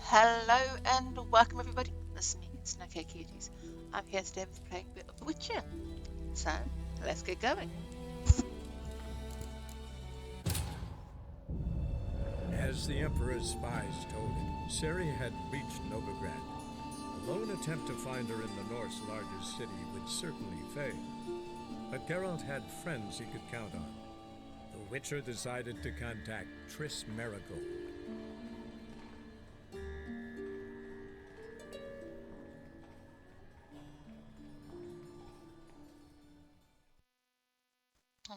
Hello and welcome everybody. This is me, SnowCatCuties. I'm here today with playing a bit of The Witcher. So, let's get going. As the Emperor's spies told him, Ciri had reached Novigrad. A lone attempt to find her in the North's largest city would certainly fail. But Geralt had friends he could count on. The Witcher decided to contact Triss Marigold.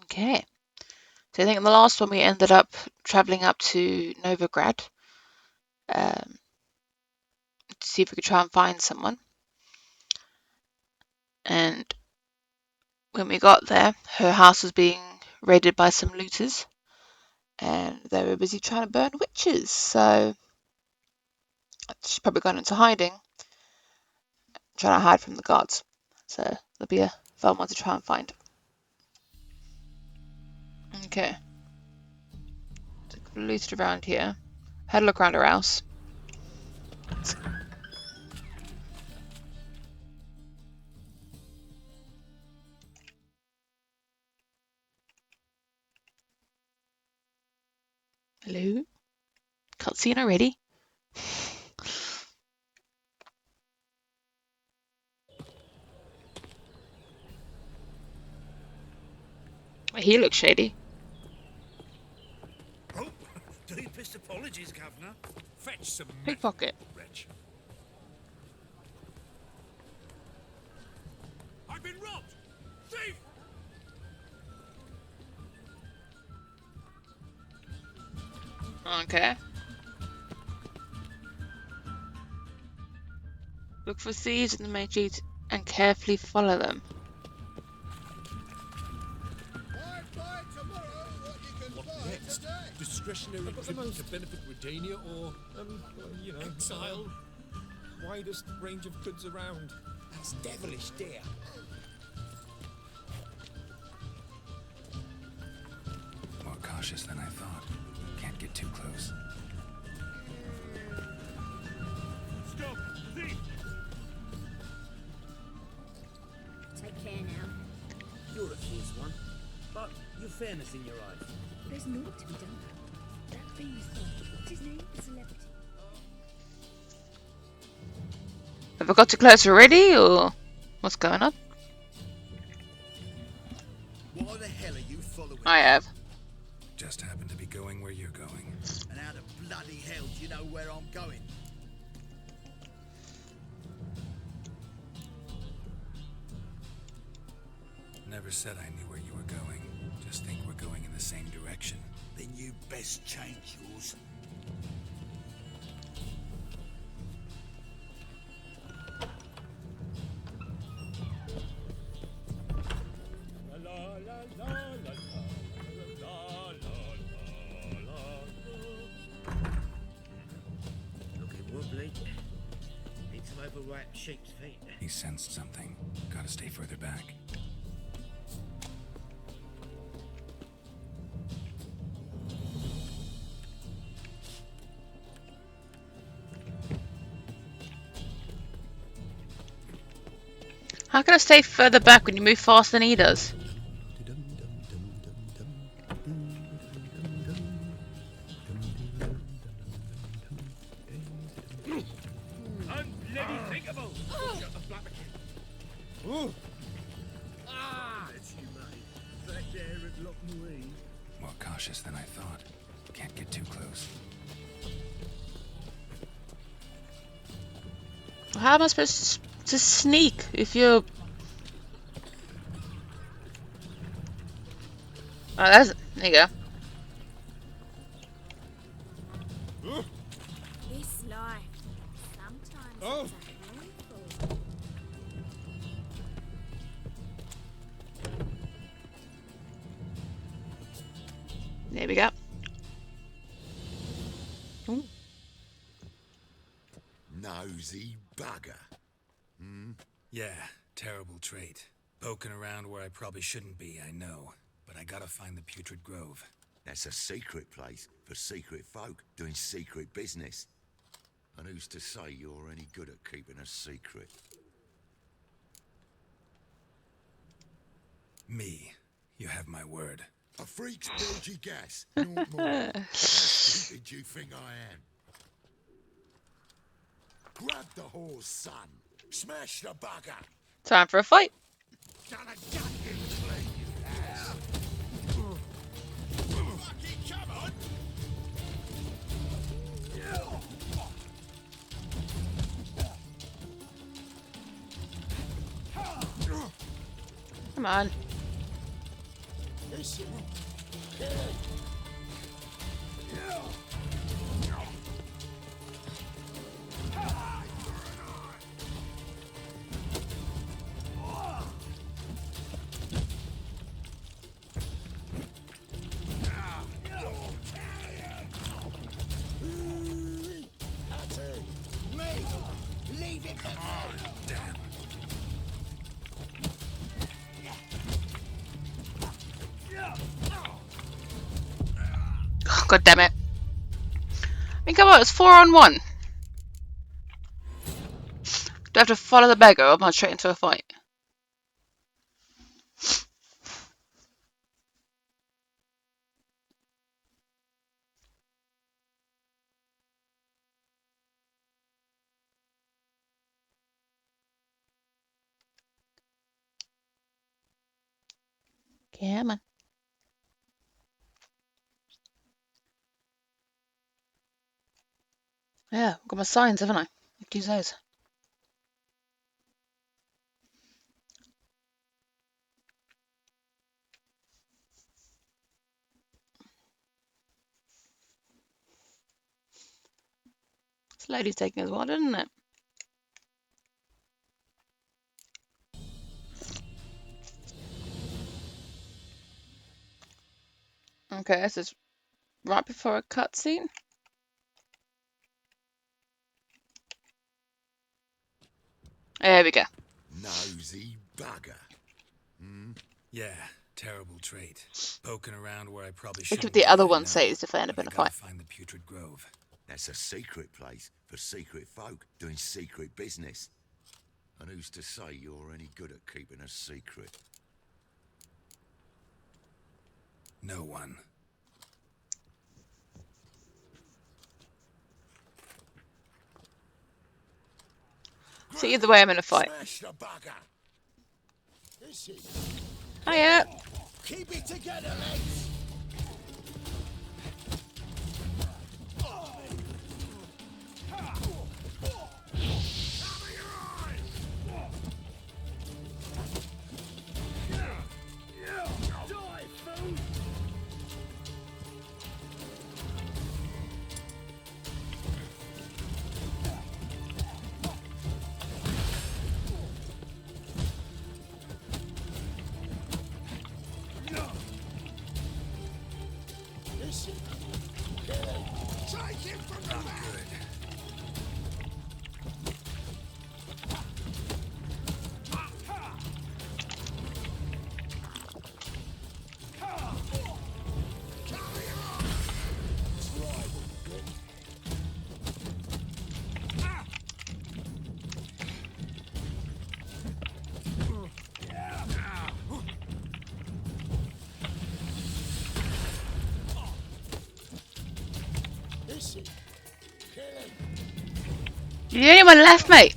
Okay. So I think in the last one we ended up travelling up to Novigrad to see if we could try and find someone. And when we got there, her house was being raided by some looters. And they were busy trying to burn witches. So she's probably gone into hiding, trying to hide from the guards. So there'll be a fun one to try and find. Okay. So looted around here. Had a look around her house. Hello? Cutscene already? He looks shady. Oh, deepest apologies, Governor. Fetch some Pickpocket. wretch. I've been robbed! Thief! Okay. Look for thieves in the main street and carefully follow them. What next? Discretionary tribute to benefit Redania or, exile? Widest range of goods around. That's devilish, dear. More cautious than I thought. Can't get too close. Stop! Thief! Take care now. You're a fierce one, but you've fairness in your eyes. There's naught to be done. That thing is gone. What's his name? A celebrity. Have I got too close already, or what's going on? Why the hell are you following? I have. Just happen to be going where you're going. And how the bloody hell do you know where I'm going? Never said I knew where you were going. Just think we're going in the same direction. Then you best change yours. Looking wobbly. Need to overwrite sheep's feet. He sensed something. Gotta stay further back. How can I stay further back when you move faster than he does? Unbloody thinkable! Shut the black Ooh. Ah, it's you, mate. That there had locked me. More cautious than I thought. Can't get too close. How am I supposed to sneak if you're... Oh, that's... There you go. This life. Sometimes Oh. it's a handful. There we go. Ooh. Nosy bugger. Yeah, terrible trait. Poking around where I probably shouldn't be, I know. But I gotta find the Putrid Grove. That's a secret place for secret folk doing secret business. And who's to say you're any good at keeping a secret? Me. You have my word. A freak's bilgy gas, no more. How stupid do you think I am? Grab the horse, son. Smash the bugger. Time for a fight. Done a goddamn clean, you ass. Fucking come on. Come on. Listen. Leave it to me. Damn. Oh, God damn it. I mean, come on, it's 4-on-1. Do I have to follow the beggar or am I straight into a fight? Come on. Yeah, I've got my signs, haven't I? I can use those. Slowly taking as well, didn't it? Okay, this is right before a cutscene. There we go. Nosy bugger. Yeah, terrible trait. Poking around where I probably Think shouldn't of the be, other I one know, says if they end up but in I a gotta fight. find the Putrid Grove. That's a secret place for secret folk doing secret business. And who's to say you're any good at keeping a secret? No one. So either way, I'm in a fight. Smash the bugger. Listen. Hiya. Keep it together, lads. Listen. Take him from the back. Listen. You're the only one left, mate.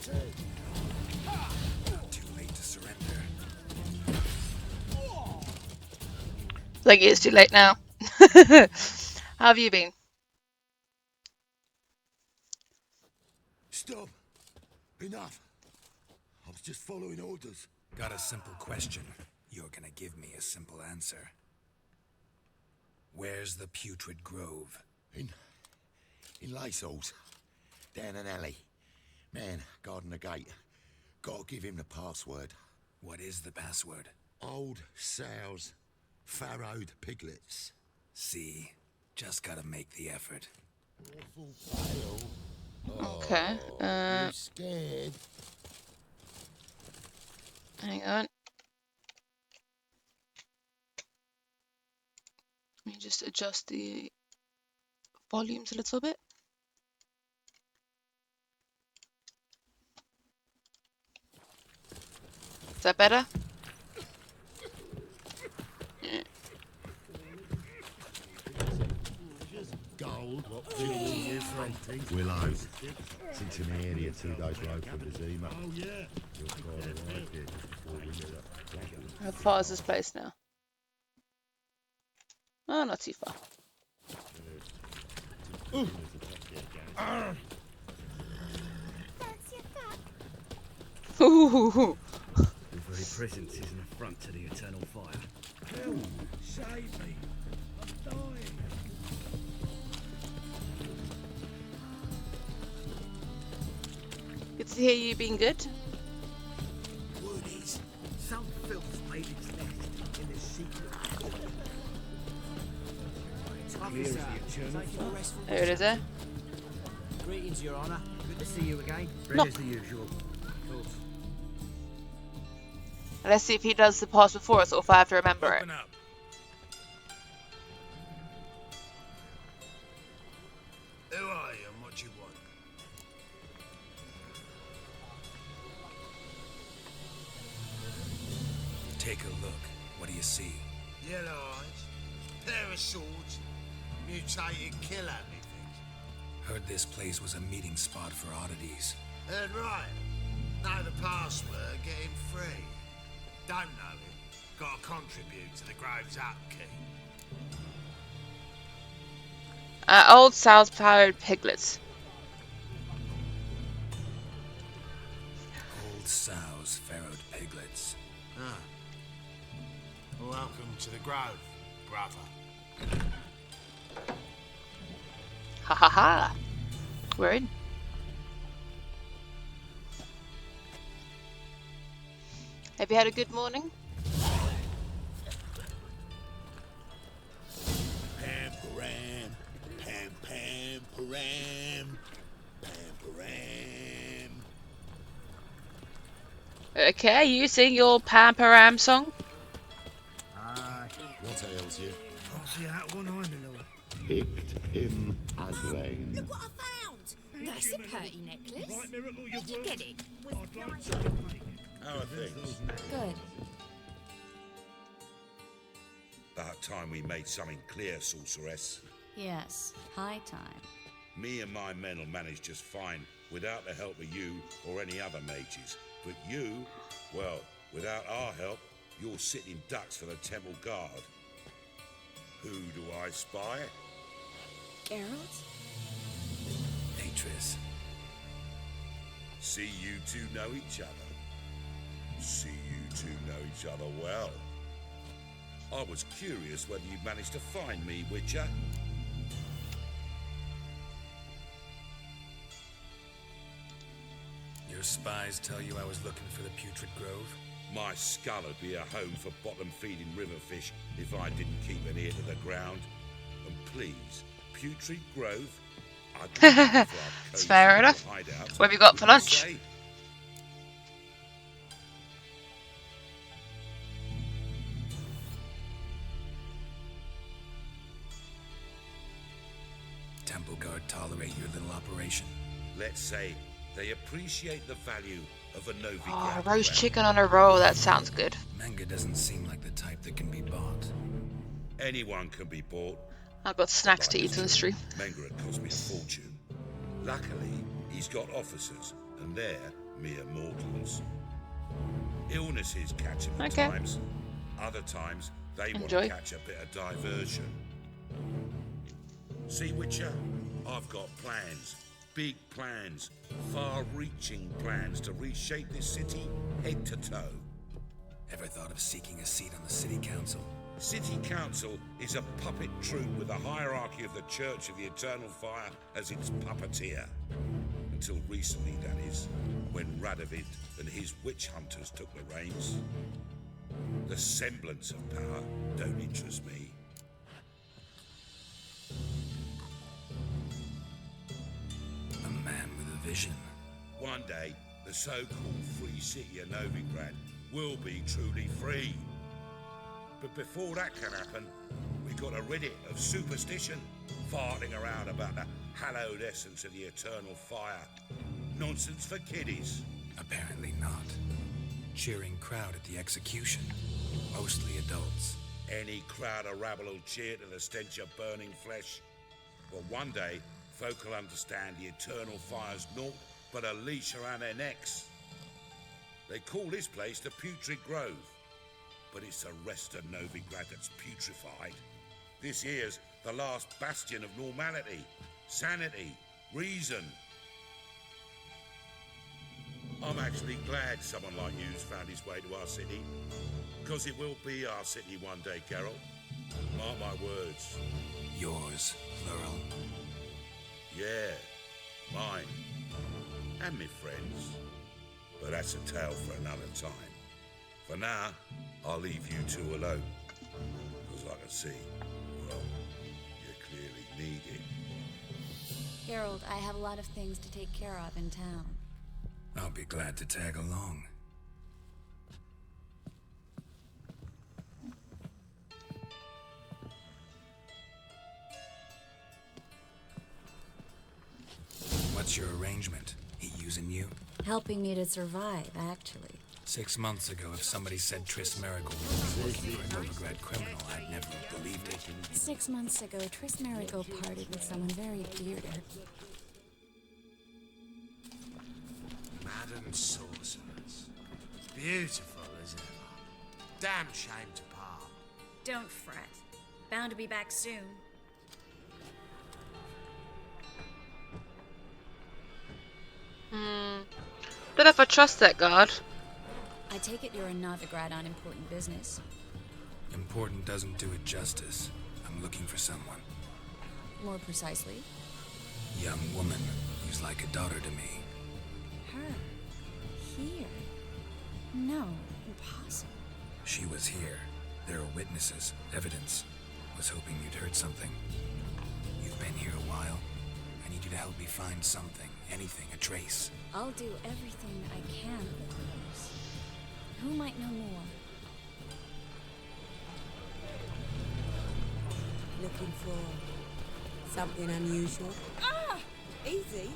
Too late to surrender. I think it's too late now. How have you been? Stop. Enough. I was just following orders. Got a simple question. You're gonna give me a simple answer. Where's the Putrid Grove? In Lacehalls. Down an alley. Man, guarding the gate. Gotta give him the password. What is the password? Old sows. Farrowed piglets. See? Just gotta make the effort. Okay. You scared? Hang on. Let me just adjust the volumes a little bit. Is that better? Yeah. Gold. What do you from? Willow. Since in the area 2 days road from the Zima. Oh, yeah. You'll quite like it before we get up. How far is this place now? Oh, not too far. Ooh. Your very presence is an affront to the eternal fire. Help! Save me! I'm dying! Good to hear you being good. Woodies. Some filth made its nest in this secret. It's clear as the eternal fire. There it is, eh? Greetings, Your Honour. Good to see you again. No. As the usual. Of course. Let's see if he does the pass before us or if I have to remember it. Open up. Who are you and what do you want? Take a look. What do you see? Yellow eyes, pair of swords, mutated killer, methinks. Heard this place was a meeting spot for oddities. Heard right. Know the password, get him free. Don't know him, gotta contribute to the Grove's upkeep. Old South-powered piglets. Old sows, farrowed piglets. Ah. Welcome to the Grove, brother. Ha ha ha. We're in. Have you had a good morning? Pam-param, pam-pam-param, pam-param. Okay, you sing your Pamparam song? What ails you? Fancy that one, I'm alone. Picked him again. Look what I found! That's a pretty necklace. Right miracle Where'd you get it? I'd like to make it. How are things? Good. About time we made something clear, sorceress. Yes, high time. Me and my men will manage just fine without the help of you or any other mages. But you, well, without our help, you're sitting ducks for the temple guard. Who do I spy? Geralt? Hey, Triss. See you two know each other. See you two know each other well. I was curious whether you'd managed to find me, Witcher. Your spies tell you I was looking for the Putrid Grove? My skull would be a home for bottom-feeding river fish if I didn't keep an ear to the ground. And please, Putrid Grove, I'd be for our It's cozy fair little enough. hideout. What have you got for Wouldn't you lunch? say? Temple Guard tolerate your little operation? Let's say they appreciate the value of a Novigrad. Oh, roast crown. chicken on a roll, that sounds good. Manga doesn't seem like the type that can be bought. Anyone can be bought. I've got snacks to eat on the stream. Menger'd cost me a fortune. Luckily, he's got officers, and they're mere mortals. Illnesses catch him at Okay. times. Other times, they want Enjoy. to catch a bit of diversion. See, Witcher, I've got plans. Big plans. Far-reaching plans to reshape this city head to toe. Ever thought of seeking a seat on the city council? City Council is a puppet troupe with the hierarchy of the Church of the Eternal Fire as its puppeteer. Until recently, that is, when Radovid and his witch hunters took the reins. The semblance of power don't interest me. A man with a vision. One day, the so-called free city of Novigrad will be truly free. But before that can happen, we've got to rid it of superstition. farting around about the hallowed essence of the eternal fire. Nonsense for kiddies. Apparently not. Cheering crowd at the execution. Mostly adults. Any crowd of rabble will cheer to the stench of burning flesh. Well, one day, folk will understand the eternal fire's naught but a leash around their necks. They call this place the Putrid Grove, but it's the rest of Novigrad that's putrefied. This here's the last bastion of normality, sanity, reason. I'm actually glad someone like you's found his way to our city, because it will be our city one day, Geralt. Mark my words. Yours, plural. Yeah, mine. And me friends. But that's a tale for another time. For now, I'll leave you two alone. Because I can see, well, you clearly need it. Geralt, I have a lot of things to take care of in town. I'll be glad to tag along. What's your arrangement? He using you? Helping me to survive, actually. 6 months ago, if somebody said Triss Marigolds was working for a Novigrad criminal, I'd never have believed it. 6 months ago, Triss Marigold parted with someone very dear to her. Madam sorcerers. Beautiful as ever. Damn shame to part. Don't fret. Bound to be back soon. Don't know if I trust that guard. I take it you're in Novigrad on important business. Important doesn't do it justice. I'm looking for someone. More precisely, Young woman who's like a daughter to me. her. Here. No, impossible. She was here. There are witnesses, evidence. Was hoping you'd heard something. You've been here a while. I need you to help me find something, anything, a trace. I'll do everything I can, of course. Who might know more? Looking for something unusual? Ah! Easy.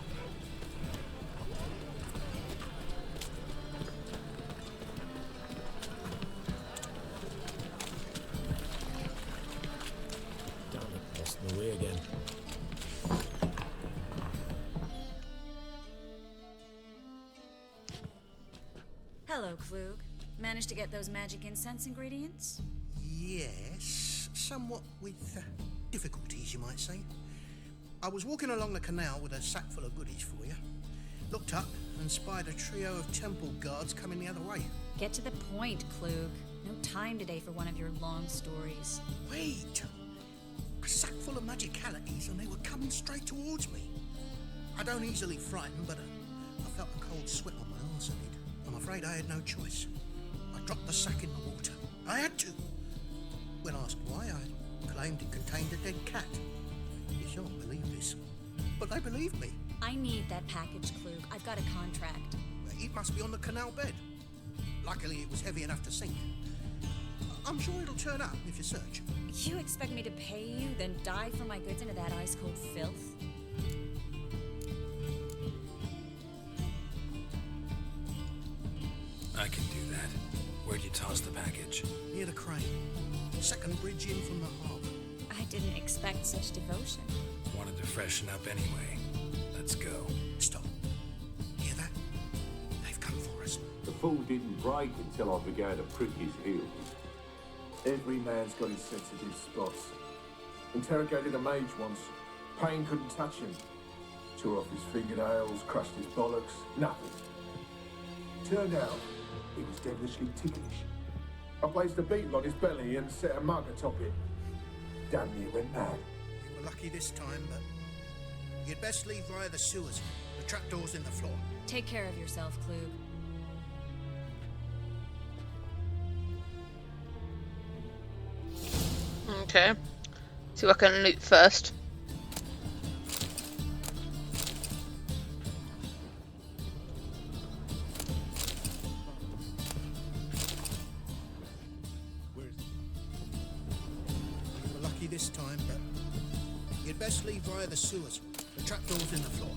Damn it, lost my way again. Hello, Klug. Managed to get those magic incense ingredients? Yes, somewhat with difficulties, you might say. I was walking along the canal with a sack full of goodies for you. Looked up and spied a trio of temple guards coming the other way. Get to the point, Klug. No time today for one of your long stories. Wait! A sack full of magicalities and they were coming straight towards me. I don't easily frighten, but I felt a cold sweat on my arse, I did. I'm afraid I had no choice. I dropped the sack in the water. I had to. When asked why, I claimed it contained a dead cat. You shan't believe this, but they believed me. I need that package, Klug. I've got a contract. It must be on the canal bed. Luckily, it was heavy enough to sink. I'm sure it'll turn up if you search. You expect me to pay you, then dive for my goods into that ice-cold filth? I can do that. Where'd you toss the package? Near the crane. Second bridge in from the harbour. I didn't expect such devotion. Wanted to freshen up anyway. Let's go. Stop. Hear that? They've come for us. The fall didn't break until I began to prick his heels. Every man's got his sensitive spots. Interrogated a mage once. Pain couldn't touch him. Tore off his fingernails, crushed his bollocks, nothing. Turned out, he was devilishly ticklish. I placed a beetle on his belly and set a mug atop it. Damn near went mad. You were lucky this time, but you'd best leave via the sewers. The trapdoor's in the floor. Take care of yourself, Klug. Okay. See what I can loot first. You were lucky this time, but you'd best leave via the sewers. The trapdoor's in the floor.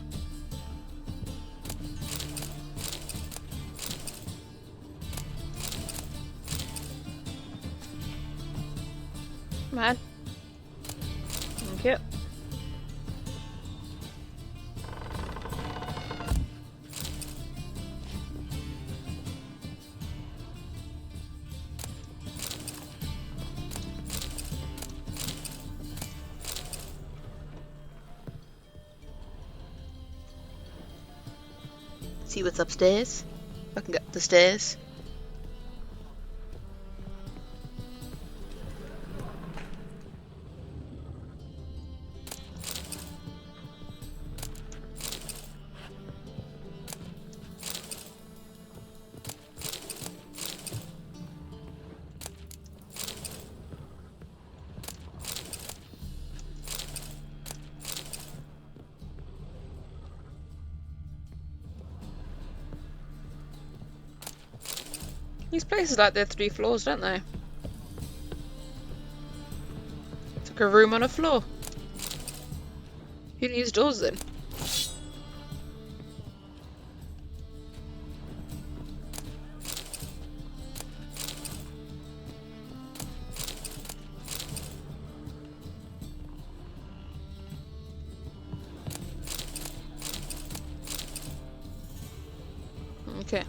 Man. Thank you. See what's upstairs. I can get up the stairs. These places like they're 3 floors, don't they? It's like a room on a floor. Who needs doors then? Okay.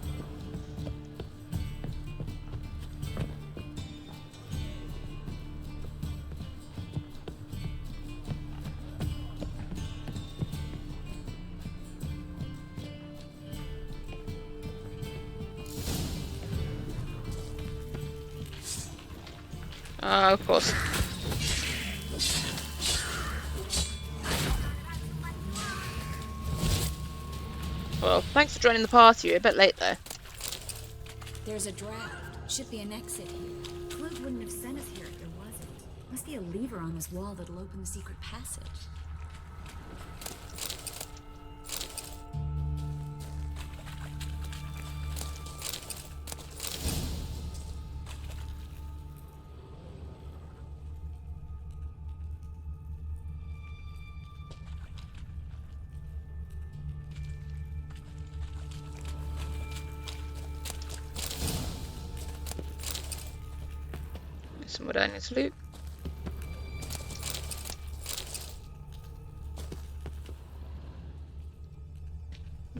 Of course. Well, thanks for joining the party. You're a bit late though. There's a draft. Should be an exit here. Clues wouldn't have sent us here if there wasn't. Must be a lever on this wall that'll open the secret passage. Some more down to loot.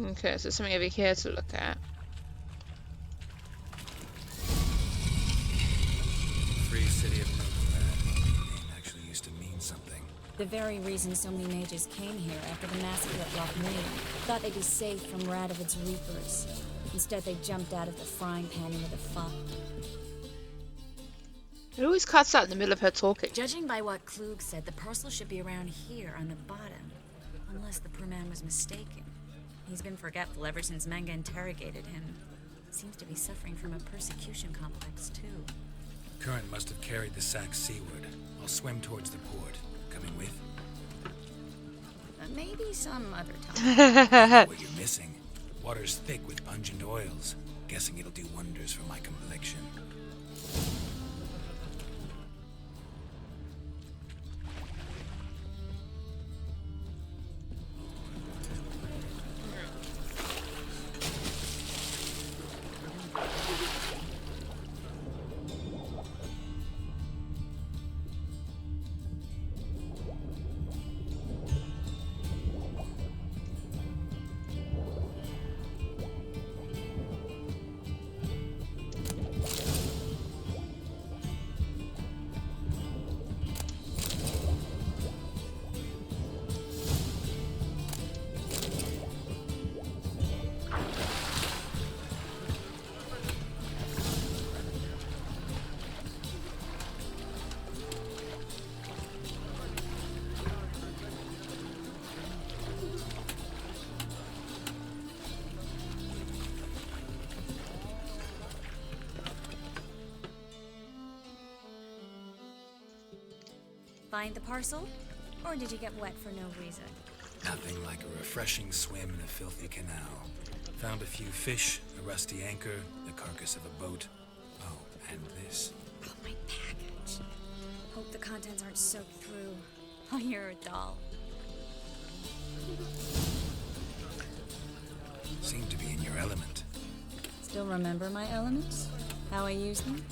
Okay, so something over here to look at. Free city of Novigrad. Name actually used to mean something. The very reason so many mages came here after the massacre at Loch Moon. Thought they'd be safe from Radovid's reapers. Instead, they jumped out of the frying pan into the fire. It always cuts out in the middle of her talking. Judging by what Klug said, the parcel should be around here on the bottom. Unless the poor man was mistaken. He's been forgetful ever since Manga interrogated him. Seems to be suffering from a persecution complex, too. Current must have carried the sack seaward. I'll swim towards the port. Coming with? Maybe some other time. What you're missing. Water's thick with pungent oils. Guessing it'll do wonders for my complexion. Find the parcel? Or did you get wet for no reason? Nothing like a refreshing swim in a filthy canal. Found a few fish, a rusty anchor, the carcass of a boat. Oh, and this. Oh, my package. Hope the contents aren't soaked through. Oh, you're a doll. Still remember my elements? How I use them?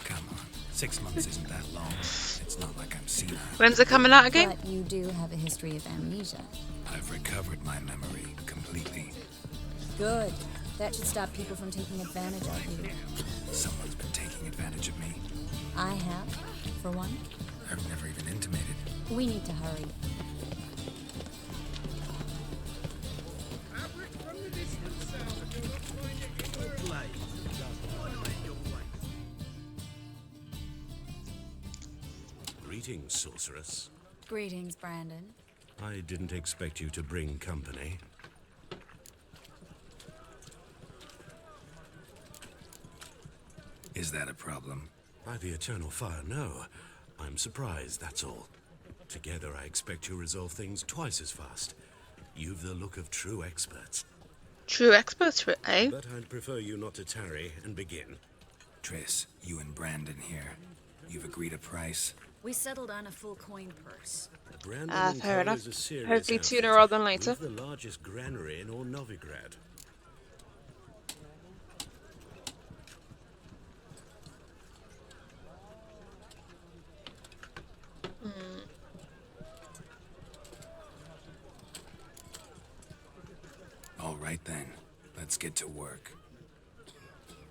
Come on, 6 months isn't that long. It's not like I'm senile. When's it coming out again? But you do have a history of amnesia. I've recovered my memory completely. Good. That should stop people from taking advantage of you. Someone's been taking advantage of me. I have, for one. I've never even intimated. We need to hurry. Greetings, sorceress. Greetings, Brandon. I didn't expect you to bring company. Is that a problem? By the eternal fire, no. I'm surprised, that's all. Together, I expect you resolve things twice as fast. You've the look of true experts. True experts, eh? But I'd prefer you not to tarry and begin. Triss, you and Brandon here. You've agreed a price? We settled on a full coin purse. Brandon fair enough. is a serious Hopefully outfit. sooner rather than later. We've the largest granary in all Novigrad. All right then, let's get to work.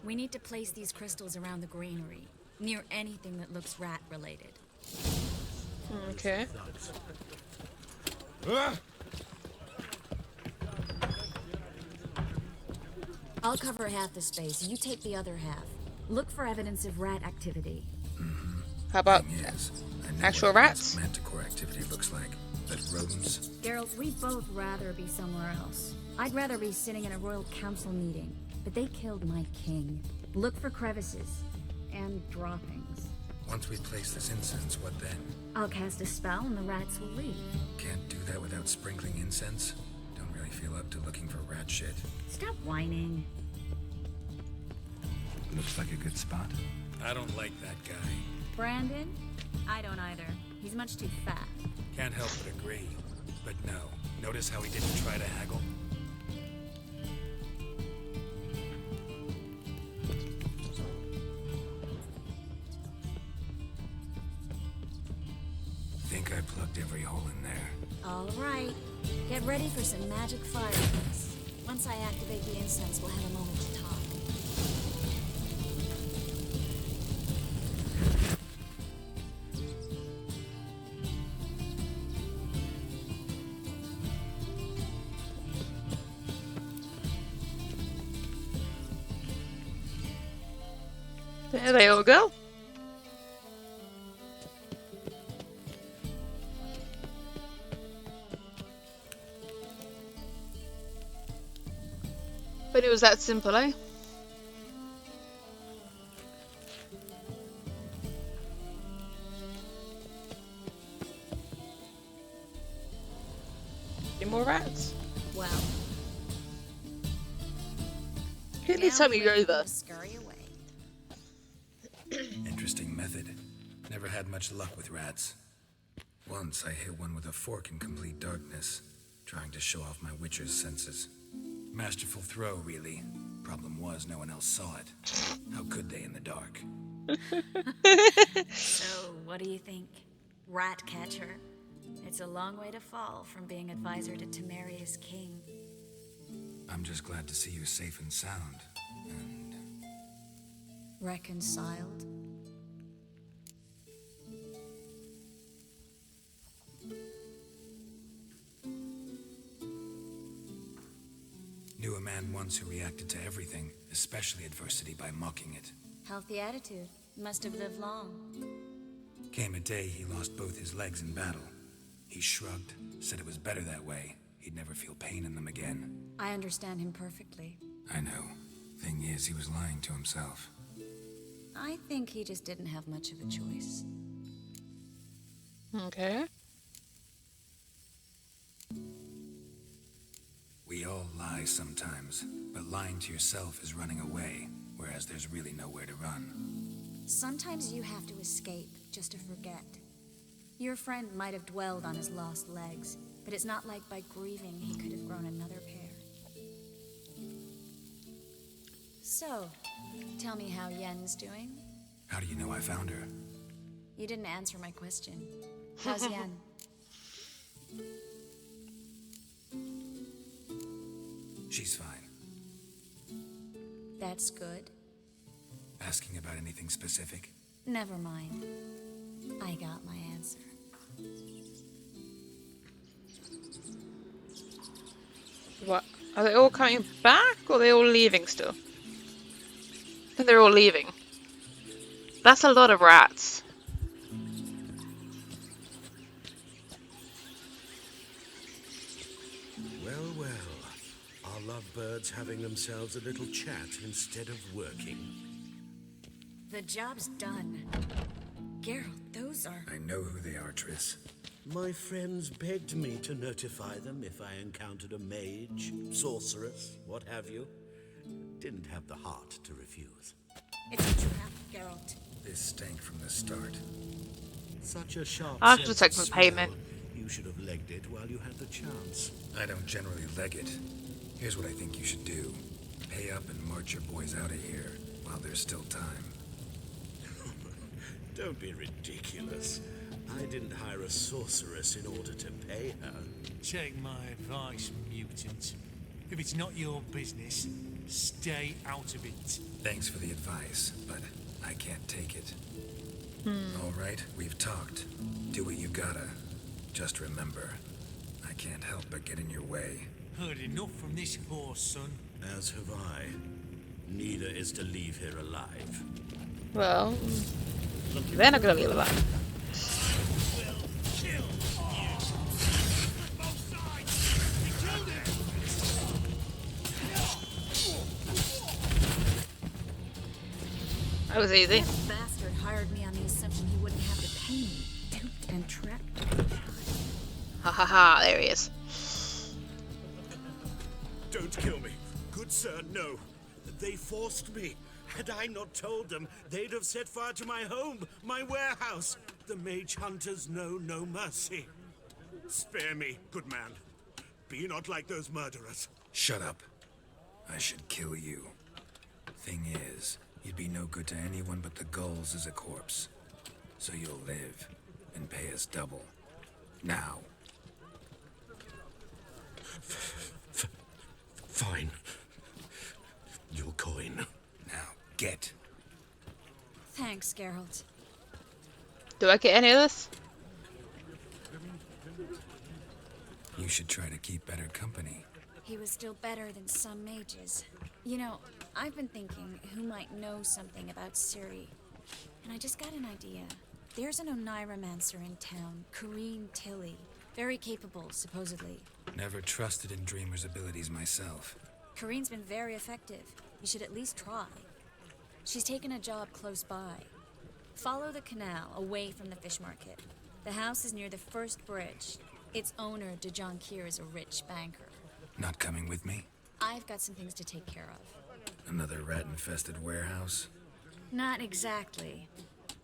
We need to place these crystals around the granary, near anything that looks rat-related. Okay. I'll cover half the space, you take the other half. Look for evidence of rat activity. How about Yes, I know actual what rats? manticore activity looks like. But rodents? Geralt, we'd both rather be somewhere else. I'd rather be sitting in a royal council meeting, but they killed my king. Look for crevices and droppings. Once we place this incense, what then? I'll cast a spell and the rats will leave. Can't do that without sprinkling incense? Don't really feel up to looking for rat shit. Stop whining. Looks like a good spot. I don't like that guy. Brandon? I don't either. He's much too fat. Can't help but agree. But no, notice how he didn't try to haggle? Think I plugged every hole in there. All right. Get ready for some magic fireworks. Once I activate the incense, we'll have a moment to talk. There they all go. But it was that simple, eh? Any more rats? Well. At least time you go there. Scurry away. Interesting method. Never had much luck with rats. Once I hit one with a fork in complete darkness, trying to show off my witcher's senses. Masterful throw, really. Problem was, no one else saw it. How could they in the dark? So, what do you think? Rat catcher? It's a long way to fall from being advisor to Temeria's king. I'm just glad to see you safe and sound. And Reconciled? knew a man once who reacted to everything, especially adversity, by mocking it. Healthy attitude. Must have lived long. Came a day he lost both his legs in battle. He shrugged, said it was better that way. He'd never feel pain in them again. I understand him perfectly. I know. Thing is, he was lying to himself. I think he just didn't have much of a choice. Okay. We all lie sometimes, but lying to yourself is running away, whereas there's really nowhere to run. Sometimes you have to escape just to forget. Your friend might have dwelled on his lost legs, but it's not like by grieving he could have grown another pair. So, tell me how Yen's doing? How do you know I found her? You didn't answer my question. How's Yen? She's fine. That's good. Asking about anything specific? Never mind. I got my answer. What? Are they all coming back, or are they all leaving still? I think they're all leaving. That's a lot of rats. Well, well. Are lovebirds having themselves a little chat instead of working? The job's done. Geralt, those are... I know who they are, Triss. My friends begged me to notify them if I encountered a mage, sorceress, what have you. Didn't have the heart to refuse. It's a trap, Geralt. This stank from the start. Such a sharp I should sense take of some smell. payment. You should have legged it while you had the chance. I don't generally leg it. Here's what I think you should do. Pay up and march your boys out of here while there's still time. Don't be ridiculous. I didn't hire a sorceress in order to pay her. Take my advice, mutant. If it's not your business, stay out of it. Thanks for the advice, but I can't take it. All right, we've talked. Do what you gotta. Just remember, I can't help but get in your way. Heard enough from this horse, son. As have I. Neither is to leave here alive. Well, they're not gonna leave alive. That was easy. That bastard hired me on the assumption he wouldn't have to pay me. Duped and trapped. Ha ha ha, there he is. Don't kill me. Good sir, no. They forced me. Had I not told them, they'd have set fire to my home, my warehouse. The mage hunters know no mercy. Spare me, good man. Be not like those murderers. Shut up. I should kill you. Thing is, you'd be no good to anyone but the gulls as a corpse. So you'll live and pay us double. Now. Fine. Your coin. Now, get. Thanks, Geralt. Do I get any of this? You should try to keep better company. He was still better than some mages. You know, I've been thinking who might know something about Ciri. And I just got an idea. There's an Oneiromancer in town, Corrine Tilly. Very capable, supposedly. Never trusted in Dreamer's abilities myself. Corrine's been very effective. You should at least try. She's taken a job close by. Follow the canal away from the fish market. The house is near the first bridge. Its owner, Dejon Kier, is a rich banker. Not coming with me? I've got some things to take care of. Another rat-infested warehouse? Not exactly.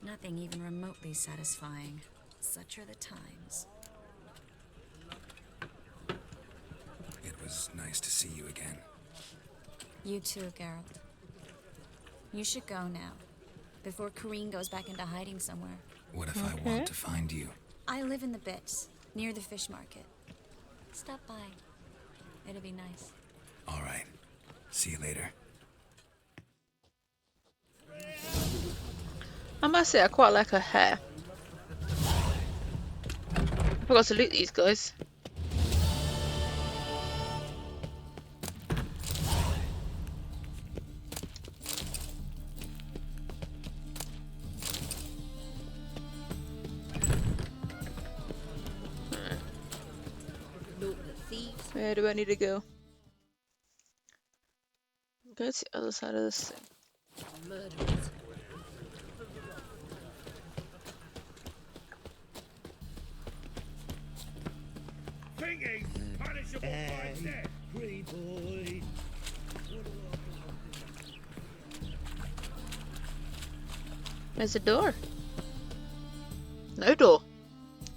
Nothing even remotely satisfying. Such are the times. It was nice to see you again. You too, Geralt. You should go now, before Corrine goes back into hiding somewhere. What if I want to find you? I live in the Bits, near the fish market. Stop by. It'll be nice. All right. See you later. I must say, I quite like her hair. I forgot to loot these guys. Where do I need to go? Go to the other side of this thing. Murderers. Thingy! Punishable by death! Free boy. There's a door. No door.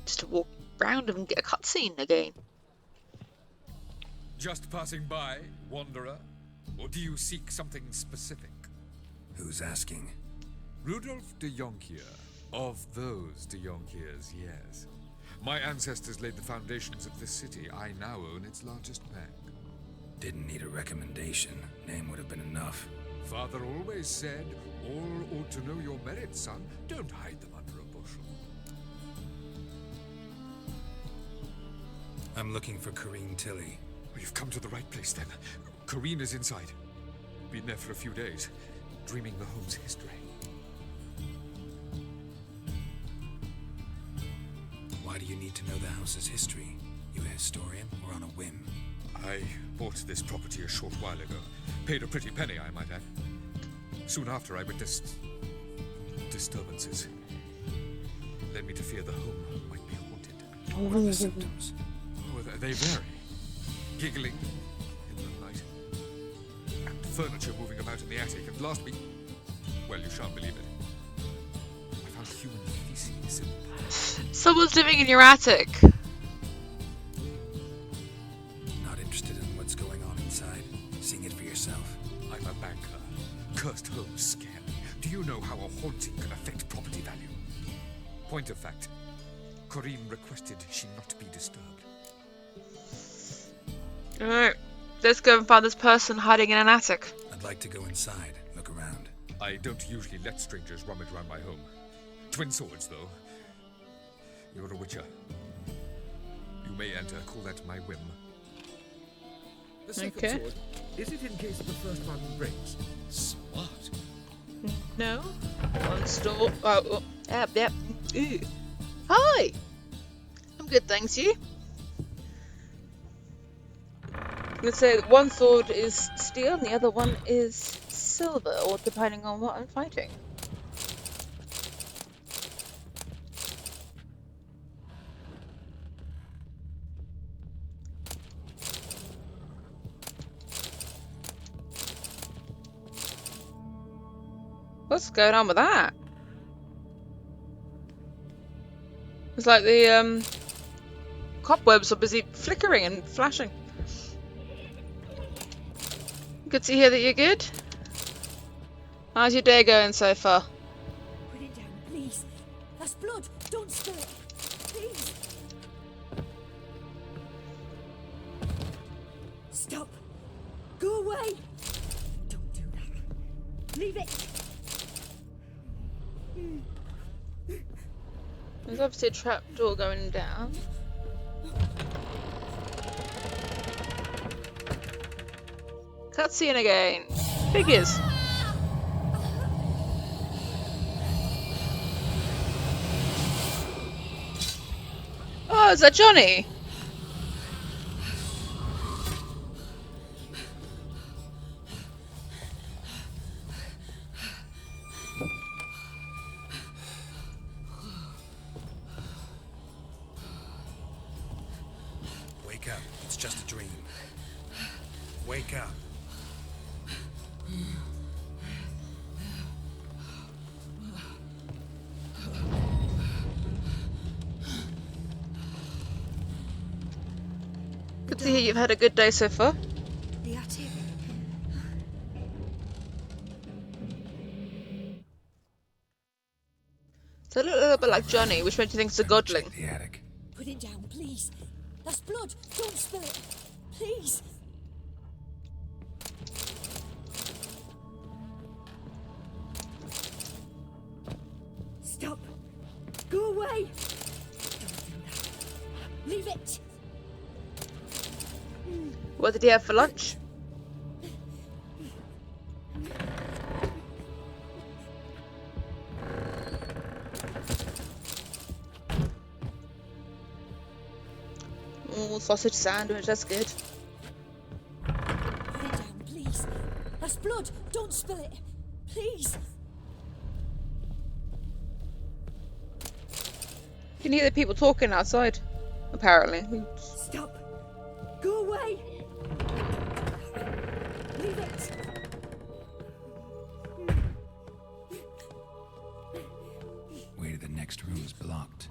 Just to walk round and get a cutscene again. Just passing by, wanderer? Or do you seek something specific? Who's asking? Rudolf de Jonkier. Of those de Jonkiers, yes. My ancestors laid the foundations of this city. I now own its largest bank. Didn't need a recommendation. Name would have been enough. Father always said, all ought to know your merits, son. Don't hide them under a bushel. I'm looking for Corrine Tilly. Well, you've come to the right place, then. Corrine is inside. Been there for a few days, dreaming the home's history. Why do you need to know the house's history? You a historian or on a whim? I bought this property a short while ago. Paid a pretty penny, I might add. Soon after, I witnessed disturbances. Led me to fear the home might be haunted. What are the symptoms? Oh, they vary. Giggling in the night. And furniture moving about in the attic. And last week, well, you shan't believe it, I found human feces in Someone's living in your attic. Not interested in what's going on inside? Seeing it for yourself? I'm a banker. Cursed homes scare me. Do you know how a haunting can affect property value? Point of fact, Corrine requested she not be disturbed. Alright, let's go and find this person hiding in an attic. I'd like to go inside, look around. I don't usually let strangers rummage around my home. Twin swords, though. You're a witcher. You may enter, call that my whim. The second sword, is it in case the first one breaks? Smart. No. One store. Oh, yep. Ooh. Hi. I'm good, thanks. You? Let's say one sword is steel and the other one is silver, or depending on what I'm fighting. What's going on with that? It's like the cobwebs are busy flickering and flashing. Good to hear that you're good. How's your day going so far? Put it down, please. That's blood. Don't spill it. Please. Stop. Go away. Don't do that. Leave it. There's obviously a trapdoor going down. Cutscene again. Figures. Oh, is that Johnny? Wake up. It's just a dream. Wake up. Good to hear you've had a good day so far. The attic. So it looked a little bit like Johnny, which makes you think it's a godling. The attic. Put it down, please. That's blood. Don't spill it. Please. Stop. Go away. Don't do that. Leave it. What did he have for lunch? Oh, sausage sandwich, that's good. Put it down, please. That's blood. Don't spill it. Please. You can hear the people talking outside, apparently. Stop. Go away. Leave it. Way to the next room is blocked.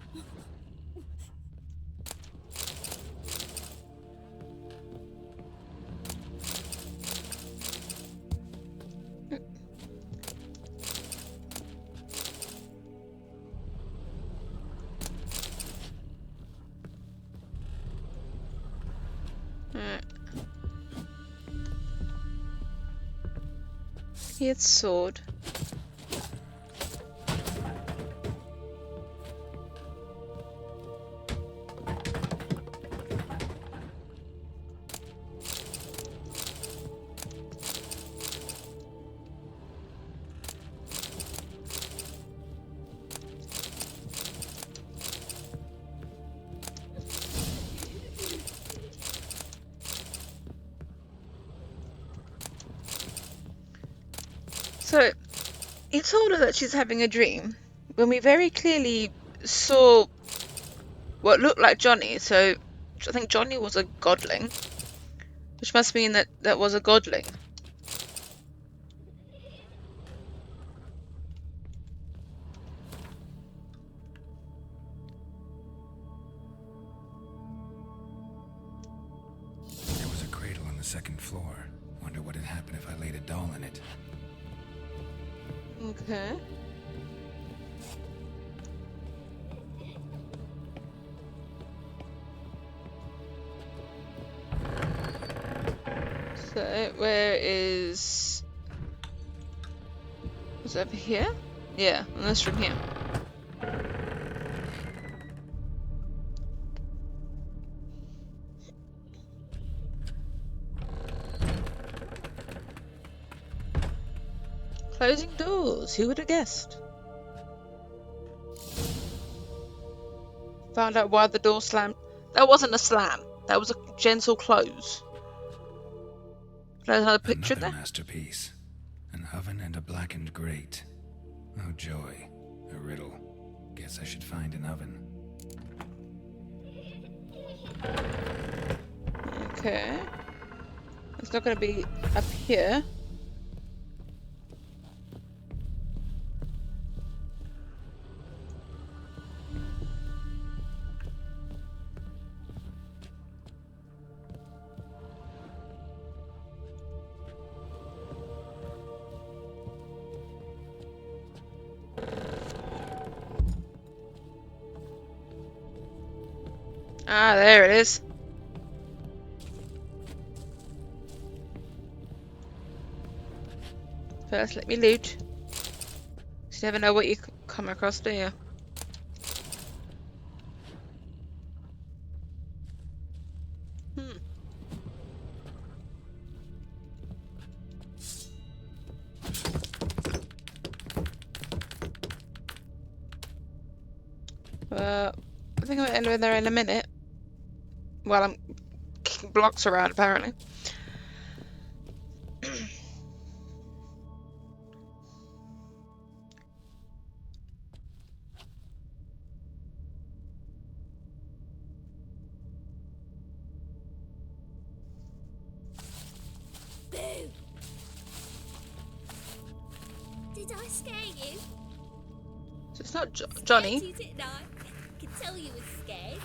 Alright. Here's sword. So, he told her that she's having a dream when we very clearly saw what looked like Johnny. So, I think Johnny was a godling, which must mean that that was a godling. There was a cradle on the second floor. Wonder what had happened if I laid a doll in it. Okay. So, where is... Was it over here? Yeah, and this from here. Closing doors, who would have guessed? Found out why the door slammed. That wasn't a slam, that was a gentle close. There's another picture Another there. masterpiece. An oven and a blackened grate. Oh joy. A riddle. Guess I should find an oven. Okay. It's not going to be up here. Ah, there it is. First, let me loot. You never know what you come across, do you? Well, I think I'm going to enter in there in a minute. Well, I'm kicking blocks around, apparently. Boo! Did I scare you? So it's not Johnny. Scared you, didn't I? Can tell you were scared.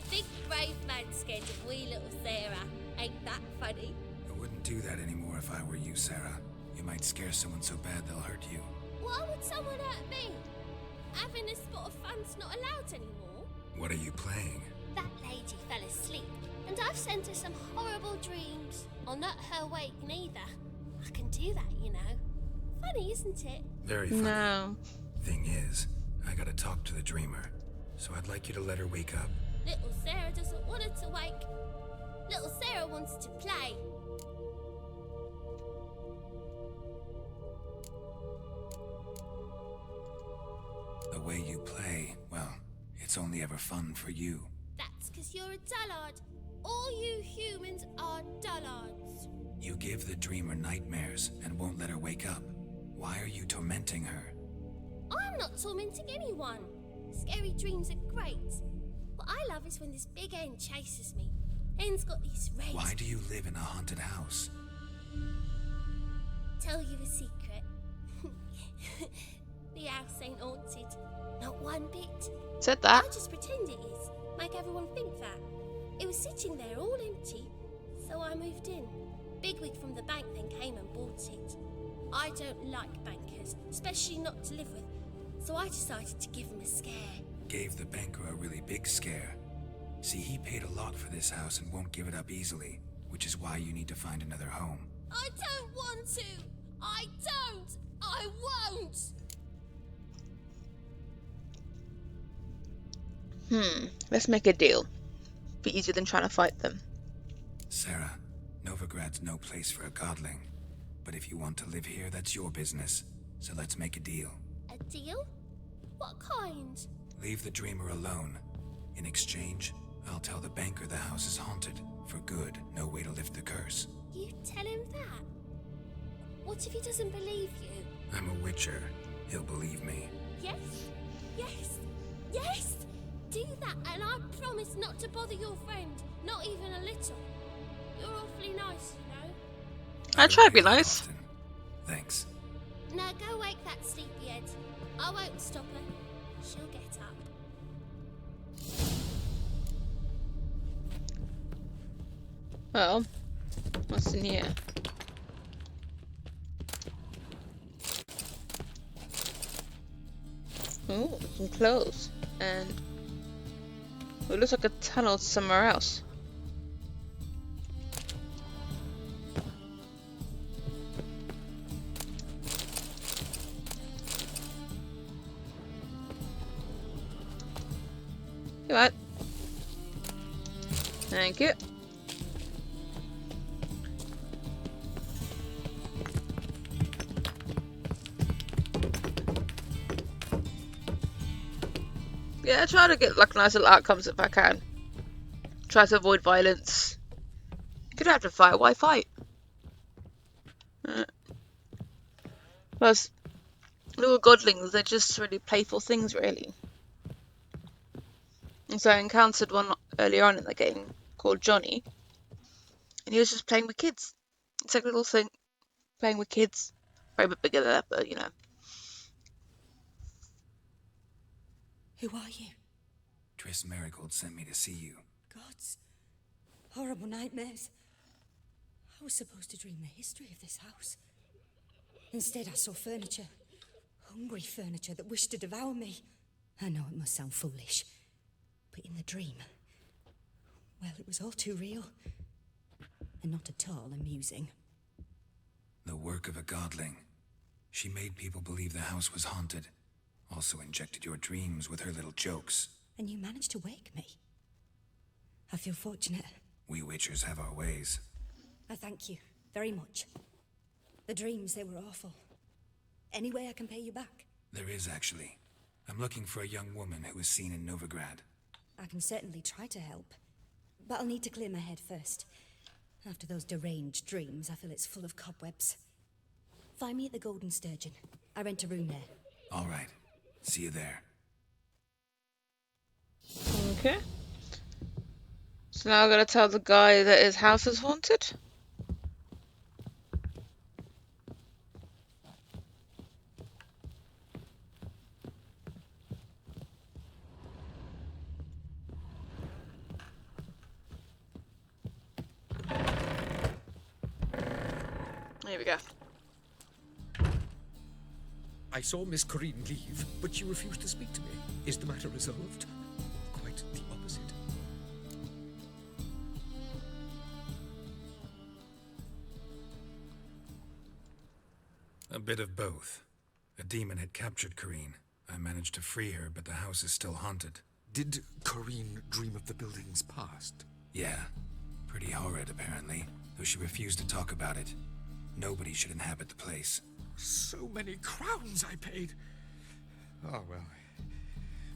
Big brave man scared of wee little Sarah. Ain't that funny? I wouldn't do that anymore if I were you, Sarah. You might scare someone so bad they'll hurt you. Why would someone hurt me? Having a spot of fun's not allowed anymore. What are you playing? That lady fell asleep, and I've sent her some horrible dreams. I'll not her wake neither. I can do that, you know. Funny, isn't it? Very funny. No. Thing is, I gotta talk to the dreamer. So I'd like you to let her wake up. Little Sarah doesn't want her to wake. Little Sarah wants to play. The way you play, well, it's only ever fun for you. That's 'cause you're a dullard. All you humans are dullards. You give the dreamer nightmares and won't let her wake up. Why are you tormenting her? I'm not tormenting anyone. Scary dreams are great. What I love is when this big hen chases me. Hen's got these red... Why do you live in a haunted house? Tell you a secret. The house ain't haunted. Not one bit. Said that. I just pretend it is. Make everyone think that. It was sitting there all empty. So I moved in. Bigwig from the bank then came and bought it. I don't like bankers, especially not to live with. So I decided to give him a scare. Gave the banker a really big scare. See, he paid a lot for this house and won't give it up easily, which is why you need to find another home. I don't want to! I don't! I won't! Let's make a deal. Be easier than trying to fight them. Sarah, Novigrad's no place for a godling. But if you want to live here, that's your business. So let's make a deal. A deal? What kind? Leave the dreamer alone. In exchange, I'll tell the banker the house is haunted. For good, no way to lift the curse. You tell him that? What if he doesn't believe you? I'm a witcher. He'll believe me. Yes? Yes? Yes! Do that and I promise not to bother your friend. Not even a little. You're awfully nice, you know. I try to be nice. Often. Thanks. Now go wake that sleepyhead. I won't stop her. She'll get up. Well, what's in here? Oh, some clothes. And it looks like a tunnel somewhere else. You what? Thank you. Yeah, I try to get like nice little outcomes if I can. Try to avoid violence. You could have to fight, why fight? Plus, little godlings, they're just really playful things, really. And so I encountered one earlier on in the game called Johnny, and he was just playing with kids. It's like a little thing, playing with kids. Very bit bigger than that, but you know. Who are you? Triss Marigolds sent me to see you. Gods. Horrible nightmares. I was supposed to dream the history of this house. Instead, I saw furniture. Hungry furniture that wished to devour me. I know it must sound foolish, but in the dream, well, it was all too real. And not at all amusing. The work of a godling. She made people believe the house was haunted. Also injected your dreams with her little jokes. And you managed to wake me. I feel fortunate. We witchers have our ways. I thank you very much. The dreams, they were awful. Any way I can pay you back? There is, actually. I'm looking for a young woman who was seen in Novigrad. I can certainly try to help. But I'll need to clear my head first. After those deranged dreams, I feel it's full of cobwebs. Find me at the Golden Sturgeon. I rent a room there. All right. See you there. Okay. So now I gotta tell the guy that his house is haunted? Here we go. I saw Miss Corrine leave, but she refused to speak to me. Is the matter resolved? Quite the opposite. A bit of both. A demon had captured Corrine. I managed to free her, but the house is still haunted. Did Corrine dream of the building's past? Yeah. Pretty horrid, apparently, though she refused to talk about it. Nobody should inhabit the place. So many crowns I paid. Ah, well.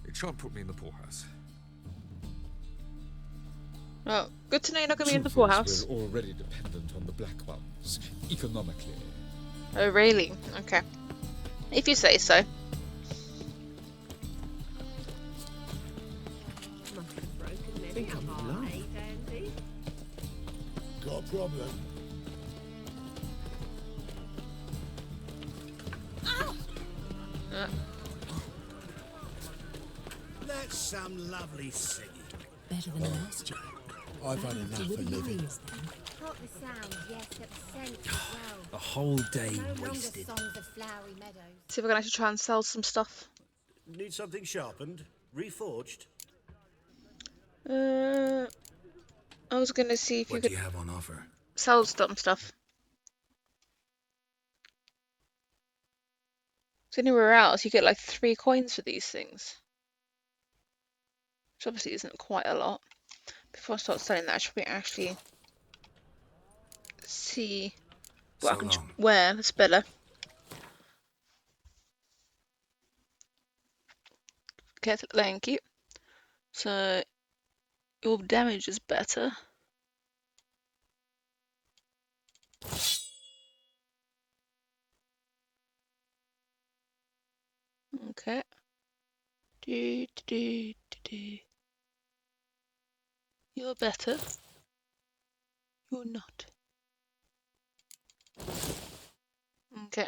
It shan't put me in the poorhouse. Well, good to know you're not going to be in the poorhouse. We're already dependent on the Black Ones, economically. Oh, really? Okay. If you say so. Think I'm in love. Got a problem? That's some lovely singing. Better than last year. I've had enough of living. Not the sound, yes, but the scent as well. A whole day No longer wasted. songs of flowery meadows. See if I can actually try and sell some stuff. Need something sharpened? Reforged? I was gonna see if you What could do you have on offer? sell some stuff. So anywhere else, you get like 3 coins for these things, which obviously isn't quite a lot. Before I start selling that, I should actually see what I So can long. wear that's better. Okay, thank you. So your damage is better. Okay. You're better. You're not. Okay.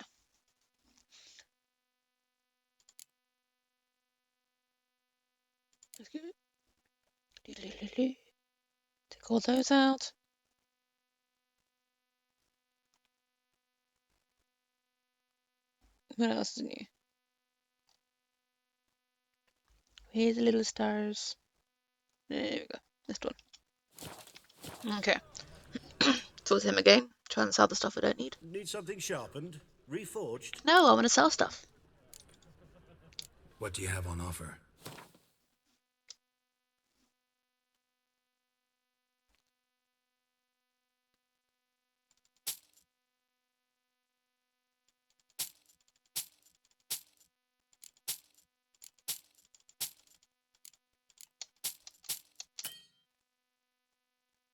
That's good. Take all those out. What else is new? Here's the little stars. There we go. This one. Okay. Towards him again. Try and sell the stuff I don't need. Need something sharpened? Reforged? No, I want to sell stuff. What do you have on offer?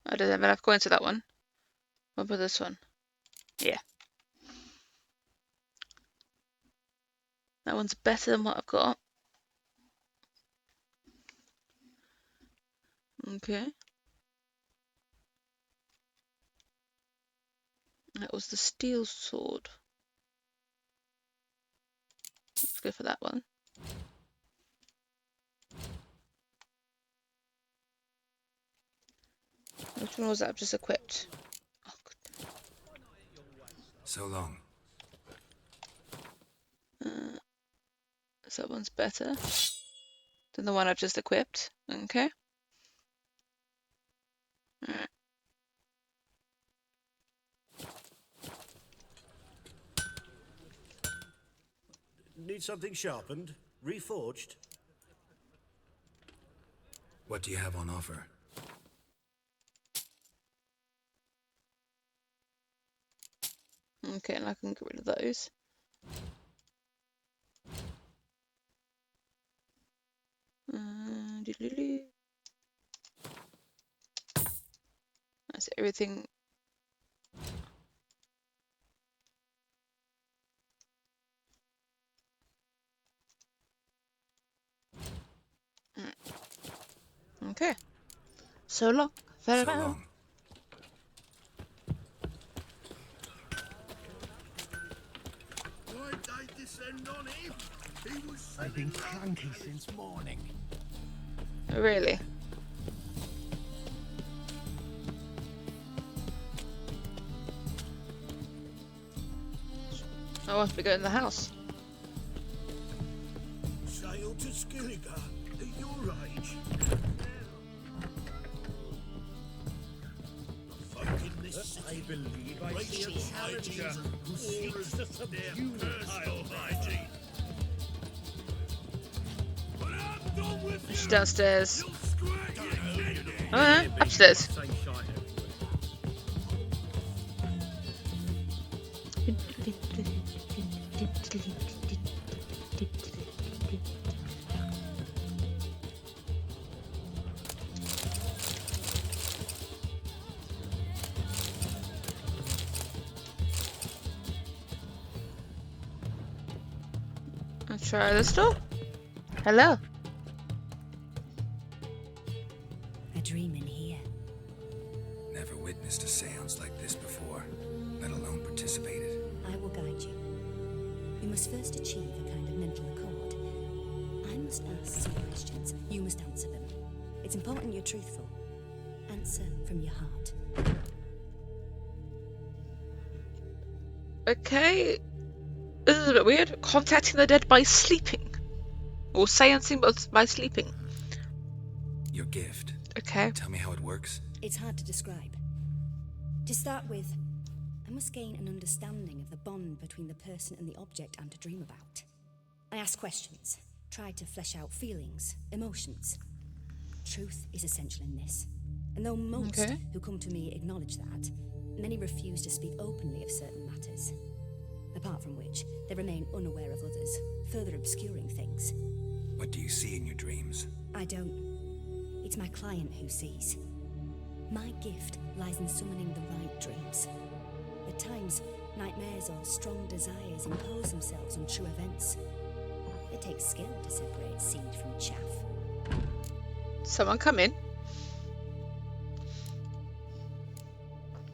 I don't have enough coins for that one. What about this one? Yeah. That one's better than what I've got. Okay. That was the steel sword. Let's go for that one. Which one was that I've just equipped? Oh, good. So long. So that one's better than the one I've just equipped. Okay. Alright. Need something sharpened? Reforged? What do you have on offer? Okay, and I can get rid of those. That's everything. Okay. So long. Farewell. So long. I've been cranky since morning. Really? I want to go in the house. Sail to Skilliga at your age. The folk in this city, I believe I see a racial challenger hygiene, who seeks to subdue their personal hygiene. But I'm done with She's you. downstairs. You'll scratch your head off. Oh, upstairs. Let's try this door. Hello. A dream in here. Never witnessed a seance like this before, let alone participated. I will guide you. You must first achieve a kind of mental accord. I must ask some questions. You must answer them. It's important you're truthful. Answer from your heart. Okay. This is a bit weird. Contacting the dead by sleeping. Or seancing by sleeping. Your gift. A Okay. Tell me how it works. It's hard to describe. To start with, I must gain an understanding of the bond between the person and the object I'm to dream about. I ask questions, try to flesh out feelings, emotions. Truth is essential in this. And though most who come to me acknowledge that, many refuse to speak openly of certain matters. Apart from which, they remain unaware of others, further obscuring things. What do you see in your dreams? I don't. It's my client who sees. My gift lies in summoning the right dreams. At times, nightmares or strong desires impose themselves on true events. It takes skill to separate seed from chaff. Someone come in.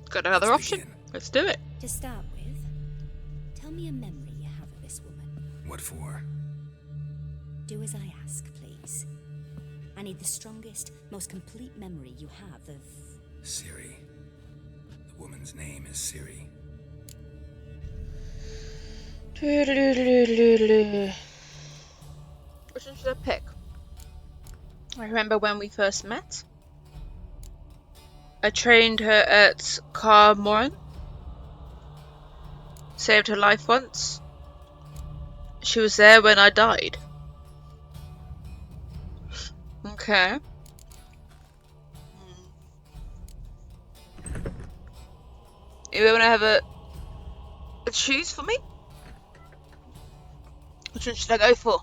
Got another option. Let's do it. To start with, tell me a memory you have of this woman. What for? Do as I ask, please. I need the strongest, most complete memory you have of... Ciri. The woman's name is Ciri. Which one should I pick? I remember when we first met. I trained her at Kaer Morhen. Saved her life once. She was there when I died. Okay. You want to have a choose for me? Which one should I go for?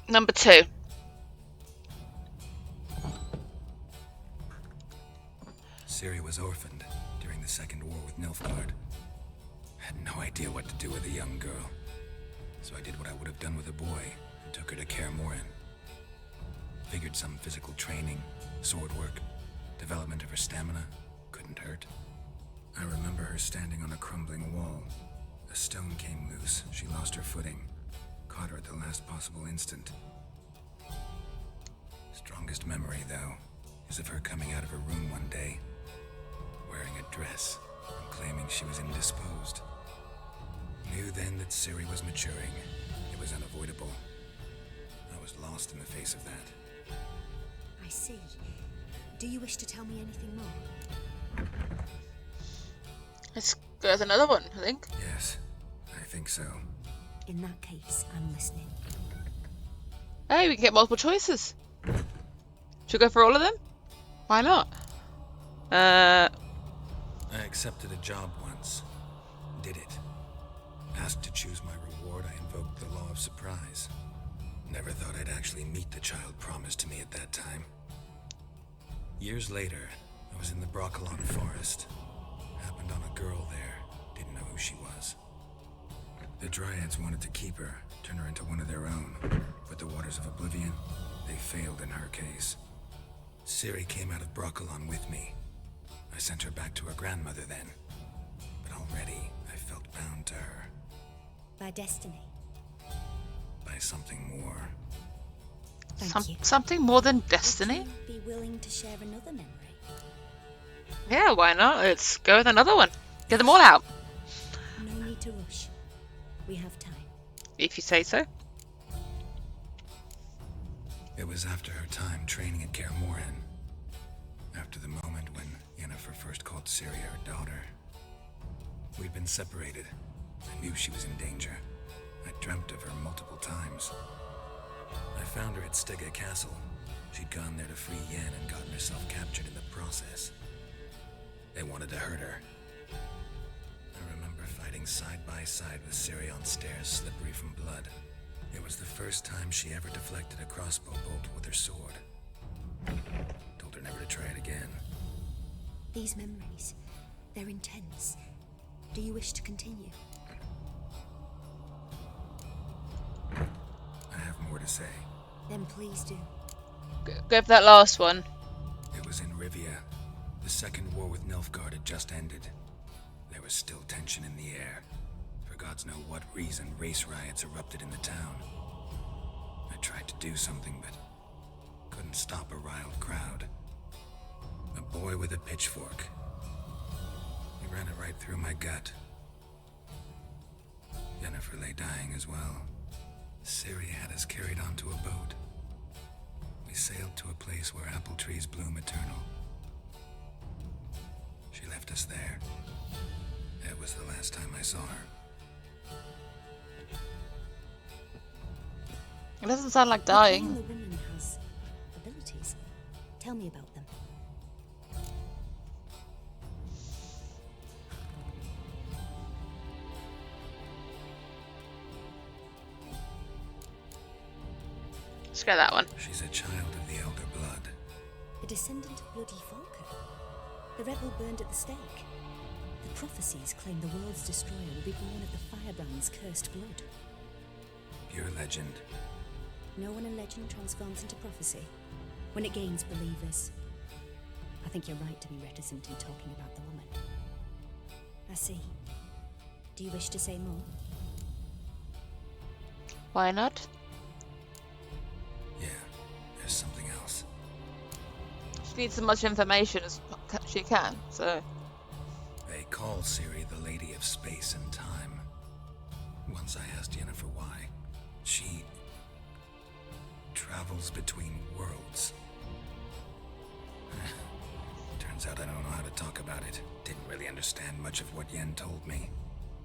Number 2. Ciri was orphaned during the Second War with Nilfgaard. Had no idea what to do with a young girl. So I did what I would have done with a boy and took her to Kaer Morhen. Figured some physical training, sword work, development of her stamina couldn't hurt. I remember her standing on a crumbling wall. A stone came loose. She lost her footing. Caught her at the last possible instant. Strongest memory, though, is of her coming out of her room one day, wearing a dress and claiming she was indisposed. Knew then that Ciri was maturing. It was unavoidable. I was lost in the face of that. I see. Do you wish to tell me anything more? Let's go with another one, I think. Yes, I think so. In that case, I'm listening. Hey, we can get multiple choices. Should we go for all of them? Why not? I accepted a job once. Did it. Asked to choose my reward, I invoked the law of surprise. Never thought I'd actually meet the child promised to me at that time. Years later, I was in the Broccolon forest. Happened on a girl there. Didn't know who she was. The Dryads wanted to keep her, turn her into one of their own. But the Waters of Oblivion, they failed in her case. Ciri came out of Broccolon with me. I sent her back to her grandmother then. But already, I felt bound to her. By destiny. By something more. Thank you. Something more than destiny? Would you be willing to share another memory? Yeah, why not? Let's go with another one. Get them all out. No need to rush. We have time. If you say so. It was after her time training at Kaer Morhen. After the moment when Yennefer first called Ciri her daughter. We'd been separated. I knew she was in danger. I dreamt of her multiple times. I found her at Stege Castle. She'd gone there to free Yen and gotten herself captured in the process. They wanted to hurt her. I remember fighting side by side with Ciri on stairs slippery from blood. It was the first time she ever deflected a crossbow bolt with her sword. Told her never to try it again. These memories, they're intense. Do you wish to continue? I have more to say. Then please do. Go for that last one. It was in Rivia. The Second War with Nilfgaard had just ended. There was still tension in the air. For gods know what reason, race riots erupted in the town. I tried to do something, but couldn't stop a riled crowd. A boy with a pitchfork. He ran it right through my gut. Yennefer lay dying as well. Ciri had us carried onto a boat. We sailed to a place where apple trees bloom eternal. She left us there. That was the last time I saw her. It doesn't sound like The dying. woman has abilities. Tell me about them. Let's go that one. She's a child of the Elder Blood. A descendant of Bloody Falcon. The rebel burned at the stake. The prophecies claim the world's destroyer will be born of the Firebrand's cursed blood. Pure legend. No one in legend transforms into prophecy when it gains believers. I think you're right to be reticent in talking about the woman. I see. Do you wish to say more? Why not? Yeah, there's something else. She needs as much information as she can, so... They call Ciri the Lady of Space and Time. Once I asked Yennefer why. She... travels between worlds. Turns out I don't know how to talk about it. Didn't really understand much of what Yen told me.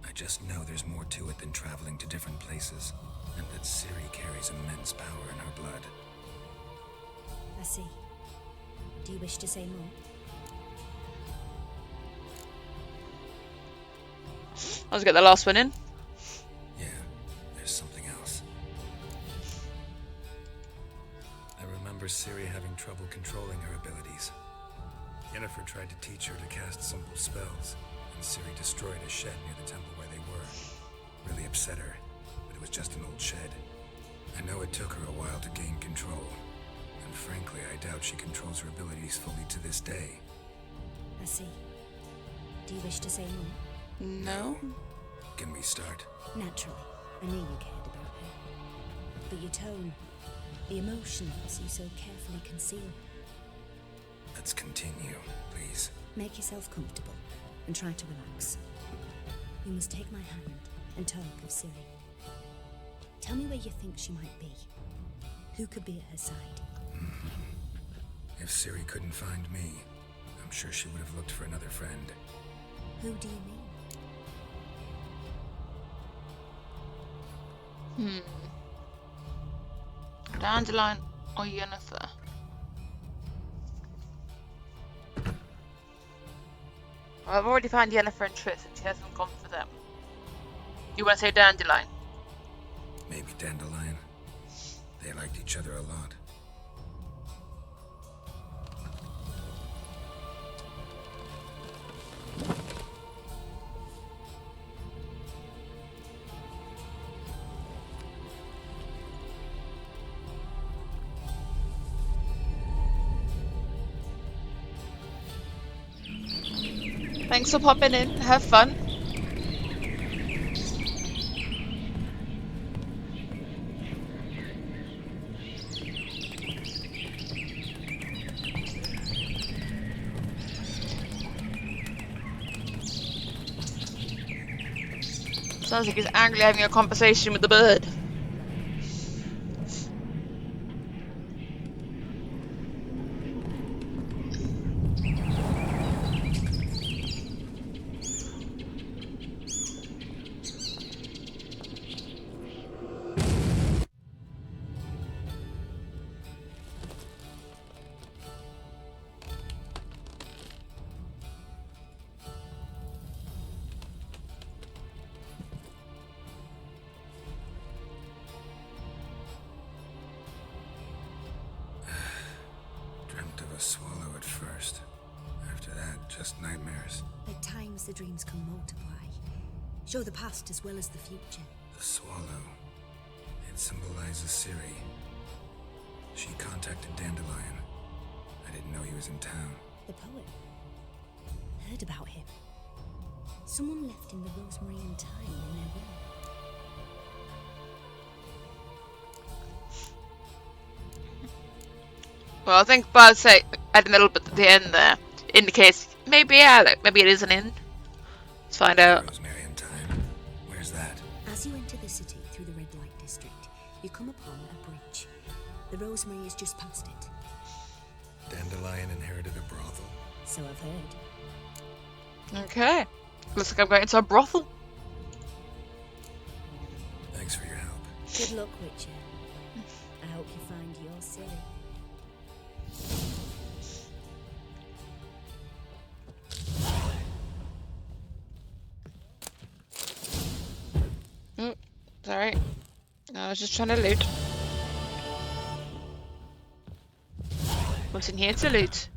I just know there's more to it than traveling to different places, and that Ciri carries immense power in her blood. I see. Do you wish to say more? Let's get the last one in. Yeah, there's something else. I remember Ciri having trouble controlling her abilities. Yennefer tried to teach her to cast simple spells, and Ciri destroyed a shed near the temple where they were. Really upset her, but it was just an old shed. I know it took her a while to gain control, and frankly, I doubt she controls her abilities fully to this day. I see. Do you wish to say more? No. Can we start? Naturally. I knew you cared about her. But your tone, the emotions you so carefully conceal. Let's continue, please. Make yourself comfortable and try to relax. You must take my hand and talk of Ciri. Tell me where you think she might be. Who could be at her side? If Ciri couldn't find me, I'm sure she would have looked for another friend. Who do you mean? Dandelion or Yennefer? Well, I've already found Yennefer and Triss, and she hasn't gone for them. You want to say Dandelion? Maybe Dandelion. They liked each other a lot. Thanks for popping in. Have fun. Sounds like he's angrily having a conversation with the bird. Swallow at first. After that, just nightmares. At times the dreams can multiply. Show the past as well as the future. The swallow. It symbolizes Ciri. She contacted Dandelion. I didn't know he was in town. The poet. Heard about him. Someone left him the rosemary and thyme in their will. Well, I think Bard say adding a little bit at the end there indicates maybe maybe it is an inn. Let's find out. Rosemary and thyme. Where's that? As you come upon a breach. The Rosemary is just past it. Dandelion inherited a brothel. So I've heard. Okay. Looks like I'm going into a brothel. Thanks for your help. Good luck, Witcher. I hope you find your silly. Oh, sorry. I was just trying to loot. What's in here to loot?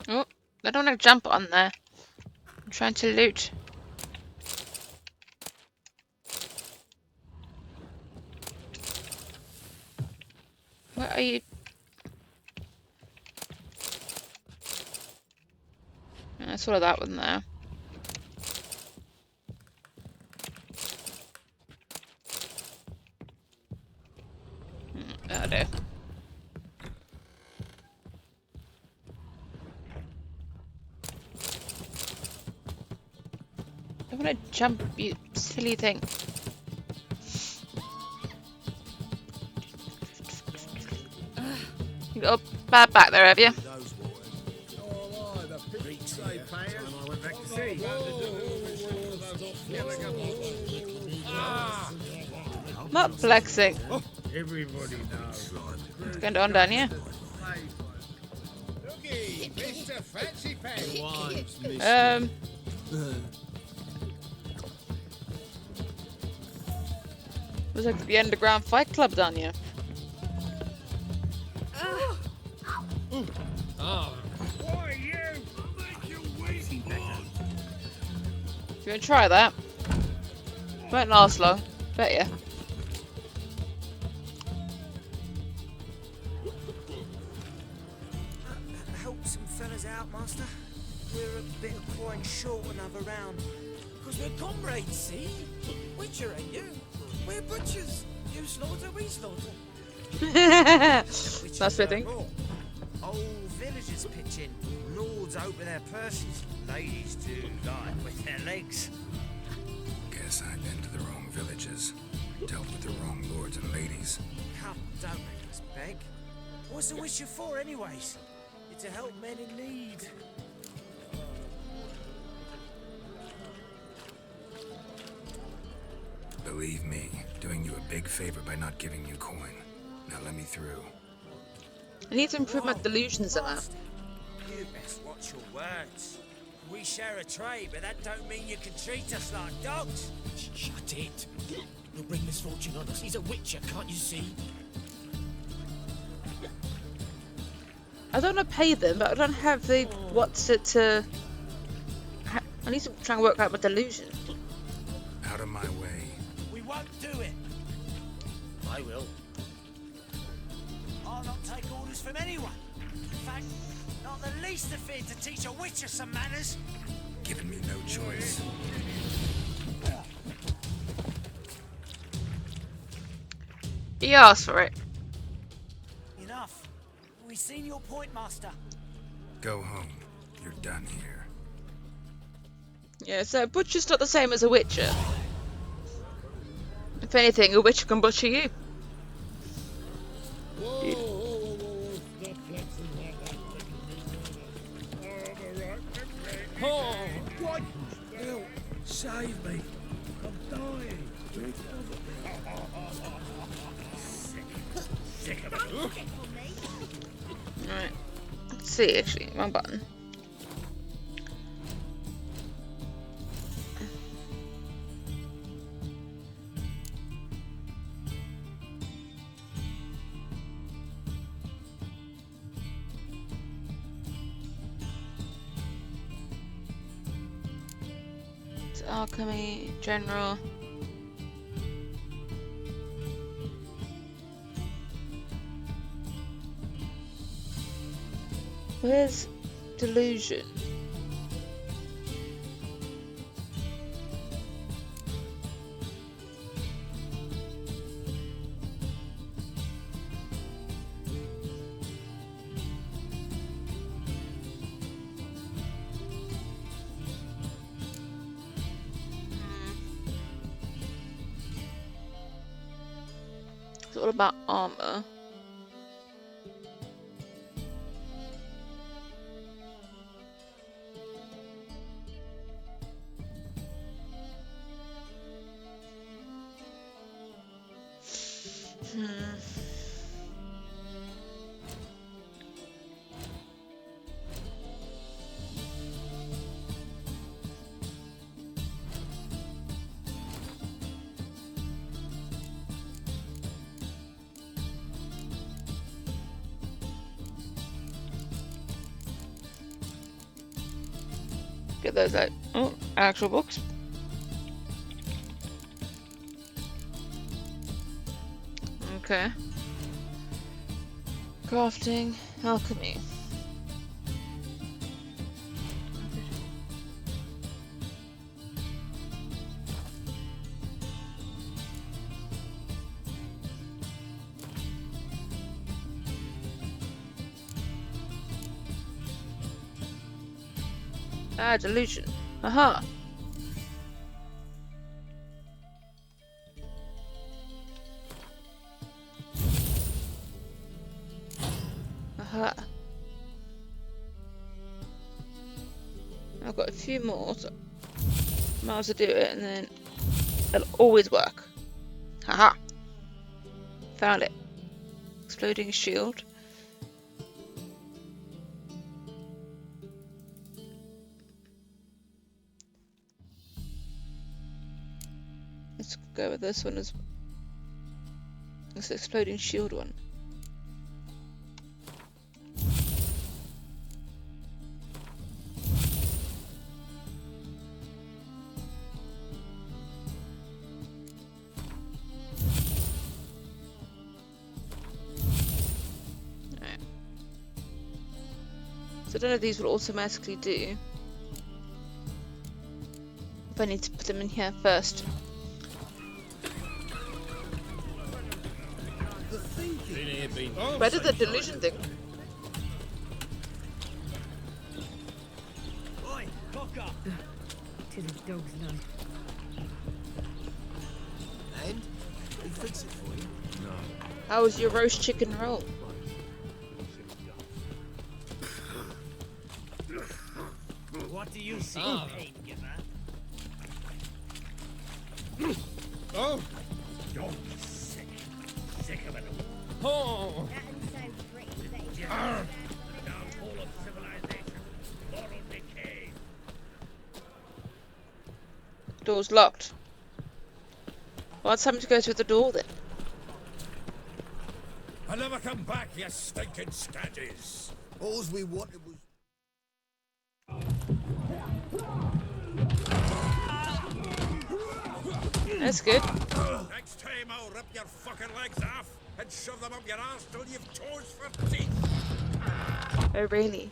Oh, I don't want to jump on there. I'm trying to loot. Where are you? I saw that one there. That'll do. I want to jump, you silly thing. You got a bad back there, have you? I'm not flexing. Everybody knows. What's going on down here? Looky, Mr. Fancy Pants. Looks like the underground fight club down here. Why you? Make you wait. You want to try that? Won't last long, bet ya. Help some fellas out, Master. We're a bit of coin short another round. Because we're comrades, see? Witcher ain't you? We're butchers. You slaughter, we slaughter. That's fitting. Old villagers pitch in. Lords open their purses. Ladies do like with their legs. Guess I've been to the wrong villages. Dealt with the wrong lords and ladies. Come, don't make us beg. What's the Witcher for, anyways? It's to help men in need. Believe me, doing you a big favor by not giving you coin. Now let me through. I need to improve my delusions somehow. You best watch your words. We share a trade, but that don't mean you can treat us like dogs. Shut it. You'll bring misfortune on us. He's a Witcher, can't you see? I don't want to pay them, but I don't have the what's it to. I need to try and work out my delusion. Out of my way. We won't do it. I will. I'll not take orders from anyone. In fact, not the least afeard to teach a Witcher some manners. Giving me no choice. He asked for it. Enough. We've seen your point, Master. Go home. You're done here. Yeah, so a butcher's not the same as a witcher. If anything, a witcher can butcher you. Oh, what? Help! Save me! I'm dying! Sick of it. Alright. Let's see, actually. Wrong button. It's alchemy, general. Where's delusion? It's all about armor. Get those out. Oh, actual books. Okay. Crafting, alchemy. Ah, delusion. Aha. Aha. I've got a few more, so might as well do it, and then it'll always work. Haha. Found it. Exploding shield. Let's go with this one as this exploding shield one. Alright. So I don't know if these will automatically do. If I need to put them in here first. Where did the delusion thing? Tis a dog's life. And? We fix it for you? No. How was your roast chicken roll? What do you see, pain giver? Oh! You're sick. Sick of it all. Oh! Downfall of civilization. Moral decay. Door's locked. Well, it's time to go through the door then. I'll never come back, you stinking scaddies. All we wanted was... That's good. Next time I'll rip your fucking legs off and shove them up your arse till you've toes for teeth. Oh, really?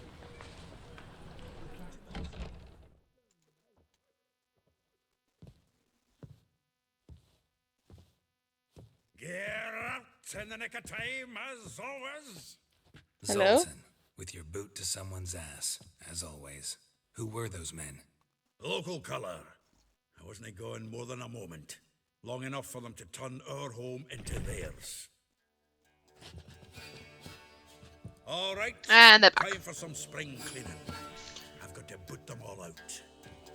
Gear up in the nick of time, as always. Hello? Zoltan, with your boot to someone's ass, as always. Who were those men? Local colour. I wasn't going more than a moment. Long enough for them to turn our home into theirs. All right. And they're back. Time for some spring cleaning. I've got to put them all out.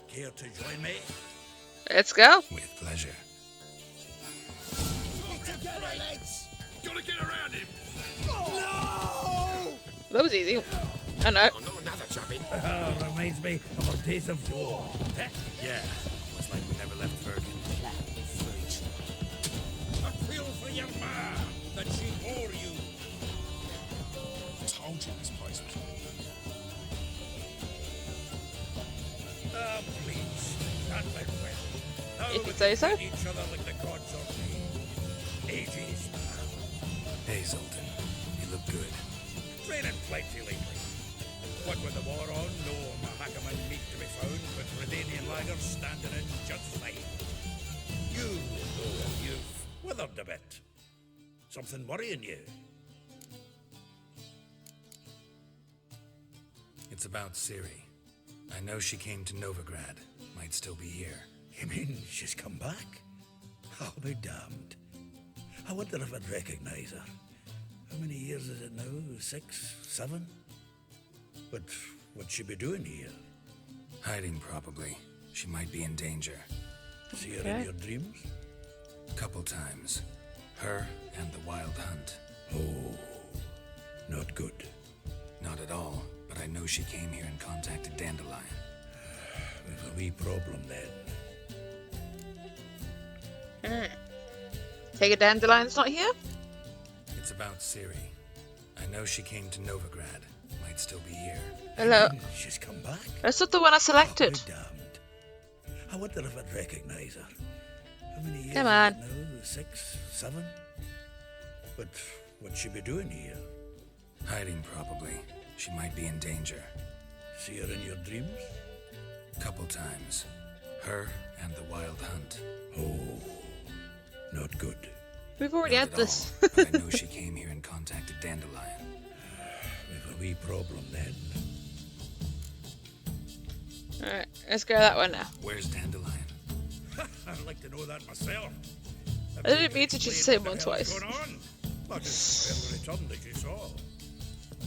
Care to join me? Let's go. With pleasure. Get together, lads! Gotta get around him. No! That was easy. I know. Oh, no, another chopping. Reminds me of our days of yore. Yeah, it's like we never left Bergen. I feel for your ma that she bore you. Told you this place was... Ah, please. Not my friend. How If you we say so. treat each other like the gods of me. Ages now. Hey, Zoltan, you look good. Training plenty lately. What with the war on, no Mahakaman meat to be found, but Redanian lagers standing in just fine. You, though, you've withered a bit. Something worrying you? It's about Ciri. I know she came to Novigrad. Might still be here. You mean she's come back? I'll be damned. I wonder if I'd recognise her. How many years is it now? 6, 7? But what'd she be doing here? Hiding, probably. She might be in danger. See her in your dreams? Couple times. Her and the Wild Hunt. Oh, not good. Not at all, but I know she came here and contacted Dandelion. We've a wee problem then. Take a Dandelion's not here? It's about Ciri. I know she came to Novigrad. Might still be here. Hello. She's come back? That's not the one I selected. Oh, damned. I wonder if I'd recognise her. How many years Come on. is it now? 6, 7? But what'd she be doing here? Hiding, probably. She might be in danger. See her in your dreams? Couple times. Her and the Wild Hunt. Oh, not good. We've already Not had at this. all, but I know she came here and contacted Dandelion. We've a wee problem then. Alright, let's go that one now. Where's Dandelion? I'd like to know that myself. I didn't mean to just say one twice. What's going on? I just returned as you saw.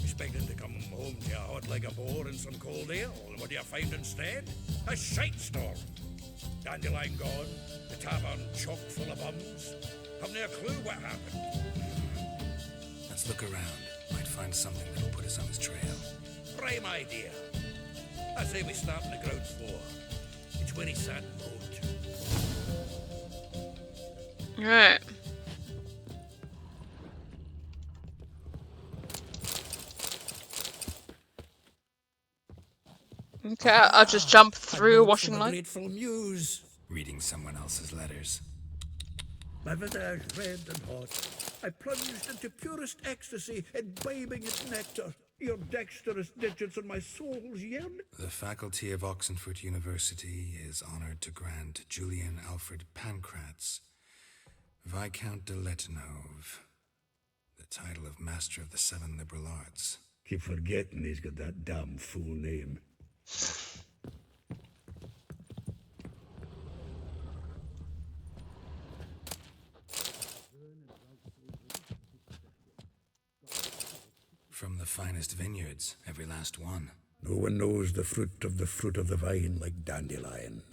Expecting to come home to a hot leg of boar and some cold ale. What do you find instead? A shite storm. Dandelion gone, the tavern chock full of bums. Haven't a clue what happened. Let's look around. Might find something that'll put us on his trail. Prime idea. I say we start on the ground floor. It's where he sat and wrote. Alright. Okay, I'll just jump through a washing line. Grateful muse. Reading someone else's letters. My visage red and hot, I plunged into purest ecstasy, imbibing its nectar. Your dexterous digits on my soul's yen. The faculty of Oxenford University is honored to grant Julian Alfred Pancratz, Viscount de Letenove, the title of Master of the Seven Liberal Arts. Keep forgetting he's got that damn full name. From the finest vineyards, every last one. No one knows the fruit of the vine like Dandelion.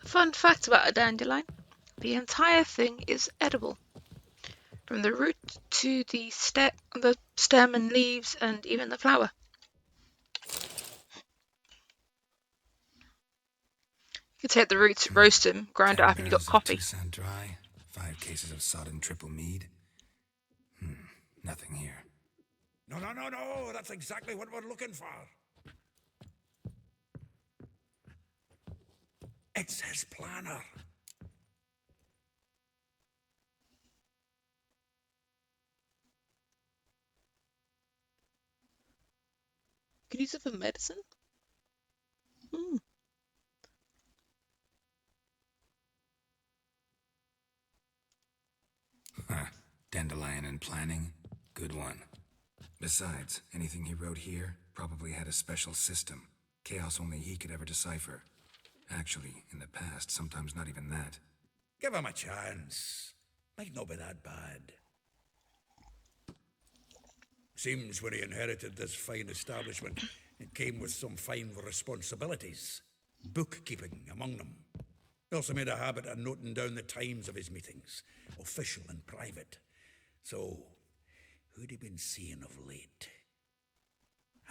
Fun fact about a dandelion: the entire thing is edible. From the root to the stem and leaves and even the flower. You can take the roots, roast them, grind it up and you got Barrels of coffee. Toussaint dry, 5 cases of sodden triple mead. Nothing here. No, that's exactly what we're looking for. It's his planner. Could use it for medicine? Dandelion and planning? Good one. Besides, anything he wrote here probably had a special system. Chaos only he could ever decipher. Actually, in the past, sometimes not even that. Give him a chance. Might not be that bad. Seems when he inherited this fine establishment, it came with some fine responsibilities. Bookkeeping among them. He also made a habit of noting down the times of his meetings, official and private. So, who'd he been seeing of late?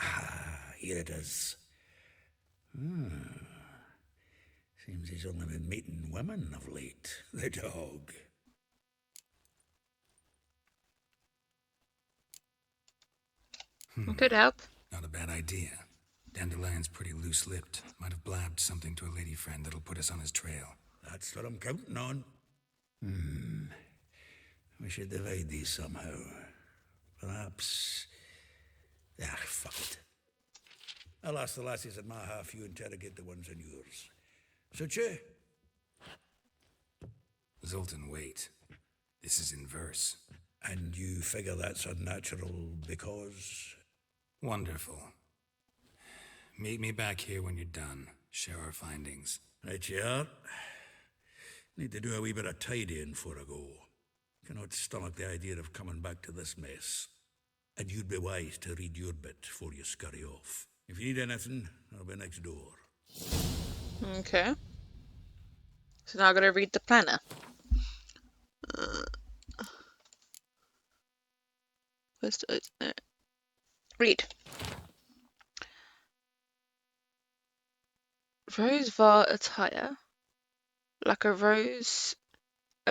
Ah, here it is. Seems he's only been meeting women of late. The dog. Could help. Not a bad idea. Dandelion's pretty loose-lipped. Might have blabbed something to a lady friend that'll put us on his trail. That's what I'm counting on. We should divide these somehow. Perhaps... fuck it. I'll ask the lassies in my half, you interrogate the ones in yours. Suit you? Zoltan, wait. This is in verse. And you figure that's unnatural because... Wonderful. Meet me back here when you're done. Share our findings. Right you are. Need to do a wee bit of tidying before I go. Cannot stomach the idea of coming back to this mess. And you'd be wise to read your bit before you scurry off. If you need anything, I'll be next door. Okay. So now I gotta read the planner. Where's the... read. Rose var attire, like a rose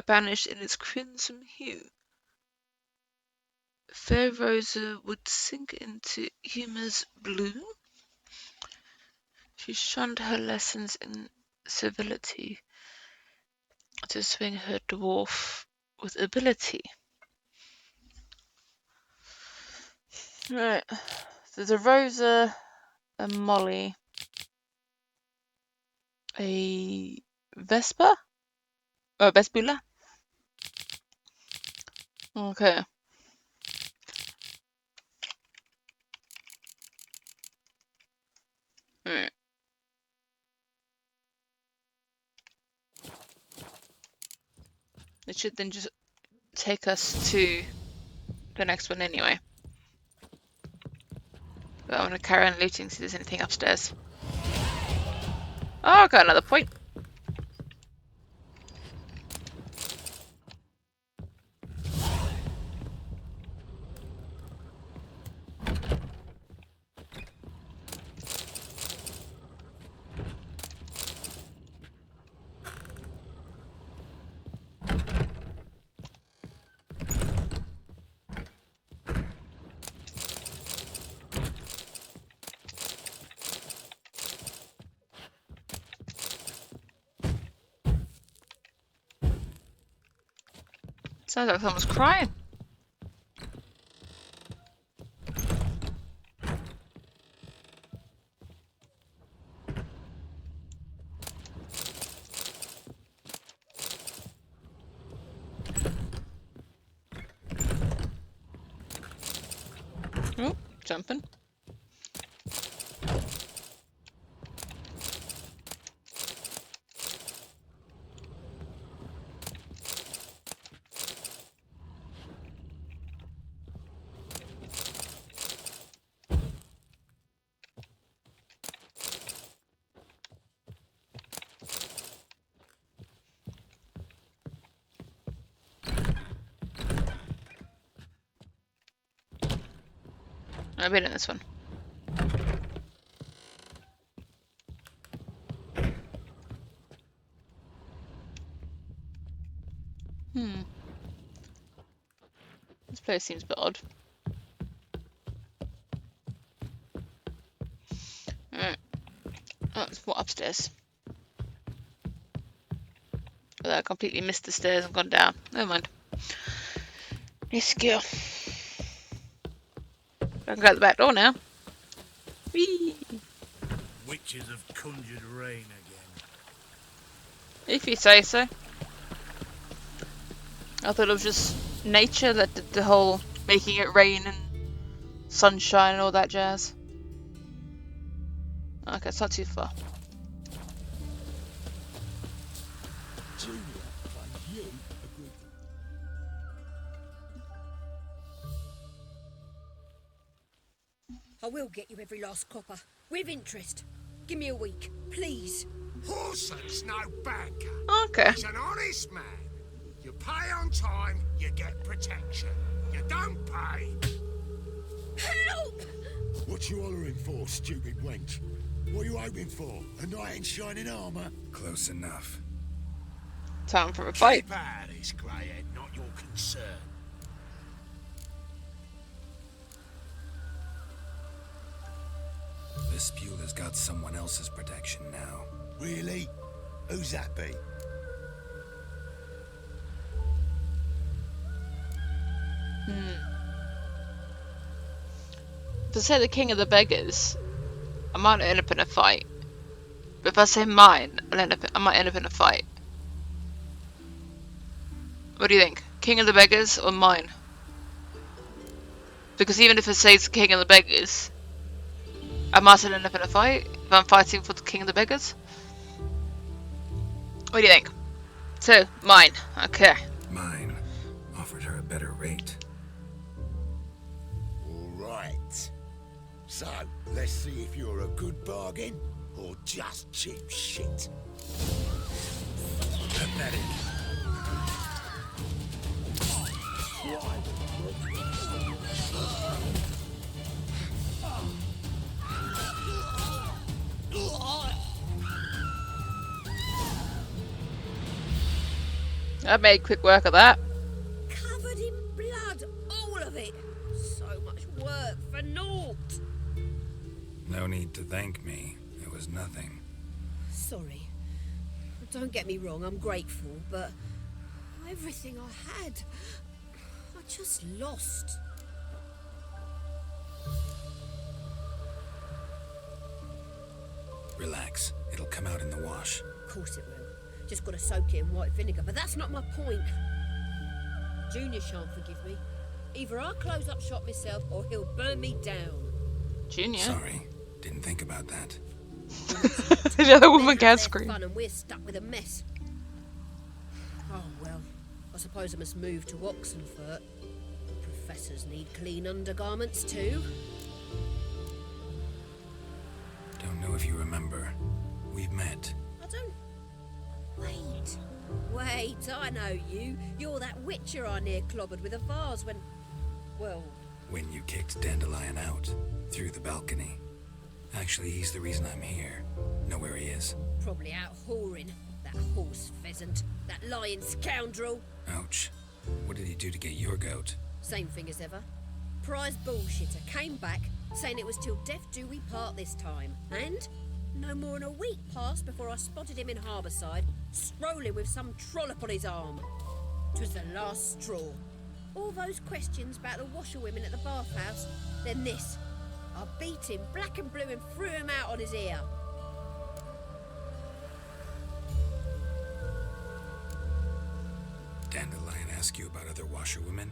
banished in its crimson hue. Fair Rosa would sink into humour's bloom. She shunned her lessons in civility to swing her dwarf with ability. Right, there's a Rosa, a Molly, a Vespa? Oh, Vespula? Okay. Alright. It should then just take us to the next one anyway. But I want to carry on looting, see if there's anything upstairs. Oh, I got another point. Sounds like someone's crying. Oh, jumping. I've been in this one. This place seems a bit odd. Alright. Oh, it's what upstairs? Oh, I completely missed the stairs and gone down. Never mind. New skill. I can go out the back door now. Whee! Witches have conjured rain again. If you say so. I thought it was just nature that did the whole making it rain and sunshine and all that jazz. Okay, it's not too far. I will get you every last copper, with interest. Give me a week, please. Horson's no banker. Okay. He's an honest man. You pay on time, you get protection. You don't pay. Help! What you hollering for, stupid wench? What are you hoping for? A knight in shining armour? Close enough. Time for a fight. Keep out of this, greyhead, not your concern. This Spule has got someone else's protection now. Really? Who's that be? If I say the king of the beggars, I might end up in a fight. But if I say mine, I might end up in a fight. What do you think? King of the Beggars or mine? Because even if it says King of the Beggars, I might still end up in a fight if I'm fighting for the King of the Beggars. What do you think? So, mine. Okay. Mine offered her a better rate. All right. So, let's see if you're a good bargain or just cheap shit. Pathetic. I made quick work of that. Covered in blood, all of it. So much work for naught. No need to thank me. It was nothing. Sorry. Don't get me wrong, I'm grateful, but everything I had, I just lost. Relax. It'll come out in the wash. Of course it will. Just gotta soak it in white vinegar, but that's not my point. Junior shan't forgive me. Either I'll close up shop myself or he'll burn me down. Junior? Sorry. Didn't think about that. The other woman can't scream. Fun and we're stuck with a mess. Oh well, I suppose I must move to Oxenfurt. Professors need clean undergarments too. Don't know if you remember. We've met. I don't... Wait, I know you. You're that witcher I near clobbered with a vase when... Well... When you kicked Dandelion out. Through the balcony. Actually, he's the reason I'm here. Know where he is. Probably out whoring. That horse pheasant. That lying scoundrel. Ouch. What did he do to get your goat? Same thing as ever. Prize bullshitter came back, saying it was till death do we part this time. And no more than a week passed before I spotted him in Harbourside, strolling with some trollop on his arm. 'Twas the last straw. All those questions about the washerwomen at the bathhouse, then this. I beat him black and blue and threw him out on his ear. Dandelion asked you about other washerwomen?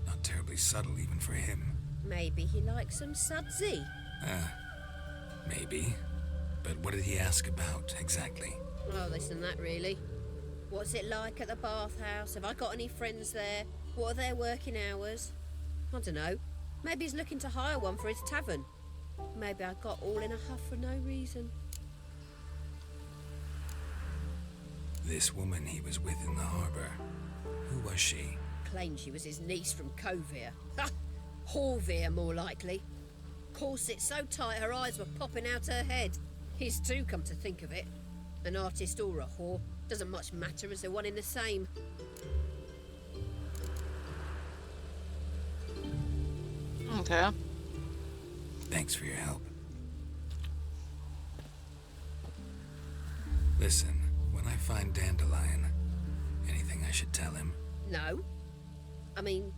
Not terribly subtle even for him. Maybe he likes some sudsy. Maybe. But what did he ask about, exactly? Oh, this and that, really. What's it like at the bathhouse? Have I got any friends there? What are their working hours? I don't know. Maybe he's looking to hire one for his tavern. Maybe I got all in a huff for no reason. This woman he was with in the harbor. Who was she? Claimed she was his niece from Kovir. Ha! Horvir, more likely. Corset so tight her eyes were popping out her head. His too, come to think of it. An artist or a whore. Doesn't much matter as they're one in the same. Okay. Thanks for your help. Listen, when I find Dandelion, anything I should tell him? No. I mean,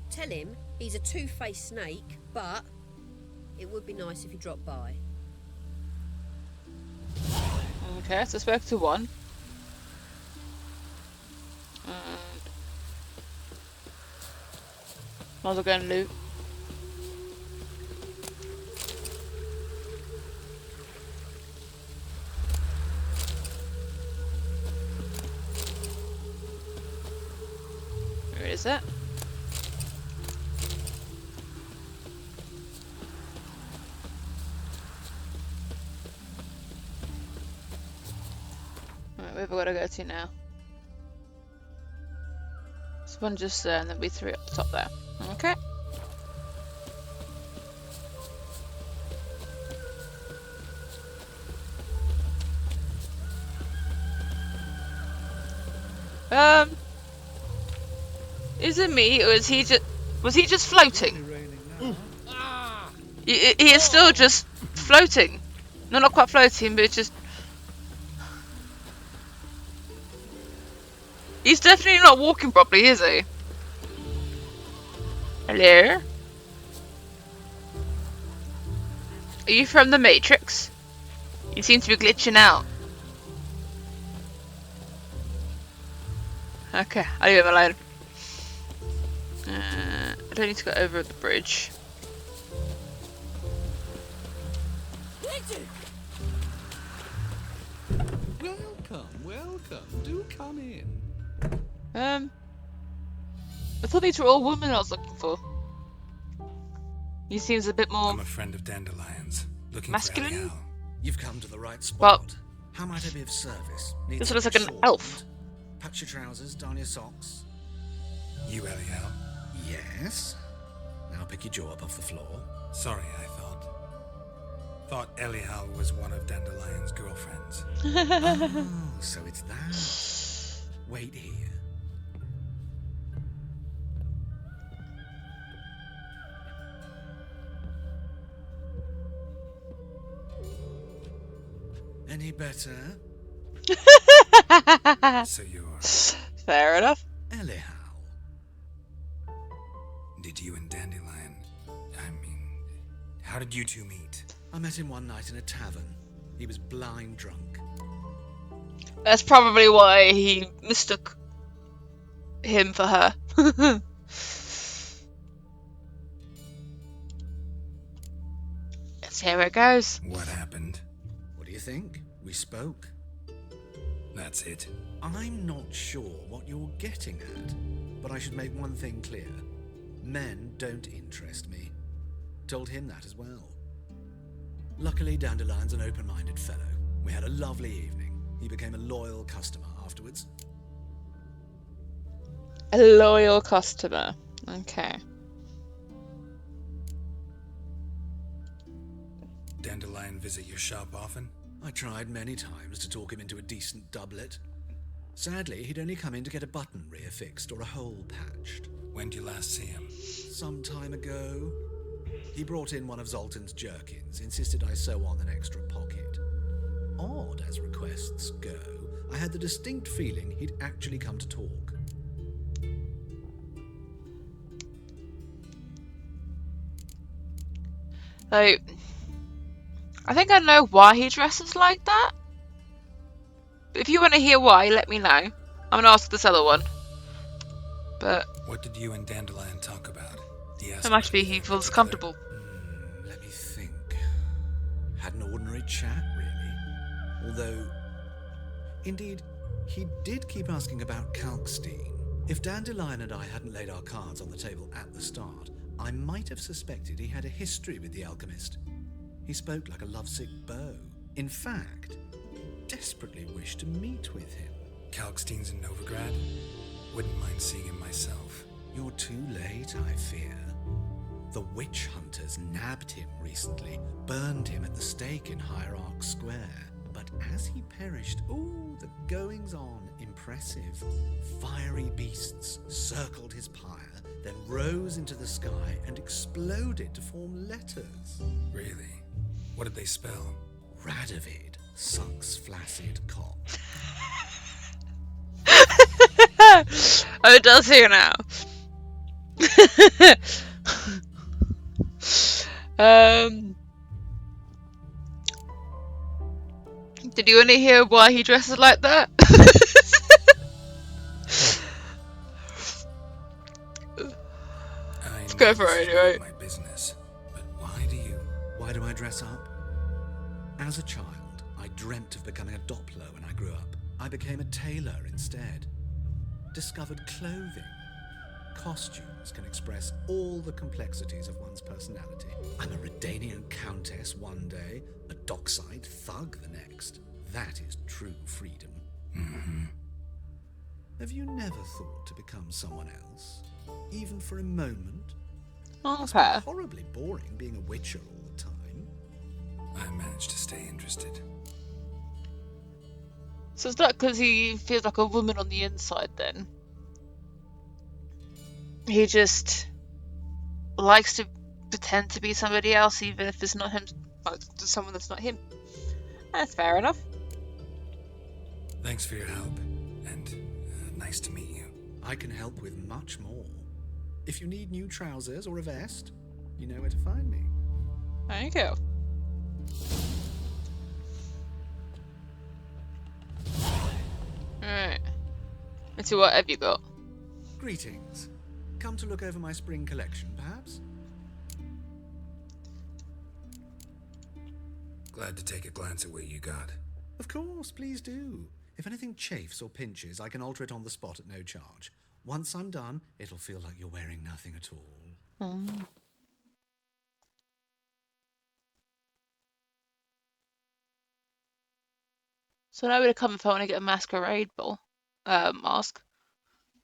tell him he's a two-faced snake, but it would be nice if he dropped by. Okay, so I spoke to one. And might as well go and loot. Where is it? Right, where have I got to go to now? This one just there, and there'll be three up the top there. Okay. Is it me, or is he just... Was he just floating? He is still just floating. No, not quite floating, but it's just... He's definitely not walking properly, is he? Hello? Are you from the Matrix? You seem to be glitching out. Huh? Okay, I'll leave him alone. I don't need to go over the bridge. Welcome. Do come in. I thought these were all women I was looking for. He seems a bit more. I'm a friend of Dandelions, looking masculine. for Eliel. You've come to the right spot. Well, how might I be of service? Need this looks like something an elf. Patch your trousers, darn your socks. You Eliel? Yes. Now pick your jaw up off the floor. Sorry, I thought Eliel was one of Dandelion's girlfriends. Oh, so it's that. Wait here. Any better? So you're... Fair enough. Eliel. Did you and Dandelion... how did you two meet? I met him one night in a tavern. He was blind drunk. That's probably why he mistook him for her. Let's see how it goes. What happened? What do you think? We spoke. That's it. I'm not sure what you're getting at, but I should make one thing clear. Men don't interest me. Told him that as well. Luckily, Dandelion's an open-minded fellow. We had a lovely evening. He became a loyal customer afterwards. A loyal customer. Okay. Dandelion visit your shop often? I tried many times to talk him into a decent doublet. Sadly, he'd only come in to get a button reaffixed or a hole patched. When did you last see him? Some time ago. He brought in one of Zoltan's jerkins, insisted I sew on an extra pocket. Odd as requests go, I had the distinct feeling he'd actually come to talk. I think I know why he dresses like that. But if you want to hear why, let me know. I'm going to ask this other one. But what did you and Dandelion talk about? how much he feels comfortable. Let me think. Had an ordinary chat, really. Although, indeed, he did keep asking about Kalkstein. If Dandelion and I hadn't laid our cards on the table at the start, I might have suspected he had a history with the alchemist. He spoke like a lovesick beau. In fact, desperately wished to meet with him. Kalkstein's in Novigrad? Wouldn't mind seeing him myself. You're too late, I fear. The witch hunters nabbed him recently, burned him at the stake in Hierarch Square. But as he perished, the goings-on impressive. Fiery beasts circled his pyre, then rose into the sky and exploded to form letters. Really? What did they spell? Radovid sucks flaccid cock. Oh, it does here now. Did you want to hear why he dresses like that? Let's go for it anyway. My business, but why do I dress up? As a child, I dreamt of becoming a Doppler when I grew up. I became a tailor instead. Discovered clothing. Costumes can express all the complexities of one's personality. I'm a Redanian countess one day, a dockside thug the next. That is true freedom. Mm-hmm. Have you never thought to become someone else? Even for a moment? Must be horribly boring being a witcher all the time. I managed to stay interested. So it's not because he feels like a woman on the inside then. He just likes to pretend to be somebody else even if it's not him, like someone that's not him. That's fair enough. Thanks for your help, and nice to meet you. I can help with much more. If you need new trousers or a vest, you know where to find me. Thank you. Alright. Let's see, what have you got? Greetings. Come to look over my spring collection, perhaps? Glad to take a glance at what you got. Of course, please do. If anything chafes or pinches, I can alter it on the spot at no charge. Once I'm done, it'll feel like you're wearing nothing at all. Mm. So now we're coming if I want to get a masquerade ball mask.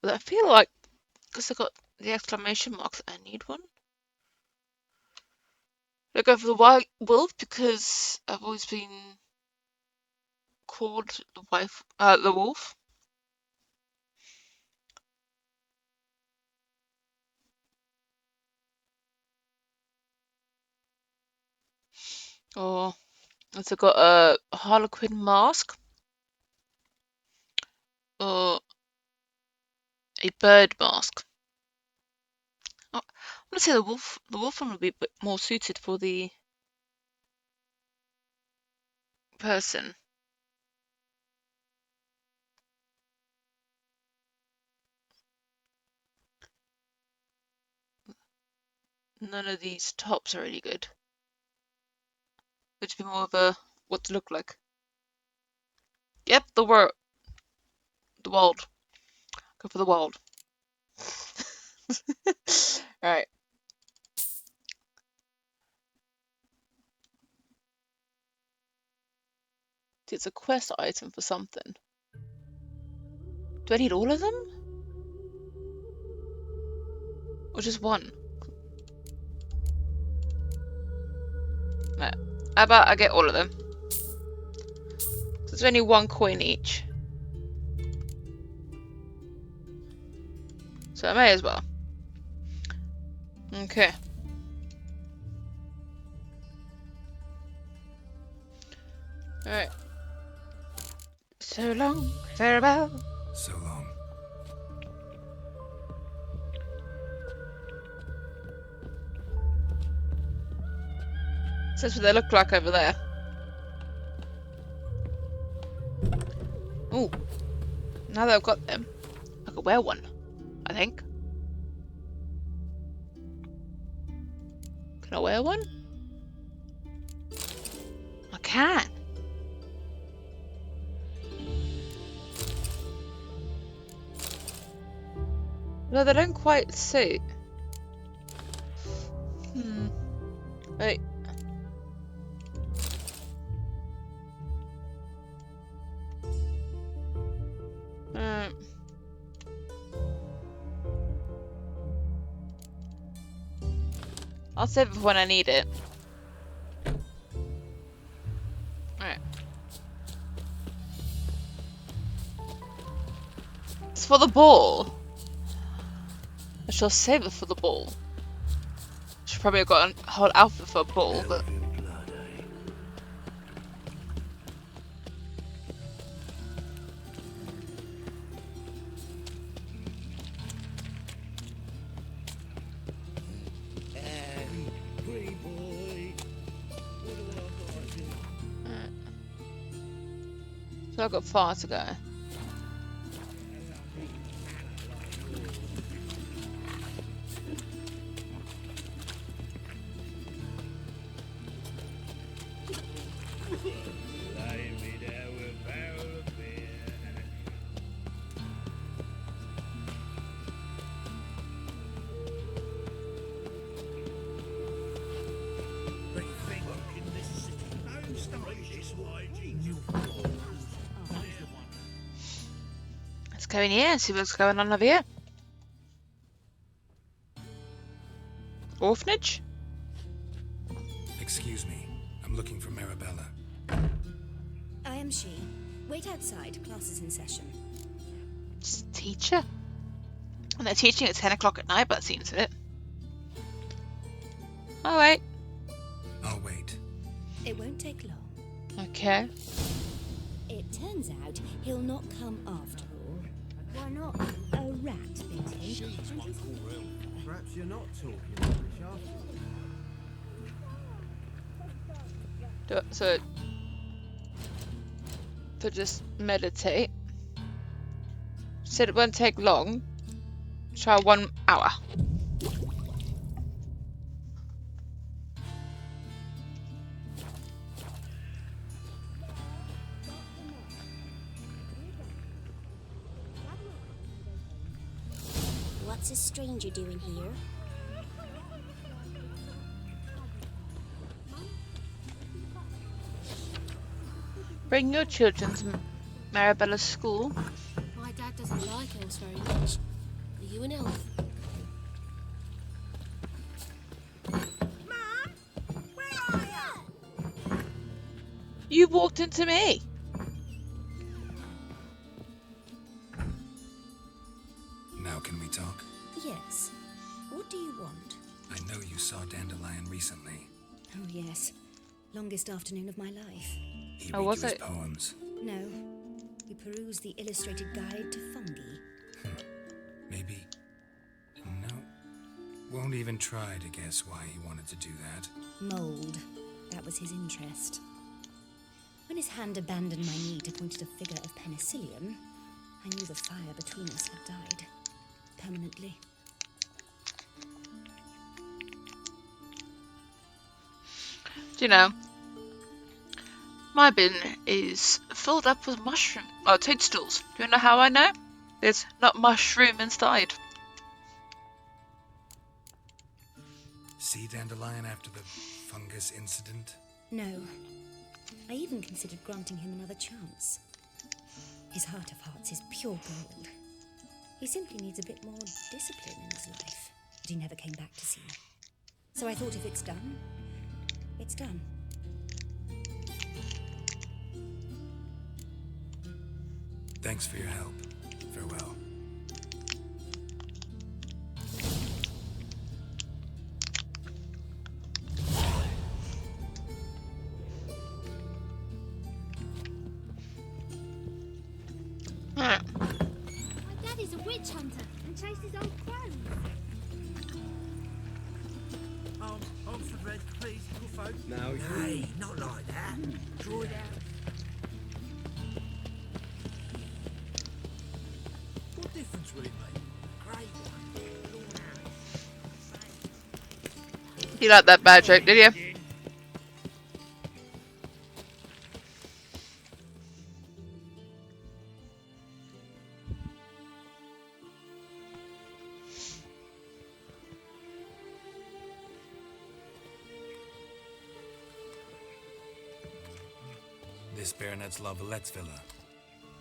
But I feel like, because I got the exclamation marks, I need one. I go for the white wolf because I've always been called the wolf. Or also got a Harlequin mask or a bird mask. Oh, I want to say the wolf. The wolf one would be a bit more suited for the person. None of these tops are really good. Which would be more of a what to look like. Yep, the world. Go for the world. Alright. It's a quest item for something. Do I need all of them? Or just one? No. How about I get all of them? So it's only 1 coin each. So I may as well. Okay. Alright. So long, farewell. So long. So that's what they look like over there. Ooh. Now that I've got them, I could wear one, I think. Can I wear one? I can. No, they don't quite suit. Wait. I'll save it for when I need it. Alright. It's for the ball. I shall save it for the ball. Should probably have got a whole outfit for a ball, but... So I've got far to go. Let's go in here and see what's going on over here. Orphanage? Excuse me. I'm looking for Marabella. I am she. Wait outside. Class is in session. Just teacher? And they're teaching at 10 o'clock at night, but that seems it. Oh, wait. I'll wait. It won't take long. Okay. It turns out he'll not come after all. Why not? A rat bit him. Perhaps you're not talking English after all. So to just meditate. Said it won't take long. Try 1 hour. What's a stranger doing here? Bring your children to Maribella's school. My dad doesn't like elves very much. Are you an elf? You walked into me. Now can we talk? Yes. What do you want? I know you saw Dandelion recently. Oh, yes. Longest afternoon of my life. He read you his poems. No. He perused the illustrated guide to fungi. Maybe. No. Won't even try to guess why he wanted to do that. Mold. That was his interest. When his hand abandoned my knee to point at a figure of penicillium, I knew the fire between us had died. Permanently. Do you know, my bin is filled up with toadstools. Do you know how I know? There's not mushroom inside. See Dandelion after the fungus incident? No. I even considered granting him another chance. His heart of hearts is pure gold. He simply needs a bit more discipline in his life. But he never came back to see me. So I thought if it's done, it's done. Thanks for your help. Farewell. My daddy's a witch hunter and chases old crows. Oxford Red, please, good folk. Now, Hey, not like that. Draw it out. What difference will it make? Great one. You like that bad joke, did you? This Baronet's Lavalettes villa.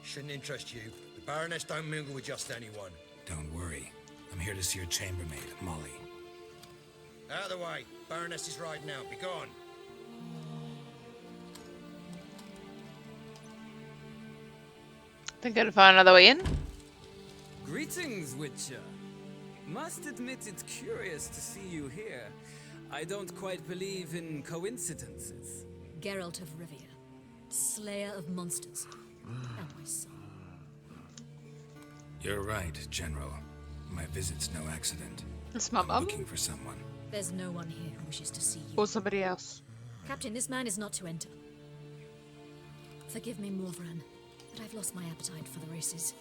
Shouldn't interest you. The Baroness don't mingle with just anyone. Don't worry. I'm here to see your chambermaid, Molly. Out of the way. Baroness is right now. Be gone. Think I'd find another way in. Greetings, Witcher. Must admit it's curious to see you here. I don't quite believe in coincidences. Geralt of Rivia, slayer of monsters. And my son. You're right, General. My visit's no accident. That's my I'm mum. looking for someone. There's no one here who wishes to see you. Or somebody else. Captain, this man is not to enter. Forgive me, Morvran, but I've lost my appetite for the races.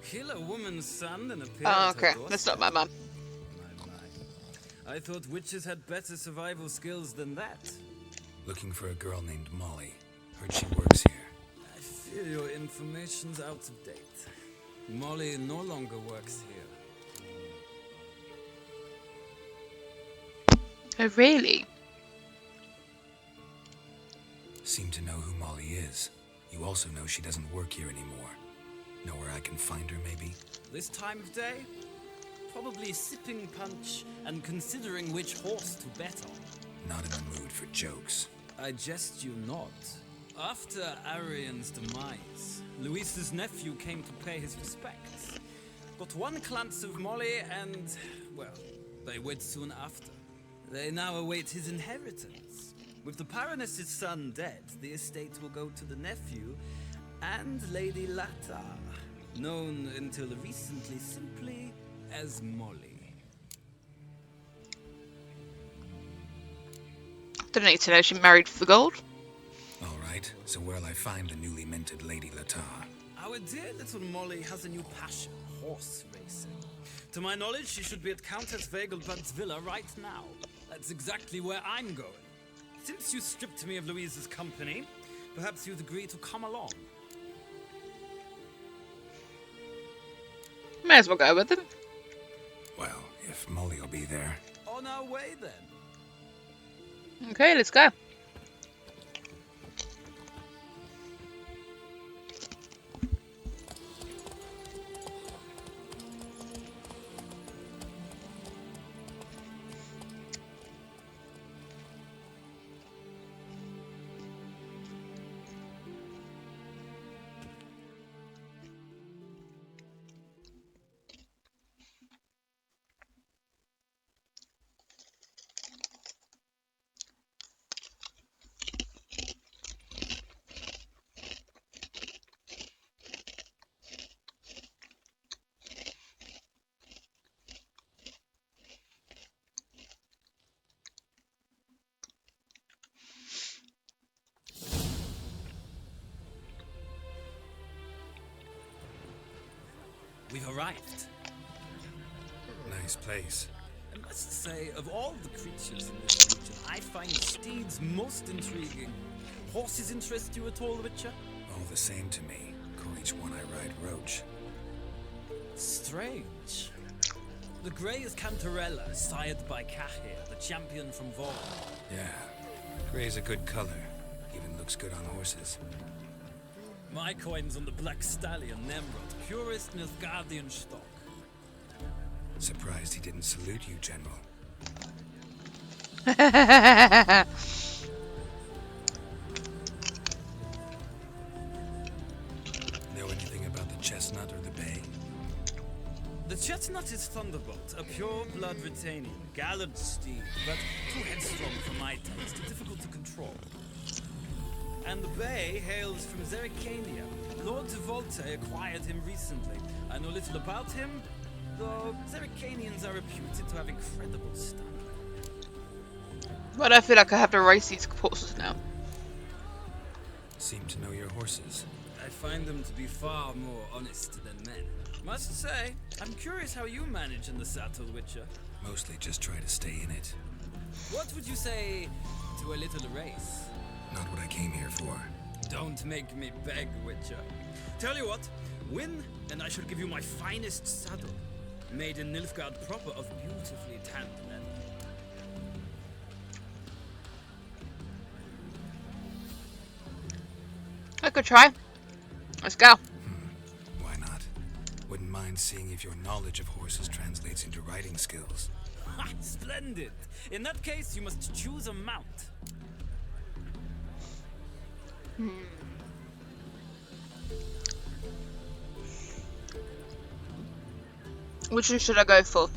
Kill a woman's son and appear Oh, at her okay. That's not my mum. I thought witches had better survival skills than that. Looking for a girl named Molly. Heard she works here. I fear your information's out of date. Molly no longer works here. Oh, really? Seem to know who Molly is. You also know she doesn't work here anymore. Know where I can find her, maybe? This time of day? Probably sipping punch and considering which horse to bet on. Not in the mood for jokes. I jest you not. After Arian's demise, Luis's nephew came to pay his respects. Got one glance of Molly and, well, they wed soon after. They now await his inheritance. With the Baroness's son dead, the estate will go to the nephew and Lady Lata, known until recently simply as Molly. Don't need to know she married for the gold. All right, so where'll I find the newly minted Lady Latar? Our dear little Molly has a new passion, horse racing. To my knowledge, she should be at Countess Vegelbud's villa right now. That's exactly where I'm going. Since you stripped me of Louise's company, perhaps you'd agree to come along. May as well go with them. Well, if Molly will be there. On our way, then. Okay, let's go. We've arrived. Nice place. I must say, of all the creatures in this region, I find steeds most intriguing. Horses interest you at all, Witcher? All the same to me. Call each one I ride Roach. Strange. The grey is Cantarella, sired by Cahir, the champion from Vol. Yeah. Gray's a good color. Even looks good on horses. My coin's on the Black Stallion, Nemrod, purest Nilfgaardian stock. Surprised he didn't salute you, General. Know anything about the chestnut or the bay? The chestnut is Thunderbolt, a pure-blood Retanian, gallant steed, but too headstrong for my taste, difficult to control. And the bay hails from Zerrikania. Lord de Volte acquired him recently. I know little about him, though Zerrikanians are reputed to have incredible stamina. But I feel like I have to race these horses now. Seem to know your horses. I find them to be far more honest than men. Must say, I'm curious how you manage in the saddle, Witcher. Mostly just try to stay in it. What would you say to a little race? Not what I came here for. Don't make me beg, Witcher. Tell you what, win, and I shall give you my finest saddle. Made in Nilfgaard proper of beautifully tanned leather. I could try. Let's go. Why not? Wouldn't mind seeing if your knowledge of horses translates into riding skills. Ha! Splendid! In that case, you must choose a mount. Which one should I go for?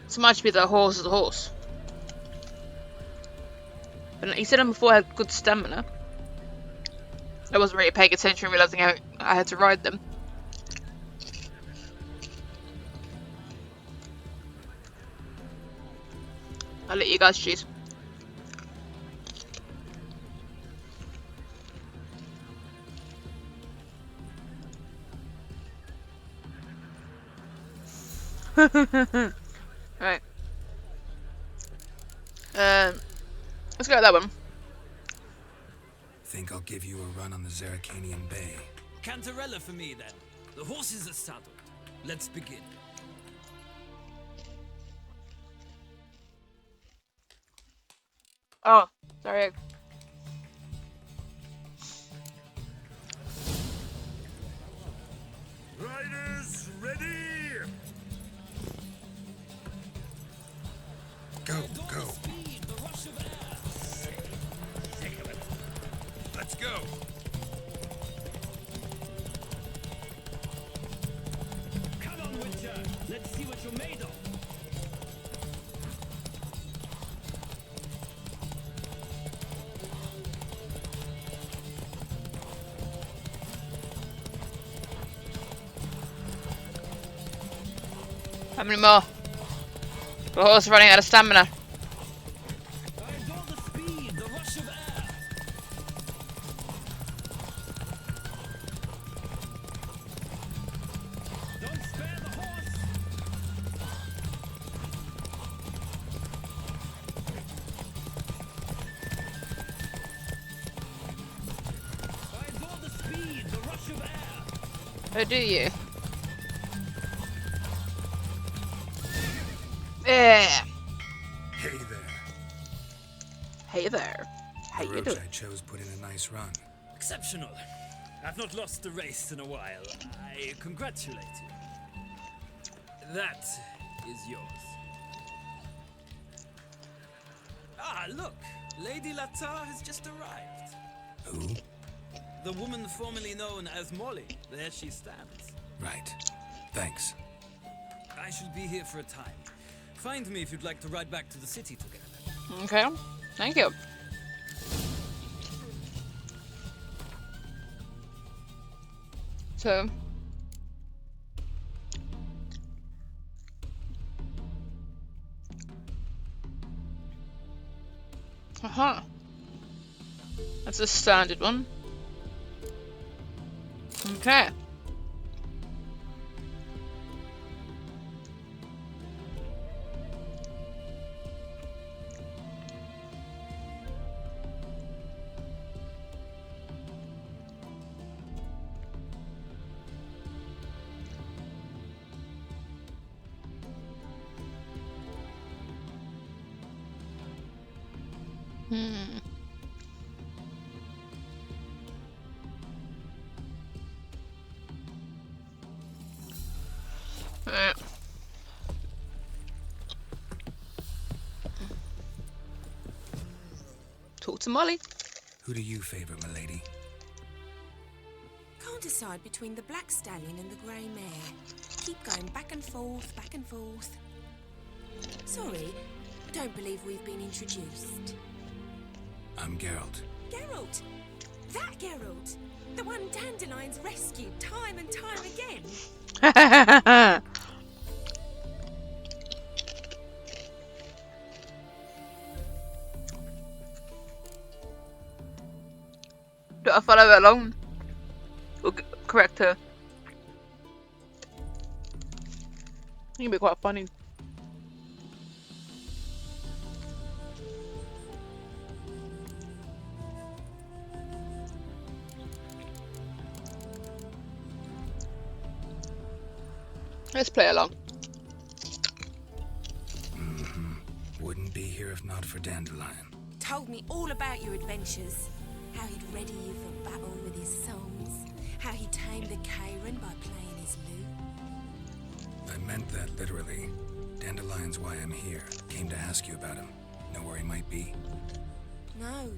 So much be the horse is a horse. But he said him before I had good stamina. I wasn't really paying attention, realizing how I had to ride them. I'll let you guys choose. Right. Let's go with that one. Think I'll give you a run on the Zerrikanian Bay. Cantarella for me, then. The horses are saddled. Let's begin. Oh, sorry. Riders, ready? Go, go. Let's go. Come on, Witcher. Let's see what you're made of. How many more? The horse is running out of stamina. Oh, do you? Yeah. Hey there. Hey there. How The you roach doing? I chose put in a nice run. Exceptional. I've not lost a race in a while. I congratulate you. That is yours. Ah, look. Lady Latar has just arrived. Who? The woman formerly known as Molly. There she stands. Right. Thanks. I shall be here for a time. Find me if you'd like to ride back to the city together. Okay. Thank you. So. Uh-huh. That's a standard one. Okay. Alright. Talk to Molly. Who do you favor, milady? Can't decide between the black stallion and the grey mare. Keep going back and forth, back and forth. Sorry, don't believe we've been introduced. I'm Geralt. Geralt! That Geralt! The one Dandelions rescued time and time again! Do I follow along? Or correct her? It can be quite funny. Let's play along. Wouldn't be here if not for Dandelion. Told me all about your adventures. How he'd ready you for battle with his songs. How he tamed the Karen by playing his lute. I meant that literally. Dandelion's why I'm here. Came to ask you about him. Know where he might be? No.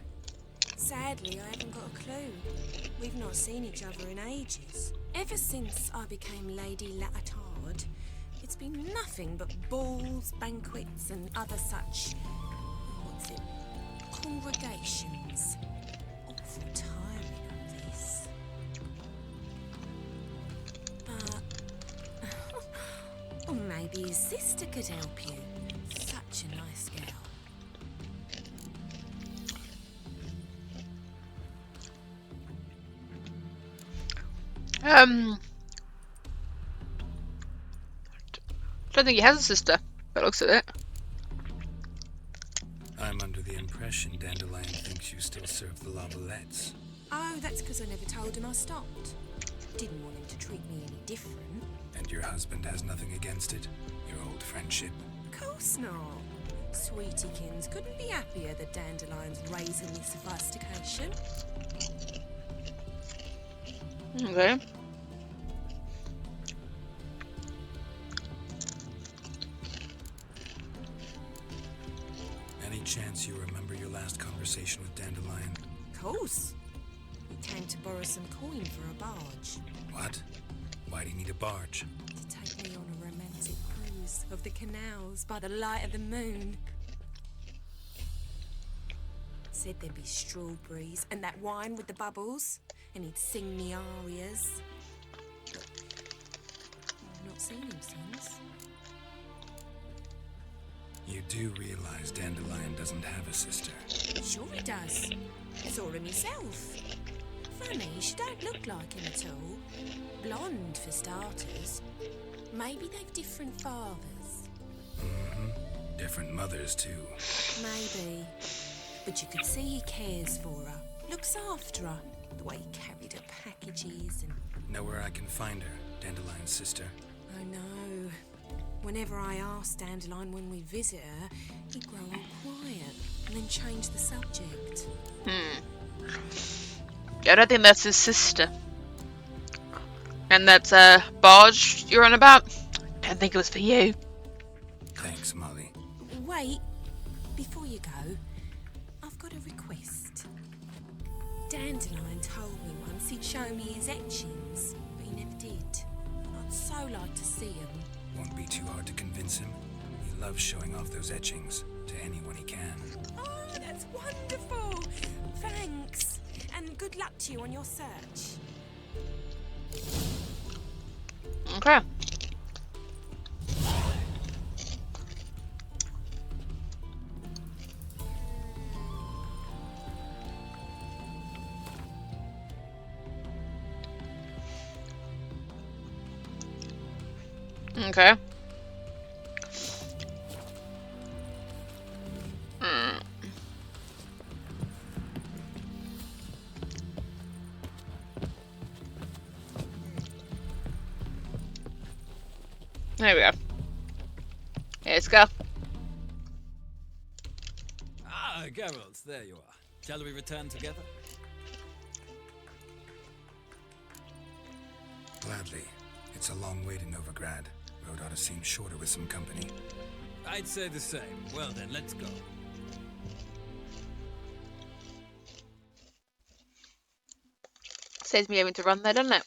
Sadly, I haven't got a clue. We've not seen each other in ages. Ever since I became Lady Latard, it's been nothing but balls, banquets, and other such... what's it? Congregations. Awful tiring of this. But... or maybe his sister could help you. Such a nice girl. Don't think he has a sister, but looks at it. I'm under the impression Dandelion thinks you still serve the Lavalettes. Oh, that's because I never told him I stopped. Didn't want him to treat me any different. And your husband has nothing against it? Your old friendship? Of course not. Sweetiekins couldn't be happier that Dandelion's raising me sophistication. Okay. Any chance you remember your last conversation with Dandelion? Of course. He came to borrow some coin for a barge. What? Why do you need a barge? To take me on a romantic cruise of the canals by the light of the moon. Said there'd be strawberries and that wine with the bubbles, and he'd sing me arias. I've not seen him since. You do realize Dandelion doesn't have a sister? Sure he does. I saw him myself. Funny, she don't look like him at all. Blonde, for starters. Maybe they've different fathers. Different mothers, too. Maybe. But you could see he cares for her. Looks after her. The way he carried her packages and... Know where I can find her, Dandelion's sister? I know. Whenever I ask Dandelion when we visit her, he'd grow all quiet and then change the subject. I don't think that's his sister. And that's barge you're on about? Don't think it was for you. Thanks, Molly. Wait, before you go, I've got a request. Dandelion told me once he'd show me his etchings, but he never did. And I'd so like to see them. Won't be too hard to convince him. He loves showing off those etchings to anyone he can. Oh, that's wonderful! Thanks, and good luck to you on your search. Okay. Okay. There we go. Let's go. Ah, Geralt, there you are. Shall we return together? Gladly. It's a long way to Novigrad. Road ought to seem shorter with some company. I'd say the same. Well then, let's go. Saves me having to run there, doesn't it?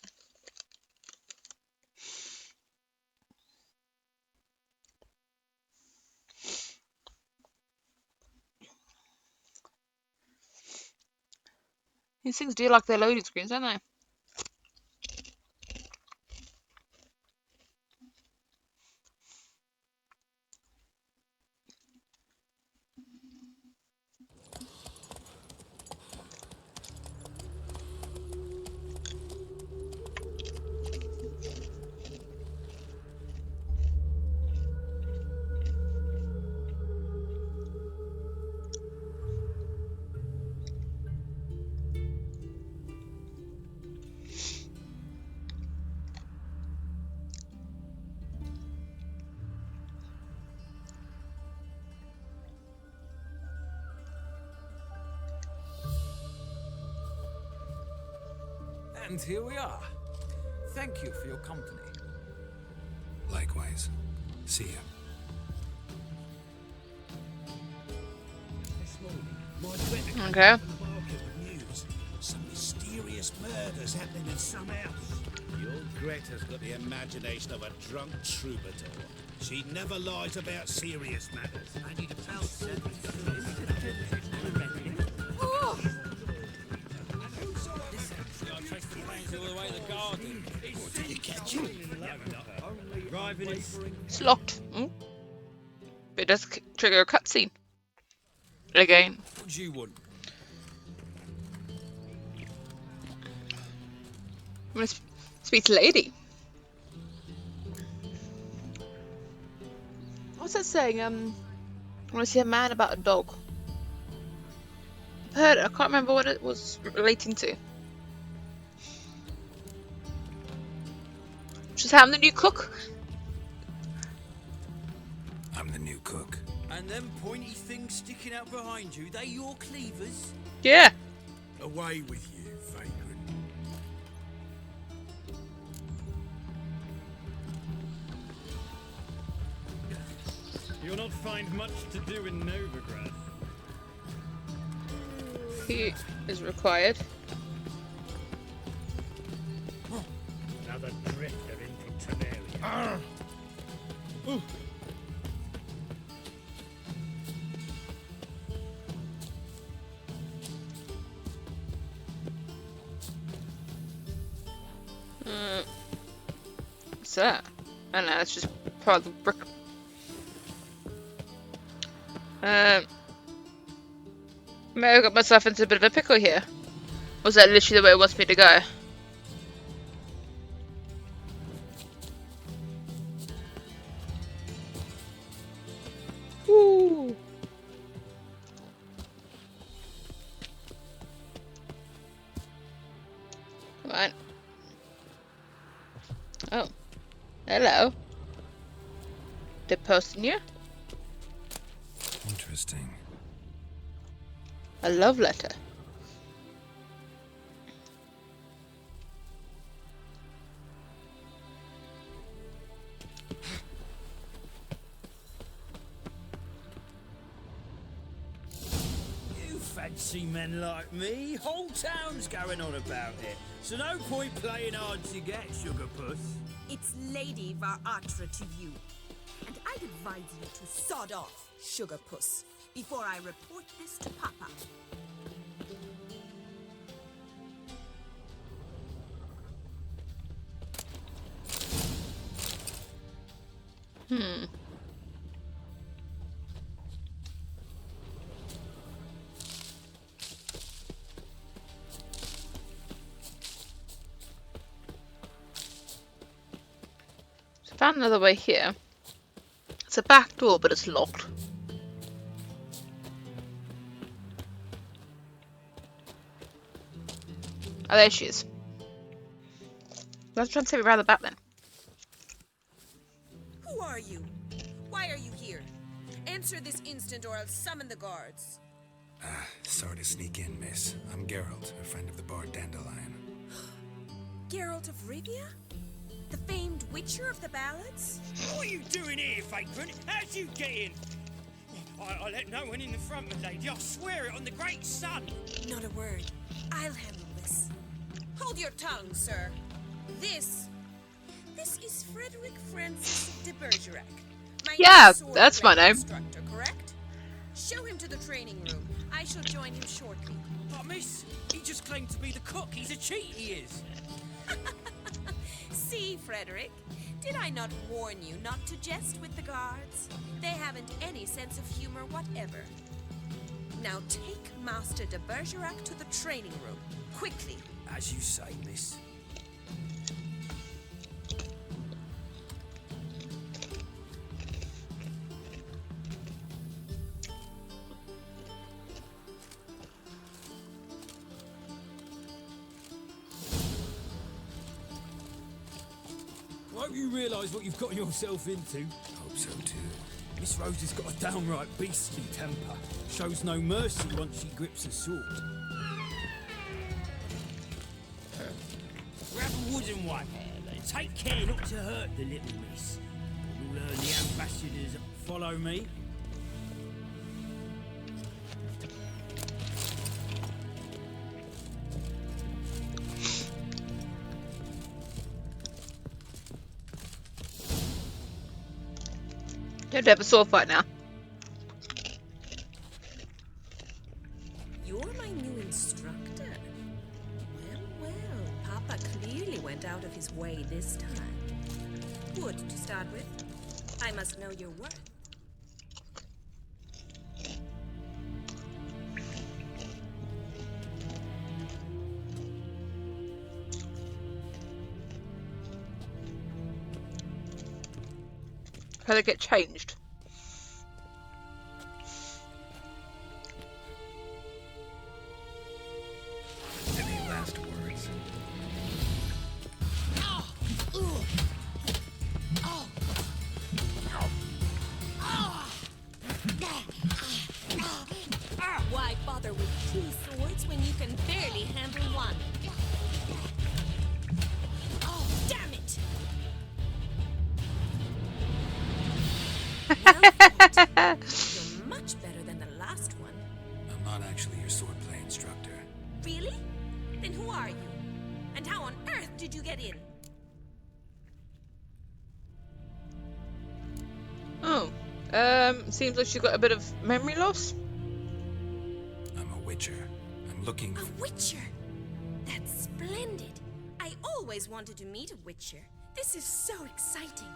These things do like their loading screens, don't they? And here we are. Thank you for your company. Likewise. See ya. This morning, my letter came Okay. from the market with news. Some mysterious murders happening in some house. Your Greta's got the imagination of a drunk troubadour. She never lies about serious matters. I need a pulse. Oh! I traced the remains all the way to the garden. Did you catch him? It's locked. But it does trigger a cutscene. Again. What do you want? I'm gonna speak to Lady. What's that saying? I want to see a man about a dog. I've heard it. I can't remember what it was relating to. Just how I'm the new cook. I'm the new cook. And them pointy things sticking out behind you, they your cleavers? Yeah. Away with you, vagrant. You'll not find much to do in Novigrad. He is required. Another drifter into Temeria. What's that? I don't know, it's just part of the brick. May have got myself into a bit of a pickle here. Was that literally the way it wants me to go? Woo. Right. Oh. Hello. The person here? Interesting. A love letter. You fancy men like me? Whole town's going on about it. So no point playing hard to get, sugar puss. It's Lady Varatra to you. And I'd advise you to sod off, sugar puss, before I report this to Papa. So found another way here. It's a back door, but it's locked. Oh, there she is. I was trying to take me around the back then. Who are you? Why are you here? Answer this instant or I'll summon the guards. Sorry to sneak in, miss. I'm Geralt, a friend of the bard Dandelion. Geralt of Rivia? The famed witcher of the ballads? What are you doing here, vagrant? How'd you get in? I let no one in the front, my lady. I swear it on the great sun. Not a word. I'll handle this. Hold your tongue, sir. This is Frederick Francis de Bergerac. Yeah, that's my name. Instructor, correct? Show him to the training room. I shall join him shortly. But miss, he just claimed to be the cook. He's a cheat, he is. See, Frederick, did I not warn you not to jest with the guards? They haven't any sense of humor whatever. Now take Master de Bergerac to the training room, quickly. As you say, miss. I hope you realise what you've got yourself into. Hope so too. Miss Rose has got a downright beastly temper. Shows no mercy once she grips a sword. Grab a wooden one. Take care not to hurt the little miss. You'll learn the ambassadors follow me. Don't have a sword fight now. You're my new instructor. Well, Papa clearly went out of his way this time. Good to start with. I must know your worth. How they get changed. Any last words? Why bother with two swords when you can barely handle one? Oh, damn it! You're much better than the last one. I'm not actually your swordplay instructor. Really? Then who are you? And how on earth did you get in? Oh, seems like she's got a bit of memory loss. I'm a witcher. I'm looking for... A witcher? That's splendid. I always wanted to meet a witcher. This is so exciting.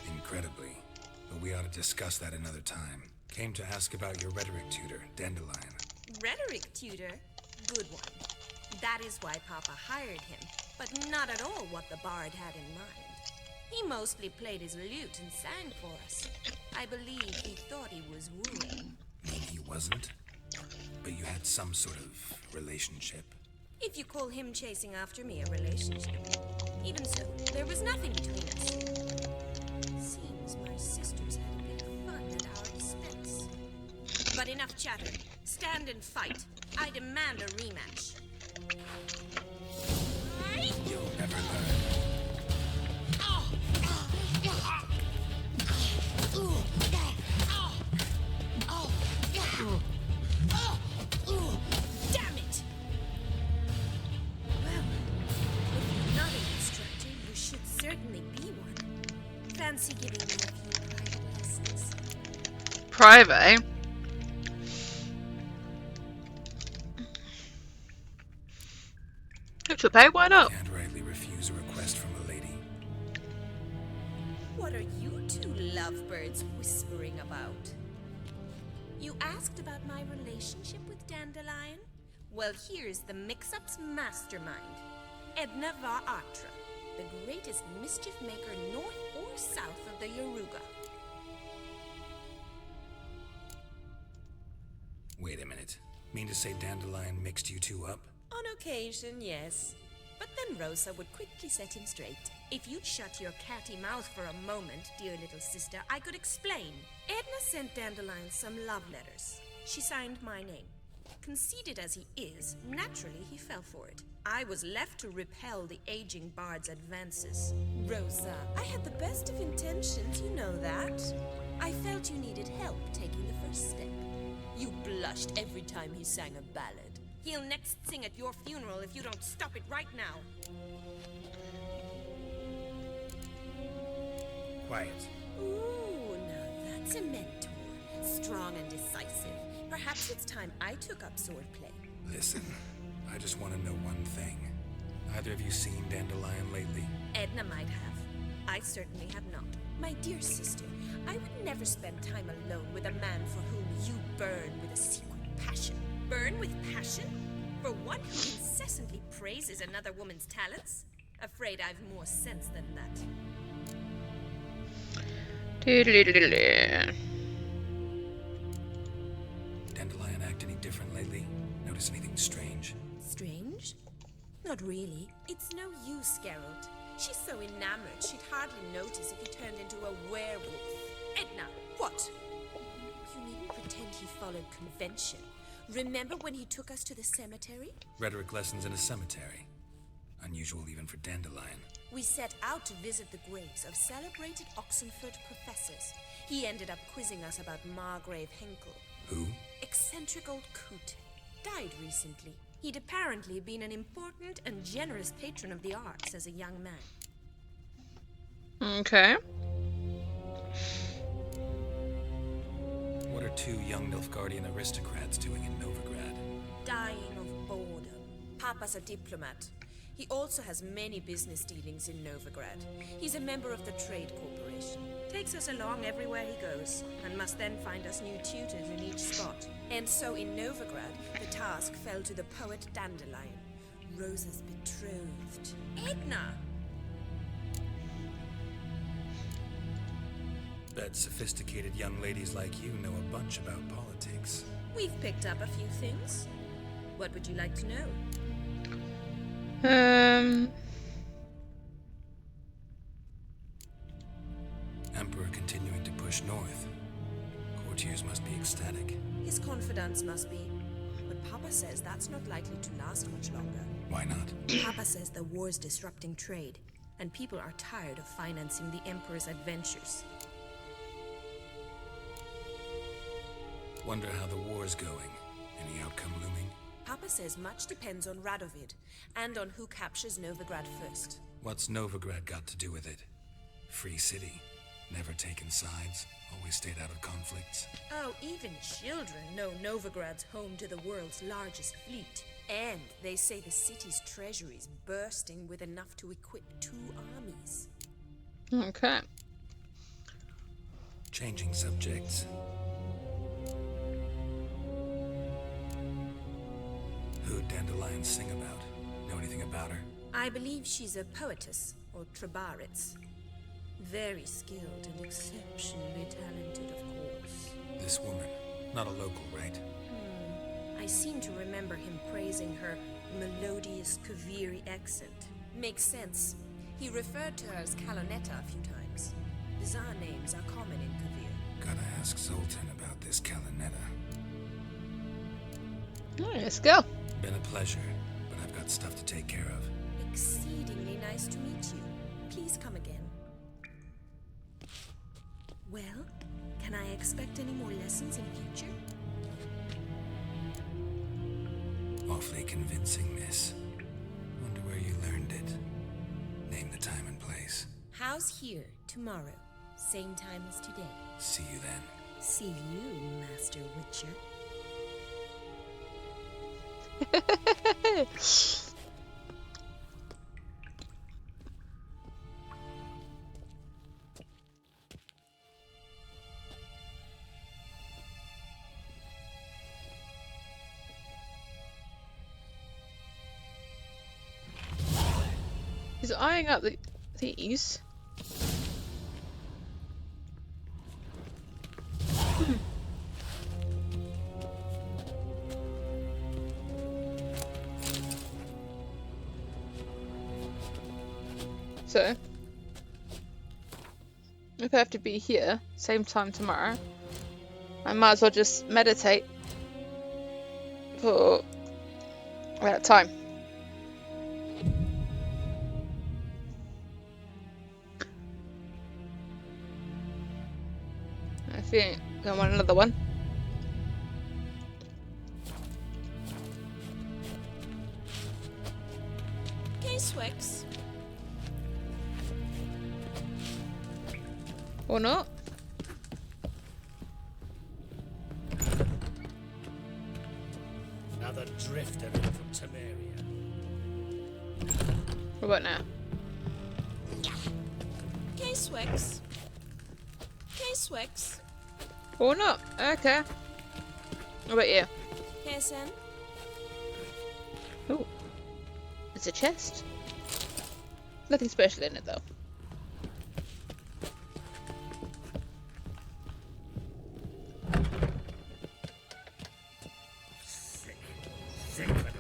Incredibly. But we ought to discuss that another time. Came to ask about your rhetoric tutor, Dandelion. Rhetoric tutor? Good one. That is why Papa hired him, but not at all what the bard had in mind. He mostly played his lute and sang for us. I believe he thought he was wooing. Mean he wasn't? But you had some sort of relationship. If you call him chasing after me a relationship. Even so, there was nothing between us. Seems my sisters had a bit of fun at our expense. But enough chatter. Stand and fight. I demand a rematch. You'll never learn. Damn it! Well, if you're not an instructor, you should certainly be one. Fancy giving me a few private lessons? Private, eh? It's a pay, why not? Can't rightly refuse a request from a lady. What are you two lovebirds whispering about? You asked about my relationship with Dandelion? Well, here's the mix-up's mastermind. Edna var Atra, the greatest mischief maker north or south of the Yoruga. Wait a minute. Mean to say Dandelion mixed you two up? On occasion, yes. But then Rosa would quickly set him straight. If you'd shut your catty mouth for a moment, dear little sister, I could explain. Edna sent Dandelion some love letters. She signed my name. Conceited as he is, naturally he fell for it. I was left to repel the aging bard's advances. Rosa, I had the best of intentions, you know that. I felt you needed help taking the first step. You blushed every time he sang a ballad. He'll next sing at your funeral if you don't stop it right now. Quiet. Ooh, now that's a mentor. Strong and decisive. Perhaps it's time I took up swordplay. Listen, I just want to know one thing. Either of you seen Dandelion lately? Edna might have. I certainly have not. My dear sister, I would never spend time alone with a man for whom you burn with a secret passion. Burn with passion? For one who incessantly praises another woman's talents? Afraid I've more sense than that. Dandelion act any different lately? Notice anything strange? Strange? Not really. It's no use, Geralt. She's so enamored she'd hardly notice if he turned into a werewolf. Edna, what? You needn't pretend he followed convention. Remember when he took us to the cemetery? Rhetoric lessons in a cemetery. Unusual even for Dandelion. We set out to visit the graves of celebrated Oxenford professors. He ended up quizzing us about Margrave Henkel. Who? Eccentric old coot. Died recently. He'd apparently been an important and generous patron of the arts as a young man. Okay. What are two young Nilfgaardian aristocrats doing in Novigrad? Dying of boredom. Papa's a diplomat. He also has many business dealings in Novigrad. He's a member of the Trade Corporation. Takes us along everywhere he goes, and must then find us new tutors in each spot. And so in Novigrad, the task fell to the poet Dandelion, Rosa's betrothed. Edna! Bet sophisticated young ladies like you know a bunch about politics. We've picked up a few things. What would you like to know? Emperor continuing to push north. Courtiers must be ecstatic. His confidants must be. But Papa says that's not likely to last much longer. Why not? Papa says the war's disrupting trade, and people are tired of financing the Emperor's adventures. Wonder how the war's going. Any outcome looming? Papa says much depends on Radovid, and on who captures Novigrad first. What's Novigrad got to do with it? Free city. Never taken sides. Always stayed out of conflicts. Oh, even children know Novigrad's home to the world's largest fleet. And they say the city's treasury's bursting with enough to equip 2 armies. Okay. Changing subjects. Who'd Dandelion sing about? Know anything about her? I believe she's a poetess, or Trebaritz. Very skilled and exceptionally talented, of course. This woman, not a local, right? I seem to remember him praising her melodious Kaviri accent. Makes sense. He referred to her as Kalonetta a few times. Bizarre names are common in Kavir. Gotta ask Zoltan about this Kalonetta. Alright, let's go. Been a pleasure, but I've got stuff to take care of. Exceedingly nice to meet you. Please come again. Well, can I expect any more lessons in future? Awfully convincing, miss. Wonder where you learned it. Name the time and place. How's here tomorrow? Same time as today. See you then. See you, Master Witcher. He's eyeing up these. So, if I have to be here, same time tomorrow, I might as well just meditate for that time. I think I want another one. Caseworks. Or not. Another drifter in from Temeria. What about now? Caseworks. Caseworks. Or not. Okay. What about you? Casen. Oh. It's a chest. Nothing special in it though. Sick of them.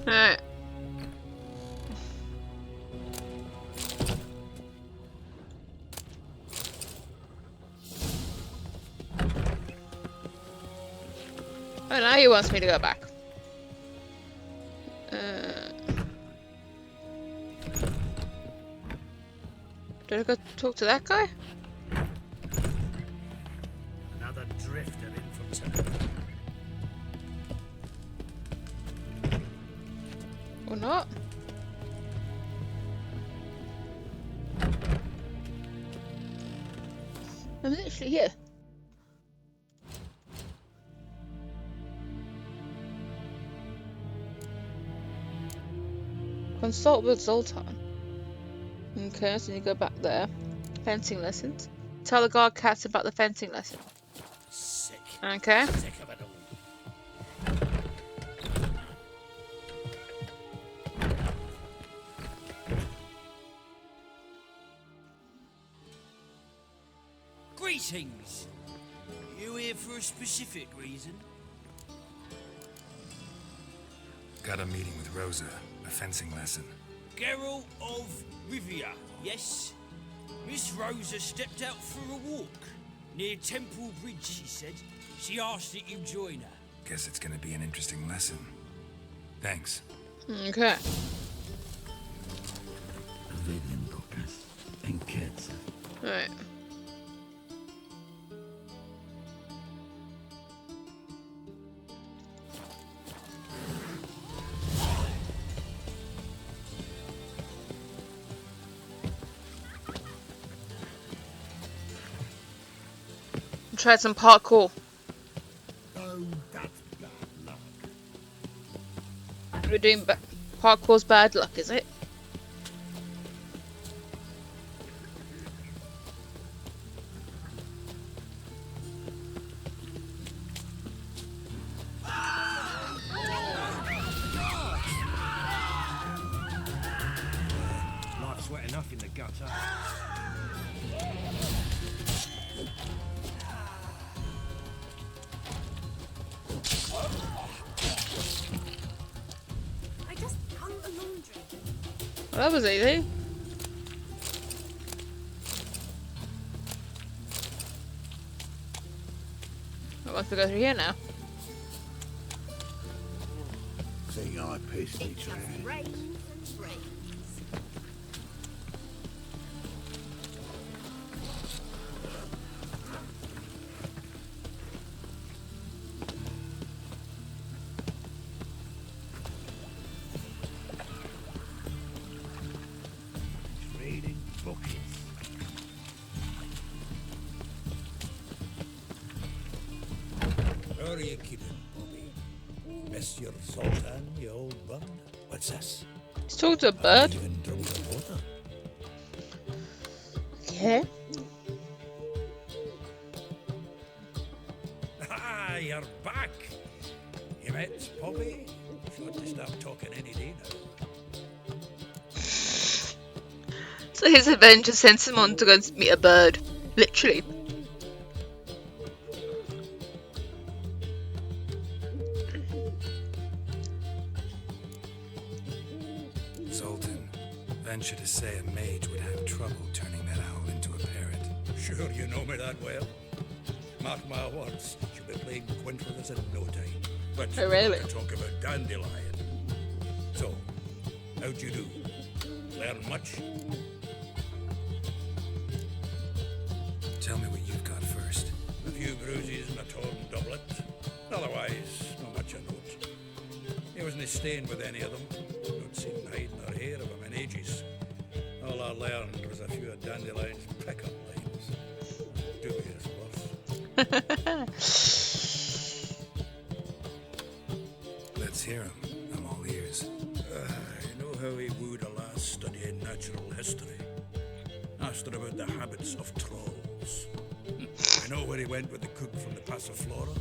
Alright. Oh, now he wants me to go back. Do I go talk to that guy? Another drifter in from Temeria. Or not? I'm literally here. Consult with Zoltan. Okay, so you go back there. Fencing lessons. Tell the guard cats about the fencing lesson. Sick. Okay. Sick of it all. Greetings. You here for a specific reason? Got a meeting with Rosa. A fencing lesson. Geralt of Rivia, yes? Miss Rosa stepped out for a walk. Near Temple Bridge, she said. She asked that you join her. Guess it's gonna be an interesting lesson. Thanks. Okay. Vedian Kokas and kids. Alright. Try some parkour. Oh, that's bad luck. We're doing parkour's bad luck, is it? that was easy. I want to go through here now. Think I pissed each other. Reading buckets. How are you keeping, Bobby? Miss your Sultan, you old bun? What's this? He's talking to a bird. Even drunk the water. Yeah. Ah, you're back. You met Poppy? She ought to start talking any day now. So his adventure sends him on to go and meet a bird. Literally. Zoltan, venture to say a mage would have trouble turning that owl into a parrot. Sure you know me that well. Mark my words, she'll be playing quint with us in no time. But Oh, really? we're talk about Dandelion. So, how'd you do? Learn much? Tell me what you've got first. A few bruises and a torn doublet. Otherwise, not much of note. He wasn't staying with any of them. Don't seen hide nor hair of him in ages. All I learned was a few of Dandelion's pick-up lines. Dubious worth. Let's hear him. I'm all ears. You know how he wooed a lass studying natural history? Asked her about the habits of trolls. I know where he went with the cook from the Passiflora?